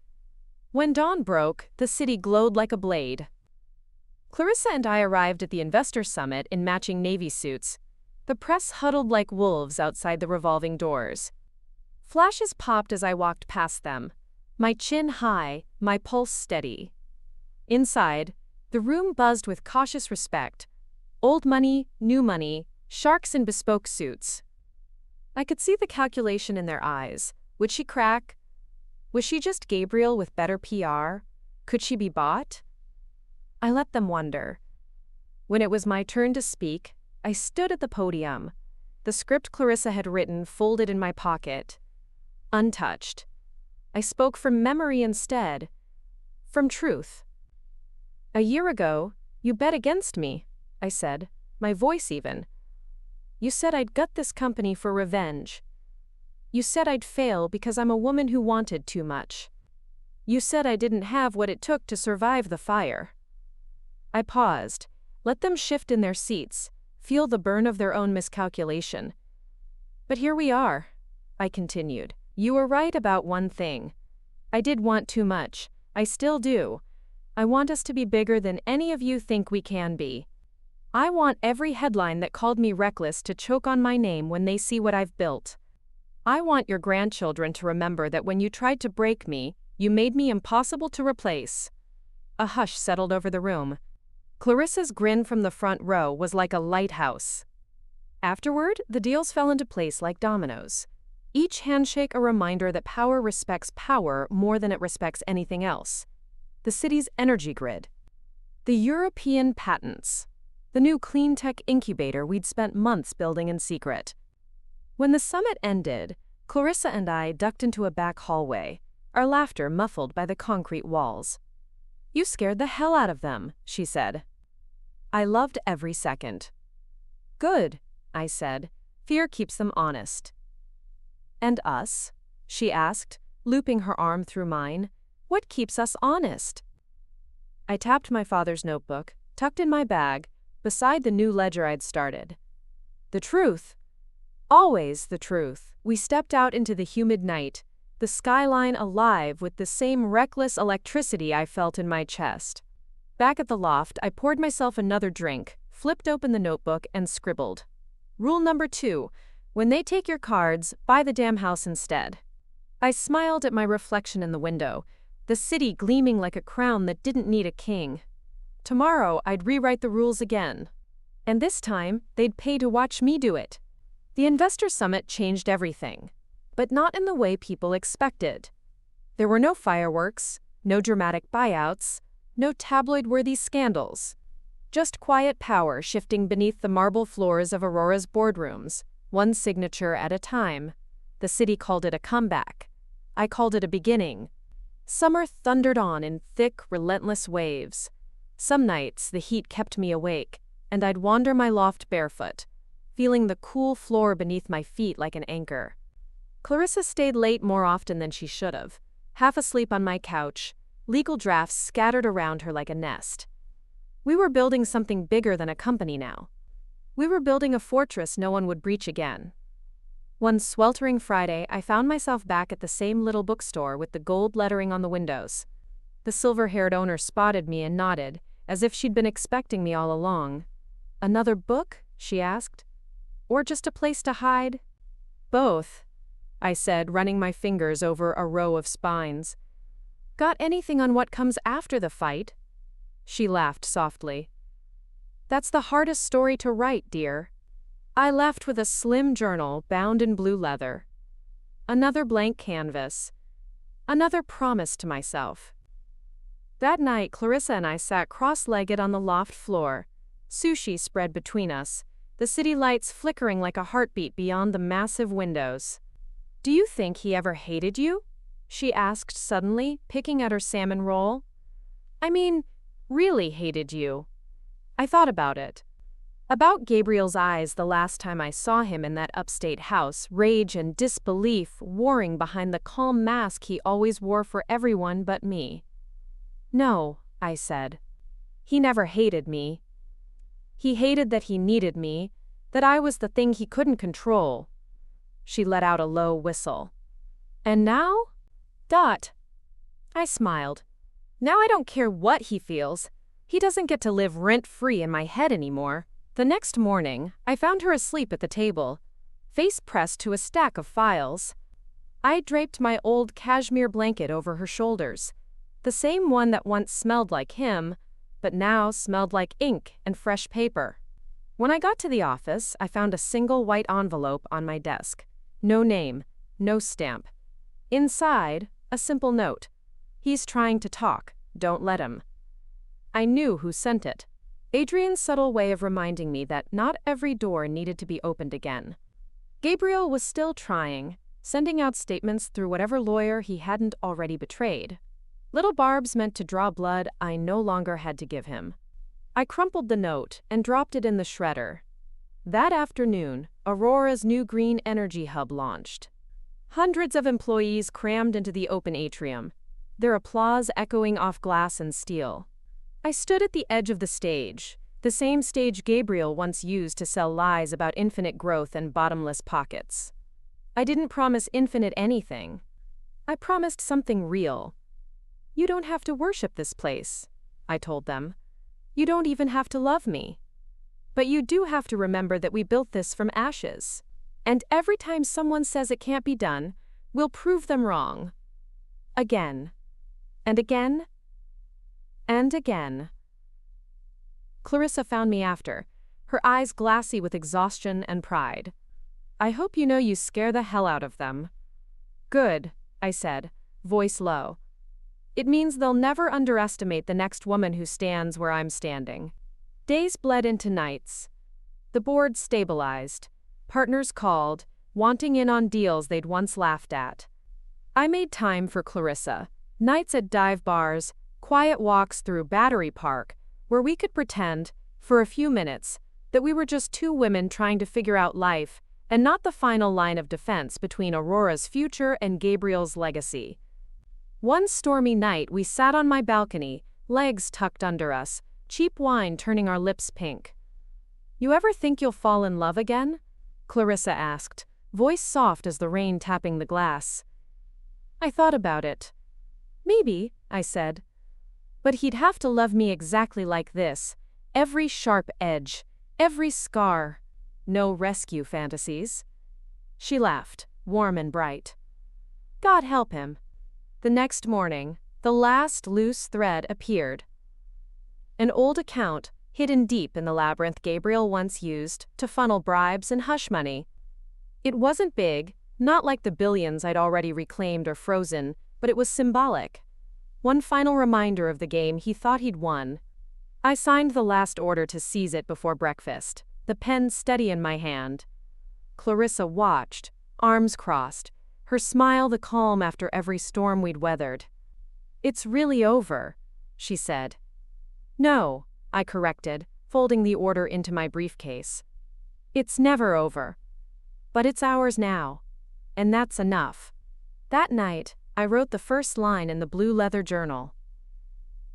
When dawn broke, the city glowed like a blade. Clarissa and I arrived at the investor summit in matching navy suits. The press huddled like wolves outside the revolving doors. Flashes popped as I walked past them, my chin high, my pulse steady. Inside, the room buzzed with cautious respect. Old money, new money, sharks in bespoke suits. I could see the calculation in their eyes. Would she crack? Was she just Gabriel with better PR? Could she be bought? I let them wonder. When it was my turn to speak, I stood at the podium, the script Clarissa had written folded in my pocket. Untouched. I spoke from memory instead. From truth. "A year ago, you bet against me," I said, my voice even. "You said I'd gut this company for revenge. You said I'd fail because I'm a woman who wanted too much. You said I didn't have what it took to survive the fire." I paused, let them shift in their seats, feel the burn of their own miscalculation. "But here we are," I continued. "You were right about one thing. I did want too much. I still do. I want us to be bigger than any of you think we can be. I want every headline that called me reckless to choke on my name when they see what I've built. I want your grandchildren to remember that when you tried to break me, you made me impossible to replace." A hush settled over the room. Clarissa's grin from the front row was like a lighthouse. Afterward, the deals fell into place like dominoes. Each handshake a reminder that power respects power more than it respects anything else. The city's energy grid. The European patents. The new clean tech incubator we'd spent months building in secret. When the summit ended, Clarissa and I ducked into a back hallway, our laughter muffled by the concrete walls. "You scared the hell out of them," she said. I loved every second. "Good," I said. "Fear keeps them honest." "And us?" she asked, looping her arm through mine. "What keeps us honest?" I tapped my father's notebook, tucked in my bag, beside the new ledger I'd started. "The truth. Always the truth." We stepped out into the humid night, the skyline alive with the same reckless electricity I felt in my chest. Back at the loft, I poured myself another drink, flipped open the notebook, and scribbled. Rule number 2, when they take your cards, buy the damn house instead. I smiled at my reflection in the window, the city gleaming like a crown that didn't need a king. Tomorrow, I'd rewrite the rules again. And this time, they'd pay to watch me do it. The Investor Summit changed everything, but not in the way people expected. There were no fireworks, no dramatic buyouts, no tabloid-worthy scandals. Just quiet power shifting beneath the marble floors of Aurora's boardrooms, one signature at a time. The city called it a comeback. I called it a beginning. Summer thundered on in thick, relentless waves. Some nights, the heat kept me awake, and I'd wander my loft barefoot, feeling the cool floor beneath my feet like an anchor. Clarissa stayed late more often than she should have, half asleep on my couch, legal drafts scattered around her like a nest. We were building something bigger than a company now. We were building a fortress no one would breach again. One sweltering Friday, I found myself back at the same little bookstore with the gold lettering on the windows. The silver-haired owner spotted me and nodded, as if she'd been expecting me all along. "Another book?" she asked. "Or just a place to hide?" "Both," I said, running my fingers over a row of spines. "Got anything on what comes after the fight?" She laughed softly. "That's the hardest story to write, dear." I left with a slim journal bound in blue leather. Another blank canvas. Another promise to myself. That night, Clarissa and I sat cross-legged on the loft floor, sushi spread between us, the city lights flickering like a heartbeat beyond the massive windows. "Do you think he ever hated you?" she asked suddenly, picking at her salmon roll. "I mean, really hated you." I thought about it. About Gabriel's eyes the last time I saw him in that upstate house, rage and disbelief warring behind the calm mask he always wore for everyone but me. "No," I said. "He never hated me. He hated that he needed me, that I was the thing he couldn't control." She let out a low whistle. "And now?" I smiled. "Now I don't care what he feels. He doesn't get to live rent-free in my head anymore." The next morning, I found her asleep at the table, face pressed to a stack of files. I draped my old cashmere blanket over her shoulders, the same one that once smelled like him, but now smelled like ink and fresh paper. When I got to the office, I found a single white envelope on my desk. No name, no stamp. Inside, a simple note. "He's trying to talk. Don't let him." I knew who sent it. Adrian's subtle way of reminding me that not every door needed to be opened again. Gabriel was still trying, sending out statements through whatever lawyer he hadn't already betrayed. Little barbs meant to draw blood I no longer had to give him. I crumpled the note and dropped it in the shredder. That afternoon, Aurora's new green energy hub launched. Hundreds of employees crammed into the open atrium, their applause echoing off glass and steel. I stood at the edge of the stage, the same stage Gabriel once used to sell lies about infinite growth and bottomless pockets. I didn't promise infinite anything. I promised something real. "You don't have to worship this place," I told them. "You don't even have to love me. But you do have to remember that we built this from ashes. And every time someone says it can't be done, we'll prove them wrong. Again. And again. And again." Clarissa found me after, her eyes glassy with exhaustion and pride. "I hope you know you scare the hell out of them." "Good," I said, voice low. "It means they'll never underestimate the next woman who stands where I'm standing." Days bled into nights. The board stabilized. Partners called, wanting in on deals they'd once laughed at. I made time for Clarissa. Nights at dive bars, quiet walks through Battery Park, where we could pretend, for a few minutes, that we were just two women trying to figure out life, and not the final line of defense between Aurora's future and Gabriel's legacy. One stormy night, we sat on my balcony, legs tucked under us, cheap wine turning our lips pink. "You ever think you'll fall in love again?" Clarissa asked, voice soft as the rain tapping the glass. I thought about it. "Maybe," I said. "But he'd have to love me exactly like this, every sharp edge, every scar. No rescue fantasies." She laughed, warm and bright. "God help him." The next morning, the last loose thread appeared. An old account, hidden deep in the labyrinth Gabriel once used to funnel bribes and hush money. It wasn't big, not like the billions I'd already reclaimed or frozen, but it was symbolic. One final reminder of the game he thought he'd won. I signed the last order to seize it before breakfast, the pen steady in my hand. Clarissa watched, arms crossed, her smile the calm after every storm we'd weathered. "It's really over," she said. "No," I corrected, folding the order into my briefcase. It's never over. But it's ours now. And that's enough. That night, I wrote the first line in the blue leather journal.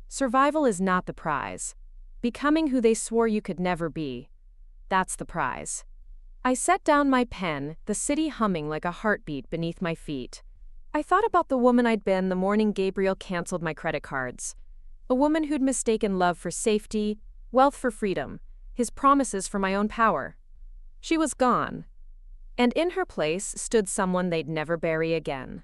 Survival is not the prize. Becoming who they swore you could never be. That's the prize. I set down my pen, the city humming like a heartbeat beneath my feet. I thought about the woman I'd been the morning Gabriel canceled my credit cards. A woman who'd mistaken love for safety, wealth for freedom, his promises for my own power. She was gone. And in her place stood someone they'd never bury again.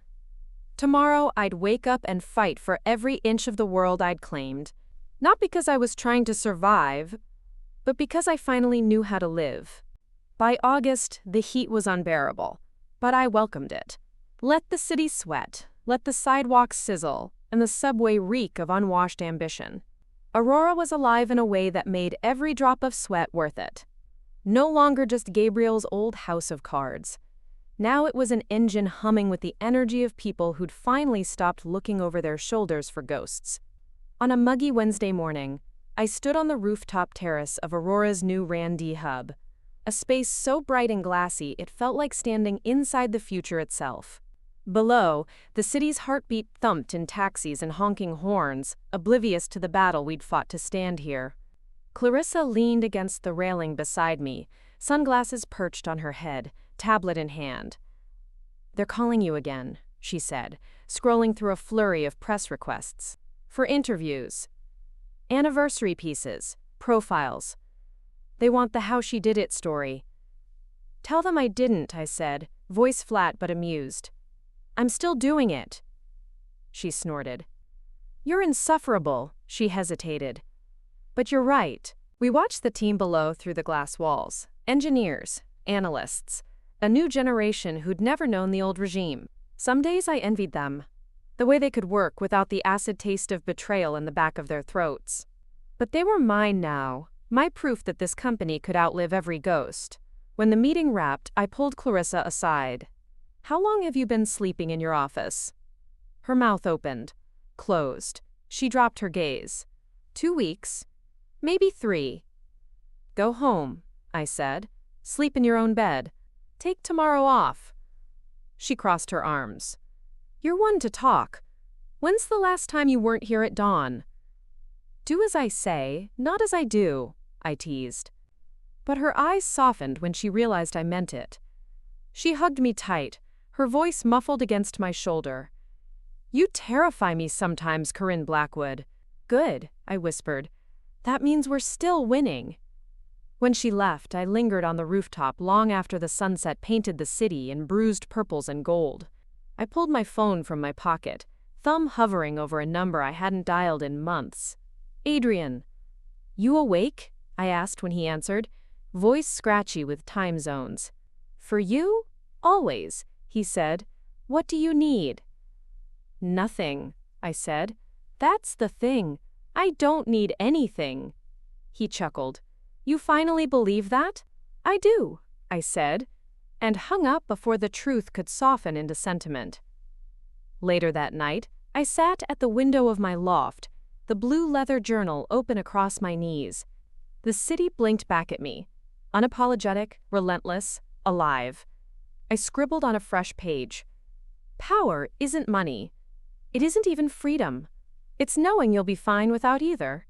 Tomorrow I'd wake up and fight for every inch of the world I'd claimed. Not because I was trying to survive, but because I finally knew how to live. By August, the heat was unbearable, but I welcomed it. Let the city sweat, let the sidewalks sizzle, and the subway reek of unwashed ambition. Aurora was alive in a way that made every drop of sweat worth it. No longer just Gabriel's old house of cards. Now it was an engine humming with the energy of people who'd finally stopped looking over their shoulders for ghosts. On a muggy Wednesday morning, I stood on the rooftop terrace of Aurora's new Randy hub, a space so bright and glassy it felt like standing inside the future itself. Below, the city's heartbeat thumped in taxis and honking horns, oblivious to the battle we'd fought to stand here. Clarissa leaned against the railing beside me, sunglasses perched on her head, tablet in hand. "They're calling you again," she said, scrolling through a flurry of press requests. "For interviews. Anniversary pieces, profiles. They want the how she did it story." "Tell them I didn't," I said, voice flat but amused. "I'm still doing it." She snorted. "You're insufferable," she hesitated. "But you're right." We watched the team below through the glass walls. Engineers, analysts, a new generation who'd never known the old regime. Some days I envied them. The way they could work without the acid taste of betrayal in the back of their throats. But they were mine now, my proof that this company could outlive every ghost. When the meeting wrapped, I pulled Clarissa aside. "How long have you been sleeping in your office?" Her mouth opened, closed. She dropped her gaze. 2 weeks. Maybe 3. "Go home," I said. "Sleep in your own bed. Take tomorrow off." She crossed her arms. "You're one to talk. When's the last time you weren't here at dawn?" "Do as I say, not as I do," I teased. But her eyes softened when she realized I meant it. She hugged me tight, her voice muffled against my shoulder. "You terrify me sometimes, Corinne Blackwood." "Good," I whispered. "That means we're still winning." When she left, I lingered on the rooftop long after the sunset painted the city in bruised purples and gold. I pulled my phone from my pocket, thumb hovering over a number I hadn't dialed in months. "Adrian." "You awake?" I asked when he answered, voice scratchy with time zones. "For you? Always," he said. "What do you need?" "Nothing," I said. "That's the thing. I don't need anything." He chuckled. "You finally believe that?" "I do," I said, and hung up before the truth could soften into sentiment. Later that night, I sat at the window of my loft, the blue leather journal open across my knees. The city blinked back at me, unapologetic, relentless, alive. I scribbled on a fresh page. "Power isn't money. It isn't even freedom. It's knowing you'll be fine without either."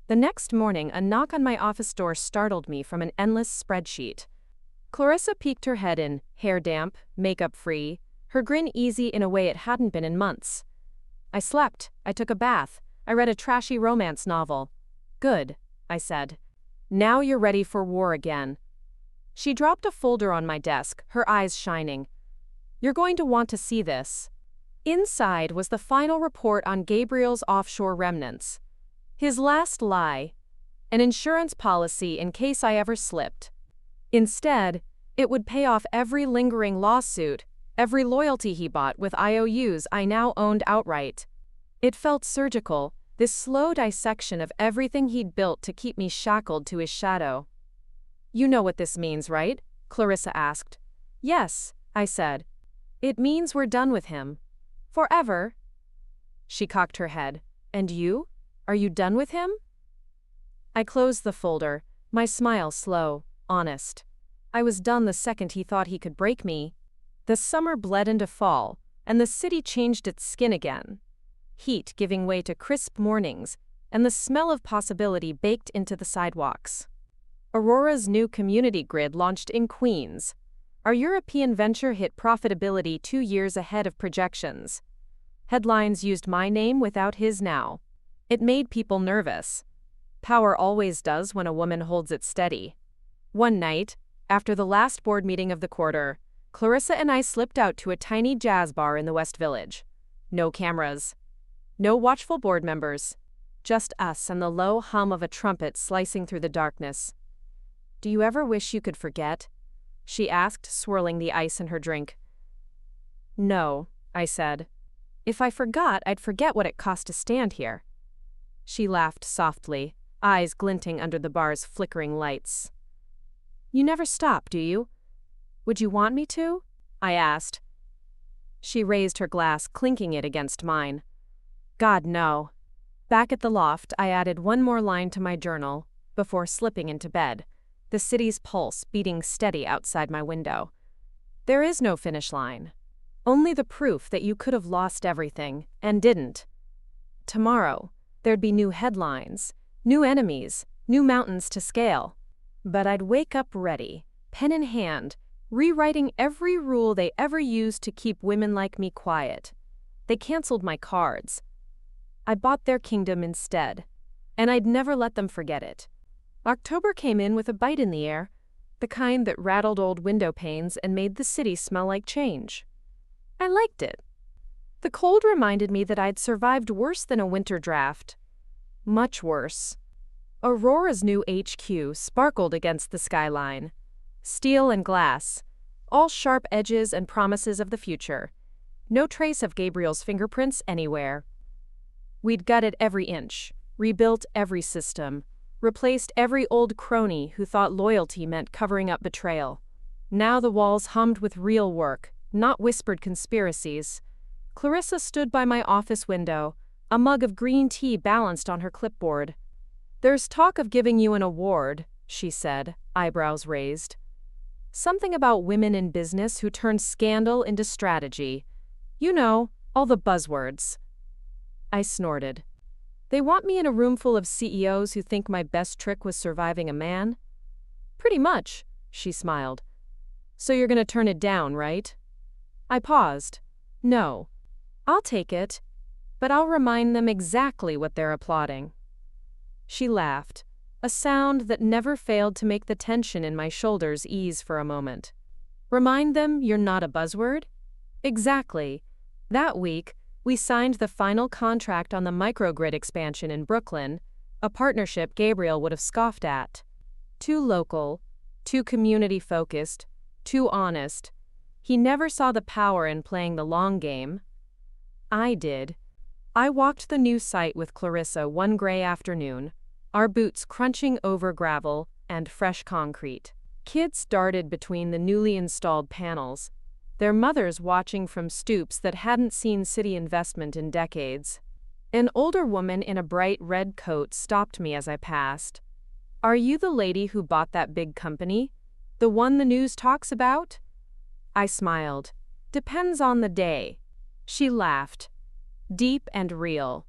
The next morning, a knock on my office door startled me from an endless spreadsheet. Clarissa peeked her head in, hair damp, makeup free, her grin easy in a way it hadn't been in months. I slept, I took a bath, I read a trashy romance novel. "Good," I said. "Now you're ready for war again." She dropped a folder on my desk, her eyes shining. "You're going to want to see this." Inside was the final report on Gabriel's offshore remnants. His last lie. An insurance policy in case I ever slipped. Instead, it would pay off every lingering lawsuit, every loyalty he bought with IOUs I now owned outright. It felt surgical, this slow dissection of everything he'd built to keep me shackled to his shadow. "You know what this means, right?" Clarissa asked. "Yes," I said. "It means we're done with him. Forever." She cocked her head. "And you? Are you done with him?" I closed the folder, my smile slow, honest. I was done the second he thought he could break me. The summer bled into fall, and the city changed its skin again. Heat giving way to crisp mornings, and the smell of possibility baked into the sidewalks. Aurora's new community grid launched in Queens. Our European venture hit profitability 2 years ahead of projections. Headlines used my name without his now. It made people nervous. Power always does when a woman holds it steady. One night, after the last board meeting of the quarter, Clarissa and I slipped out to a tiny jazz bar in the West Village. No cameras. No watchful board members. Just us and the low hum of a trumpet slicing through the darkness. "Do you ever wish you could forget?" she asked, swirling the ice in her drink. "No," I said. "If I forgot, I'd forget what it cost to stand here." She laughed softly, eyes glinting under the bar's flickering lights. "You never stop, do you? Would you want me to?" I asked. She raised her glass, clinking it against mine. "God, no." Back at the loft, I added one more line to my journal before slipping into bed, the city's pulse beating steady outside my window. There is no finish line. Only the proof that you could have lost everything and didn't. Tomorrow, there'd be new headlines, new enemies, new mountains to scale. But I'd wake up ready, pen in hand, rewriting every rule they ever used to keep women like me quiet. They canceled my cards. I bought their kingdom instead, and I'd never let them forget it. October came in with a bite in the air, the kind that rattled old window panes and made the city smell like change. I liked it. The cold reminded me that I'd survived worse than a winter draft. Much worse. Aurora's new HQ sparkled against the skyline. Steel and glass, all sharp edges and promises of the future. No trace of Gabriel's fingerprints anywhere. We'd gutted every inch, rebuilt every system, replaced every old crony who thought loyalty meant covering up betrayal. Now the walls hummed with real work, not whispered conspiracies. Clarissa stood by my office window, a mug of green tea balanced on her clipboard. "There's talk of giving you an award," she said, eyebrows raised. "Something about women in business who turn scandal into strategy. You know, all the buzzwords." I snorted. "They want me in a room full of CEOs who think my best trick was surviving a man?" "Pretty much," she smiled. "So you're gonna turn it down, right?" I paused. "No. I'll take it, but I'll remind them exactly what they're applauding." She laughed, a sound that never failed to make the tension in my shoulders ease for a moment. "Remind them you're not a buzzword?" Exactly. That week, we signed the final contract on the microgrid expansion in Brooklyn, a partnership Gabriel would have scoffed at. Too local, too community-focused, too honest. He never saw the power in playing the long game. I did. I walked the new site with Clarissa one gray afternoon, our boots crunching over gravel and fresh concrete. Kids darted between the newly installed panels, their mothers watching from stoops that hadn't seen city investment in decades. An older woman in a bright red coat stopped me as I passed. "Are you the lady who bought that big company? The one the news talks about?" I smiled. "Depends on the day." She laughed, deep and real.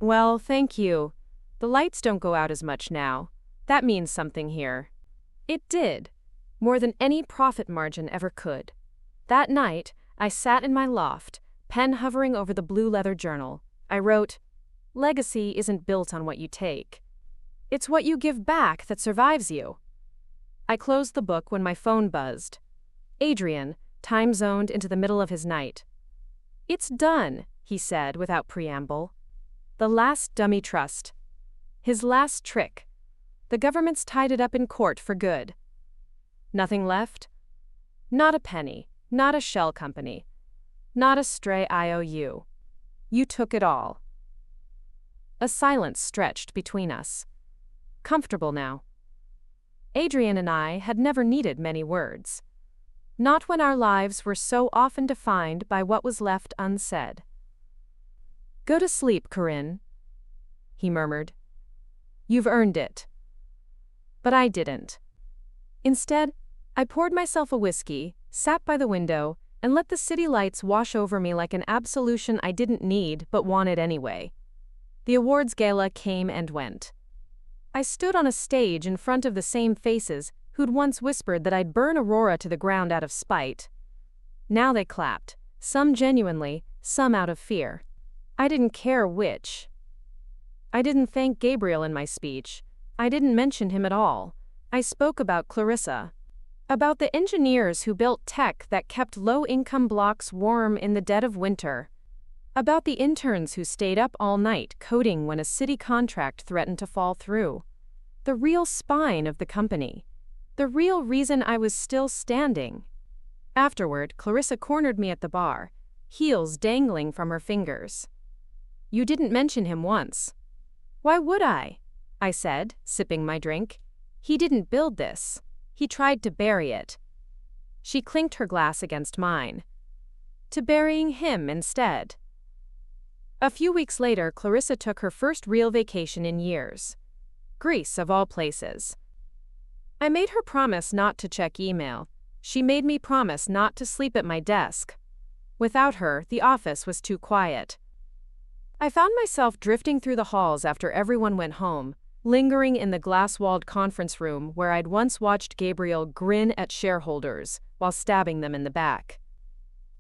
"Well, thank you. The lights don't go out as much now. That means something here." It did, more than any profit margin ever could. That night, I sat in my loft, pen hovering over the blue leather journal. I wrote, "Legacy isn't built on what you take. It's what you give back that survives you." I closed the book when my phone buzzed. Adrian, time-zoned into the middle of his night. "It's done," he said without preamble. "The last dummy trust. His last trick. The government's tied it up in court for good." "Nothing left?" "Not a penny. Not a shell company. Not a stray IOU. You took it all." A silence stretched between us. Comfortable now. Adrian and I had never needed many words. Not when our lives were so often defined by what was left unsaid. "Go to sleep, Corinne," he murmured. "You've earned it." But I didn't. Instead, I poured myself a whiskey, sat by the window, and let the city lights wash over me like an absolution I didn't need but wanted anyway. The awards gala came and went. I stood on a stage in front of the same faces who'd once whispered that I'd burn Aurora to the ground out of spite. Now they clapped, some genuinely, some out of fear. I didn't care which. I didn't thank Gabriel in my speech. I didn't mention him at all. I spoke about Clarissa. About the engineers who built tech that kept low-income blocks warm in the dead of winter. About the interns who stayed up all night coding when a city contract threatened to fall through. The real spine of the company. The real reason I was still standing. Afterward, Clarissa cornered me at the bar, heels dangling from her fingers. "You didn't mention him once." "Why would I?" I said, sipping my drink. "He didn't build this. He tried to bury it." She clinked her glass against mine. "To burying him instead." A few weeks later, Clarissa took her first real vacation in years. Greece, of all places. I made her promise not to check email. She made me promise not to sleep at my desk. Without her, the office was too quiet. I found myself drifting through the halls after everyone went home, lingering in the glass-walled conference room where I'd once watched Gabriel grin at shareholders while stabbing them in the back.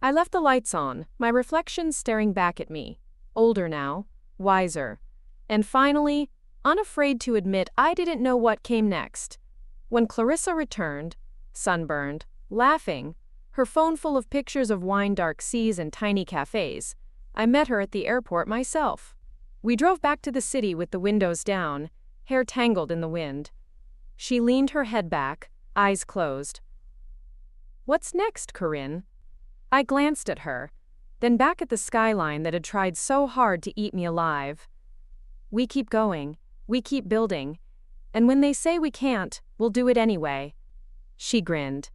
I left the lights on, my reflection staring back at me. Older now, wiser, and finally, unafraid to admit I didn't know what came next. When Clarissa returned, sunburned, laughing, her phone full of pictures of wine-dark seas and tiny cafes, I met her at the airport myself. We drove back to the city with the windows down, hair tangled in the wind. She leaned her head back, eyes closed. "What's next, Corinne?" I glanced at her, then back at the skyline that had tried so hard to eat me alive. "We keep going, we keep building, and when they say we can't, we'll do it anyway." She grinned.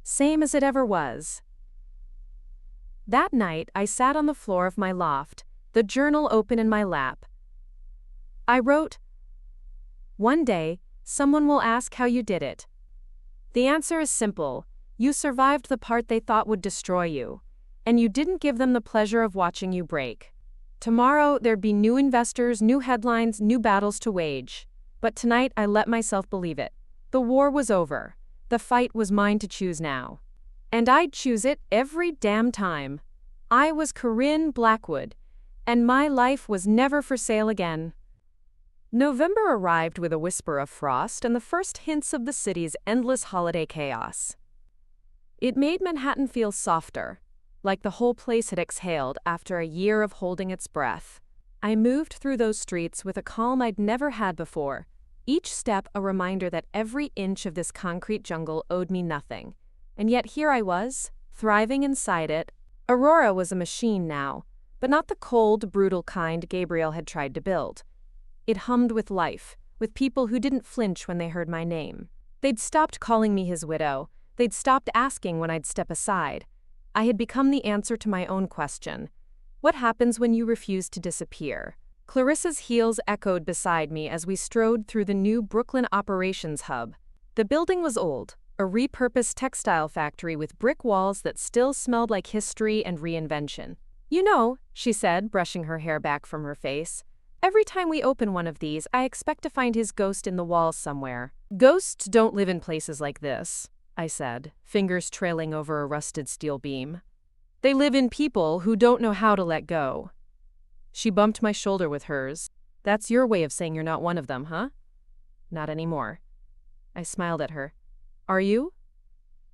Same as it ever was. That night, I sat on the floor of my loft, the journal open in my lap. I wrote, "One day, someone will ask how you did it. The answer is simple. You survived the part they thought would destroy you, and you didn't give them the pleasure of watching you break. Tomorrow, there'd be new investors, new headlines, new battles to wage. But tonight, I let myself believe it. The war was over. The fight was mine to choose now. And I'd choose it every damn time. I was Corinne Blackwood, and my life was never for sale again." November arrived with a whisper of frost and the first hints of the city's endless holiday chaos. It made Manhattan feel softer, like the whole place had exhaled after a year of holding its breath. I moved through those streets with a calm I'd never had before, each step a reminder that every inch of this concrete jungle owed me nothing. And yet here I was, thriving inside it. Aurora was a machine now, but not the cold, brutal kind Gabriel had tried to build. It hummed with life, with people who didn't flinch when they heard my name. They'd stopped calling me his widow. They'd stopped asking when I'd step aside. I had become the answer to my own question. What happens when you refuse to disappear? Clarissa's heels echoed beside me as we strode through the new Brooklyn operations hub. The building was old, a repurposed textile factory with brick walls that still smelled like history and reinvention. "You know," she said, brushing her hair back from her face, "every time we open one of these, I expect to find his ghost in the walls somewhere." "Ghosts don't live in places like this," I said, fingers trailing over a rusted steel beam. "They live in people who don't know how to let go." She bumped my shoulder with hers. "That's your way of saying you're not one of them, huh?" "Not anymore." I smiled at her. "Are you?"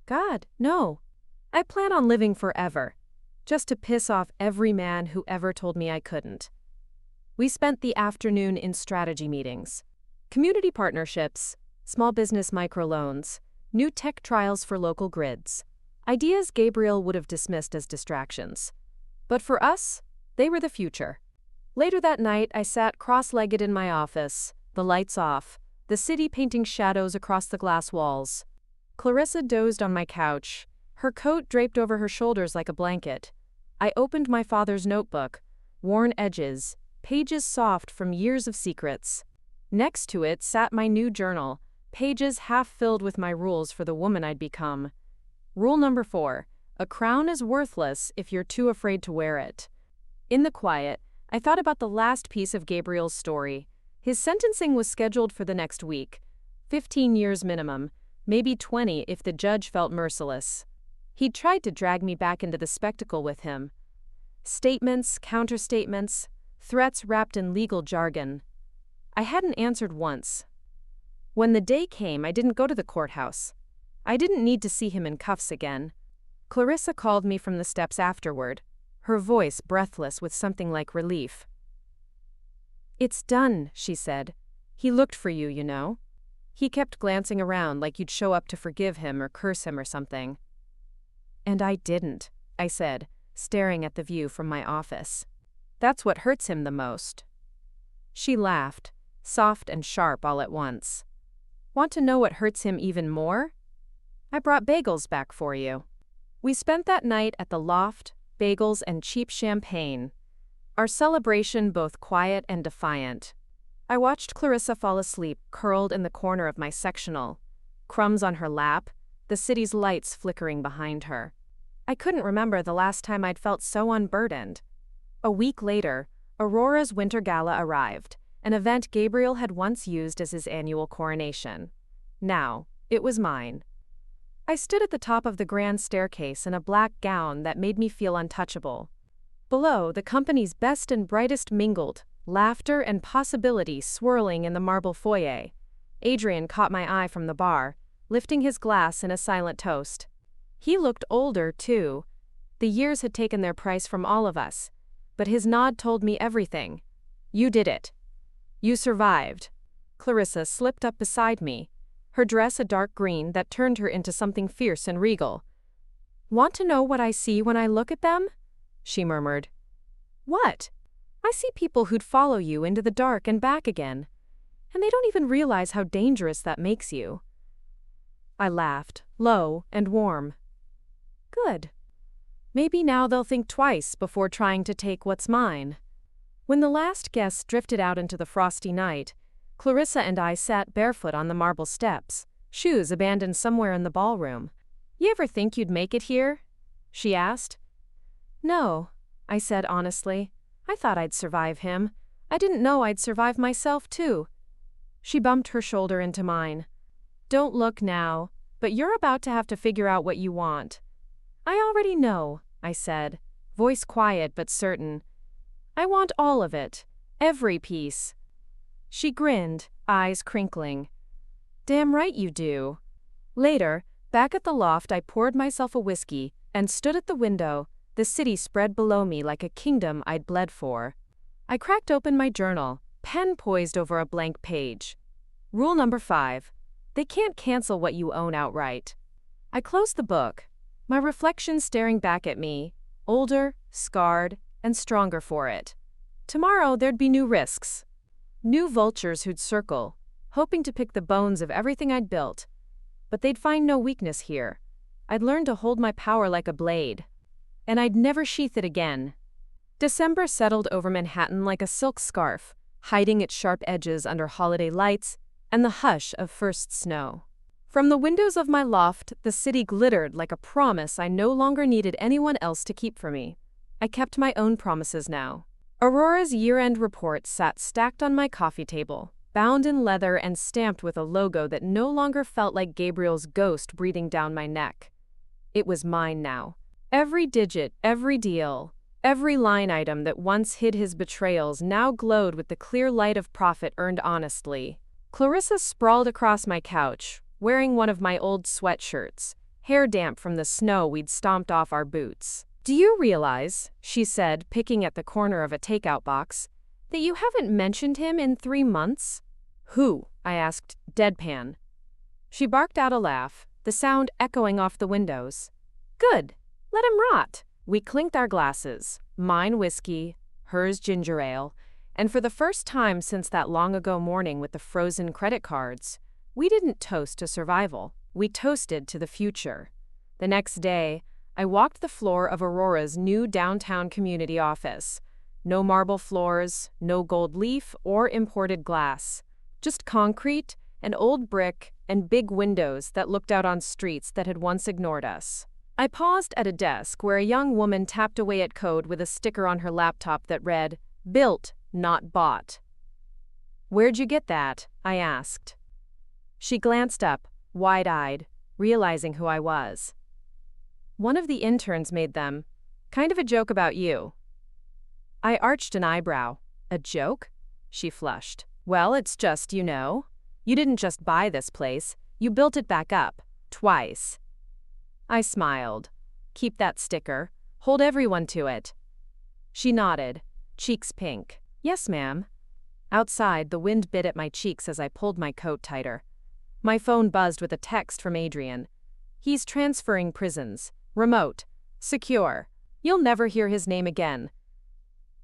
"God, no. I plan on living forever, just to piss off every man who ever told me I couldn't." We spent the afternoon in strategy meetings. Community partnerships, small business microloans, new tech trials for local grids. Ideas Gabriel would have dismissed as distractions. But for us, they were the future. Later that night, I sat cross-legged in my office, the lights off, the city painting shadows across the glass walls. Clarissa dozed on my couch, her coat draped over her shoulders like a blanket. I opened my father's notebook, worn edges, pages soft from years of secrets. Next to it sat my new journal, pages half filled with my rules for the woman I'd become. Rule number 4. A crown is worthless if you're too afraid to wear it. In the quiet, I thought about the last piece of Gabriel's story. His sentencing was scheduled for the next week. 15 years minimum, maybe 20 if the judge felt merciless. He'd tried to drag me back into the spectacle with him. Statements, counterstatements, threats wrapped in legal jargon. I hadn't answered once. When the day came, I didn't go to the courthouse. I didn't need to see him in cuffs again. Clarissa called me from the steps afterward, her voice breathless with something like relief. "It's done," she said. "He looked for you, you know. He kept glancing around like you'd show up to forgive him or curse him or something." "And I didn't," I said, staring at the view from my office. "That's what hurts him the most." She laughed, soft and sharp all at once. "Want to know what hurts him even more? I brought bagels back for you." We spent that night at the Loft, bagels and cheap champagne. Our celebration both quiet and defiant. I watched Clarissa fall asleep, curled in the corner of my sectional, crumbs on her lap, the city's lights flickering behind her. I couldn't remember the last time I'd felt so unburdened. A week later, Aurora's Winter Gala arrived, an event Gabriel had once used as his annual coronation. Now, it was mine. I stood at the top of the grand staircase in a black gown that made me feel untouchable. Below, the company's best and brightest mingled, laughter and possibility swirling in the marble foyer. Adrian caught my eye from the bar, lifting his glass in a silent toast. He looked older, too. The years had taken their price from all of us, but his nod told me everything. "You did it. You survived." Clarissa slipped up beside me, her dress a dark green that turned her into something fierce and regal. "Want to know what I see when I look at them?" she murmured. "What?" "I see people who'd follow you into the dark and back again, and they don't even realize how dangerous that makes you." I laughed, low and warm. "Good. Maybe now they'll think twice before trying to take what's mine." When the last guests drifted out into the frosty night, Clarissa and I sat barefoot on the marble steps, shoes abandoned somewhere in the ballroom. "You ever think you'd make it here?" she asked. "No," I said honestly. "I thought I'd survive him. I didn't know I'd survive myself, too." She bumped her shoulder into mine. "Don't look now, but you're about to have to figure out what you want." "I already know," I said, voice quiet but certain. "I want all of it, every piece." She grinned, eyes crinkling. "Damn right you do." Later, back at the Loft, I poured myself a whiskey and stood at the window, the city spread below me like a kingdom I'd bled for. I cracked open my journal, pen poised over a blank page. Rule number 5. They can't cancel what you own outright. I closed the book, my reflection staring back at me, older, scarred, and stronger for it. Tomorrow there'd be new risks. New vultures who'd circle, hoping to pick the bones of everything I'd built. But they'd find no weakness here. I'd learned to hold my power like a blade. And I'd never sheath it again. December settled over Manhattan like a silk scarf, hiding its sharp edges under holiday lights and the hush of first snow. From the windows of my loft, the city glittered like a promise I no longer needed anyone else to keep for me. I kept my own promises now. Aurora's year-end report sat stacked on my coffee table, bound in leather and stamped with a logo that no longer felt like Gabriel's ghost breathing down my neck. It was mine now. Every digit, every deal, every line item that once hid his betrayals now glowed with the clear light of profit earned honestly. Clarissa sprawled across my couch, wearing one of my old sweatshirts, hair damp from the snow we'd stomped off our boots. "Do you realize," she said, picking at the corner of a takeout box, "that you haven't mentioned him in 3 months?" "Who?" I asked, deadpan. She barked out a laugh, the sound echoing off the windows. "Good. Let him rot." We clinked our glasses, mine whiskey, hers ginger ale, and for the first time since that long-ago morning with the frozen credit cards, we didn't toast to survival, we toasted to the future. The next day, I walked the floor of Aurora's new downtown community office. No marble floors, no gold leaf or imported glass. Just concrete, an old brick, and big windows that looked out on streets that had once ignored us. I paused at a desk where a young woman tapped away at code with a sticker on her laptop that read, "Built, not bought." "Where'd you get that?" I asked. She glanced up, wide-eyed, realizing who I was. "One of the interns made them. Kind of a joke about you." I arched an eyebrow. "A joke?" She flushed. "Well, it's just, you didn't just buy this place, you built it back up, twice." I smiled. "Keep that sticker. Hold everyone to it." She nodded, cheeks pink. "Yes, ma'am." Outside, the wind bit at my cheeks as I pulled my coat tighter. My phone buzzed with a text from Adrian. "He's transferring prisons. Remote. Secure. You'll never hear his name again."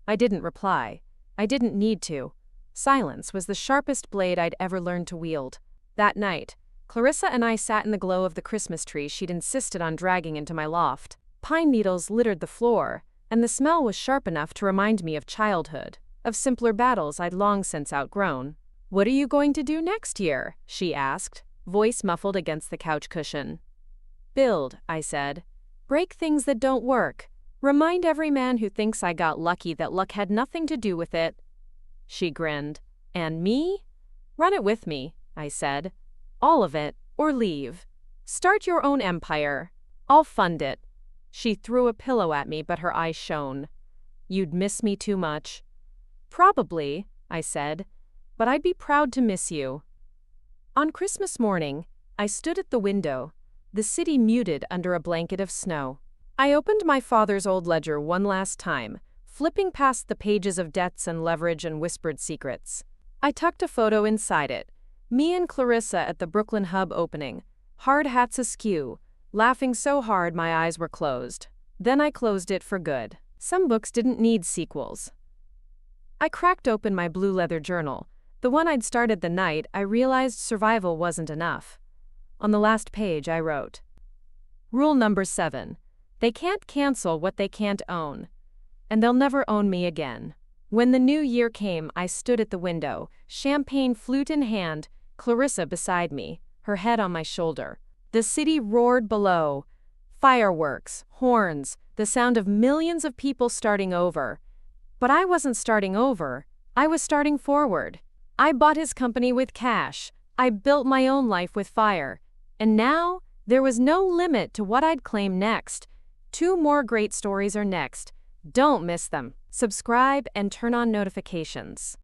I didn't reply. I didn't need to. Silence was the sharpest blade I'd ever learned to wield. That night, Clarissa and I sat in the glow of the Christmas tree she'd insisted on dragging into my loft. Pine needles littered the floor, and the smell was sharp enough to remind me of childhood, of simpler battles I'd long since outgrown. "What are you going to do next year?" she asked, voice muffled against the couch cushion. "Build," I said. "Break things that don't work. Remind every man who thinks I got lucky that luck had nothing to do with it." She grinned. "And me?" "Run it with me," I said. "All of it, or leave. Start your own empire. I'll fund it." She threw a pillow at me, but her eyes shone. "You'd miss me too much." "Probably," I said, "but I'd be proud to miss you." On Christmas morning, I stood at the window, the city muted under a blanket of snow. I opened my father's old ledger one last time, flipping past the pages of debts and leverage and whispered secrets. I tucked a photo inside it, me and Clarissa at the Brooklyn Hub opening, hard hats askew, laughing so hard my eyes were closed. Then I closed it for good. Some books didn't need sequels. I cracked open my blue leather journal, the one I'd started the night I realized survival wasn't enough. On the last page I wrote, "Rule number 7. They can't cancel what they can't own. And they'll never own me again." When the new year came, I stood at the window, champagne flute in hand, Clarissa beside me, her head on my shoulder. The city roared below. Fireworks, horns, the sound of millions of people starting over. But I wasn't starting over, I was starting forward. I bought his company with cash. I built my own life with fire. And now, there was no limit to what I'd claim next. 2 more great stories are next. Don't miss them. Subscribe and turn on notifications.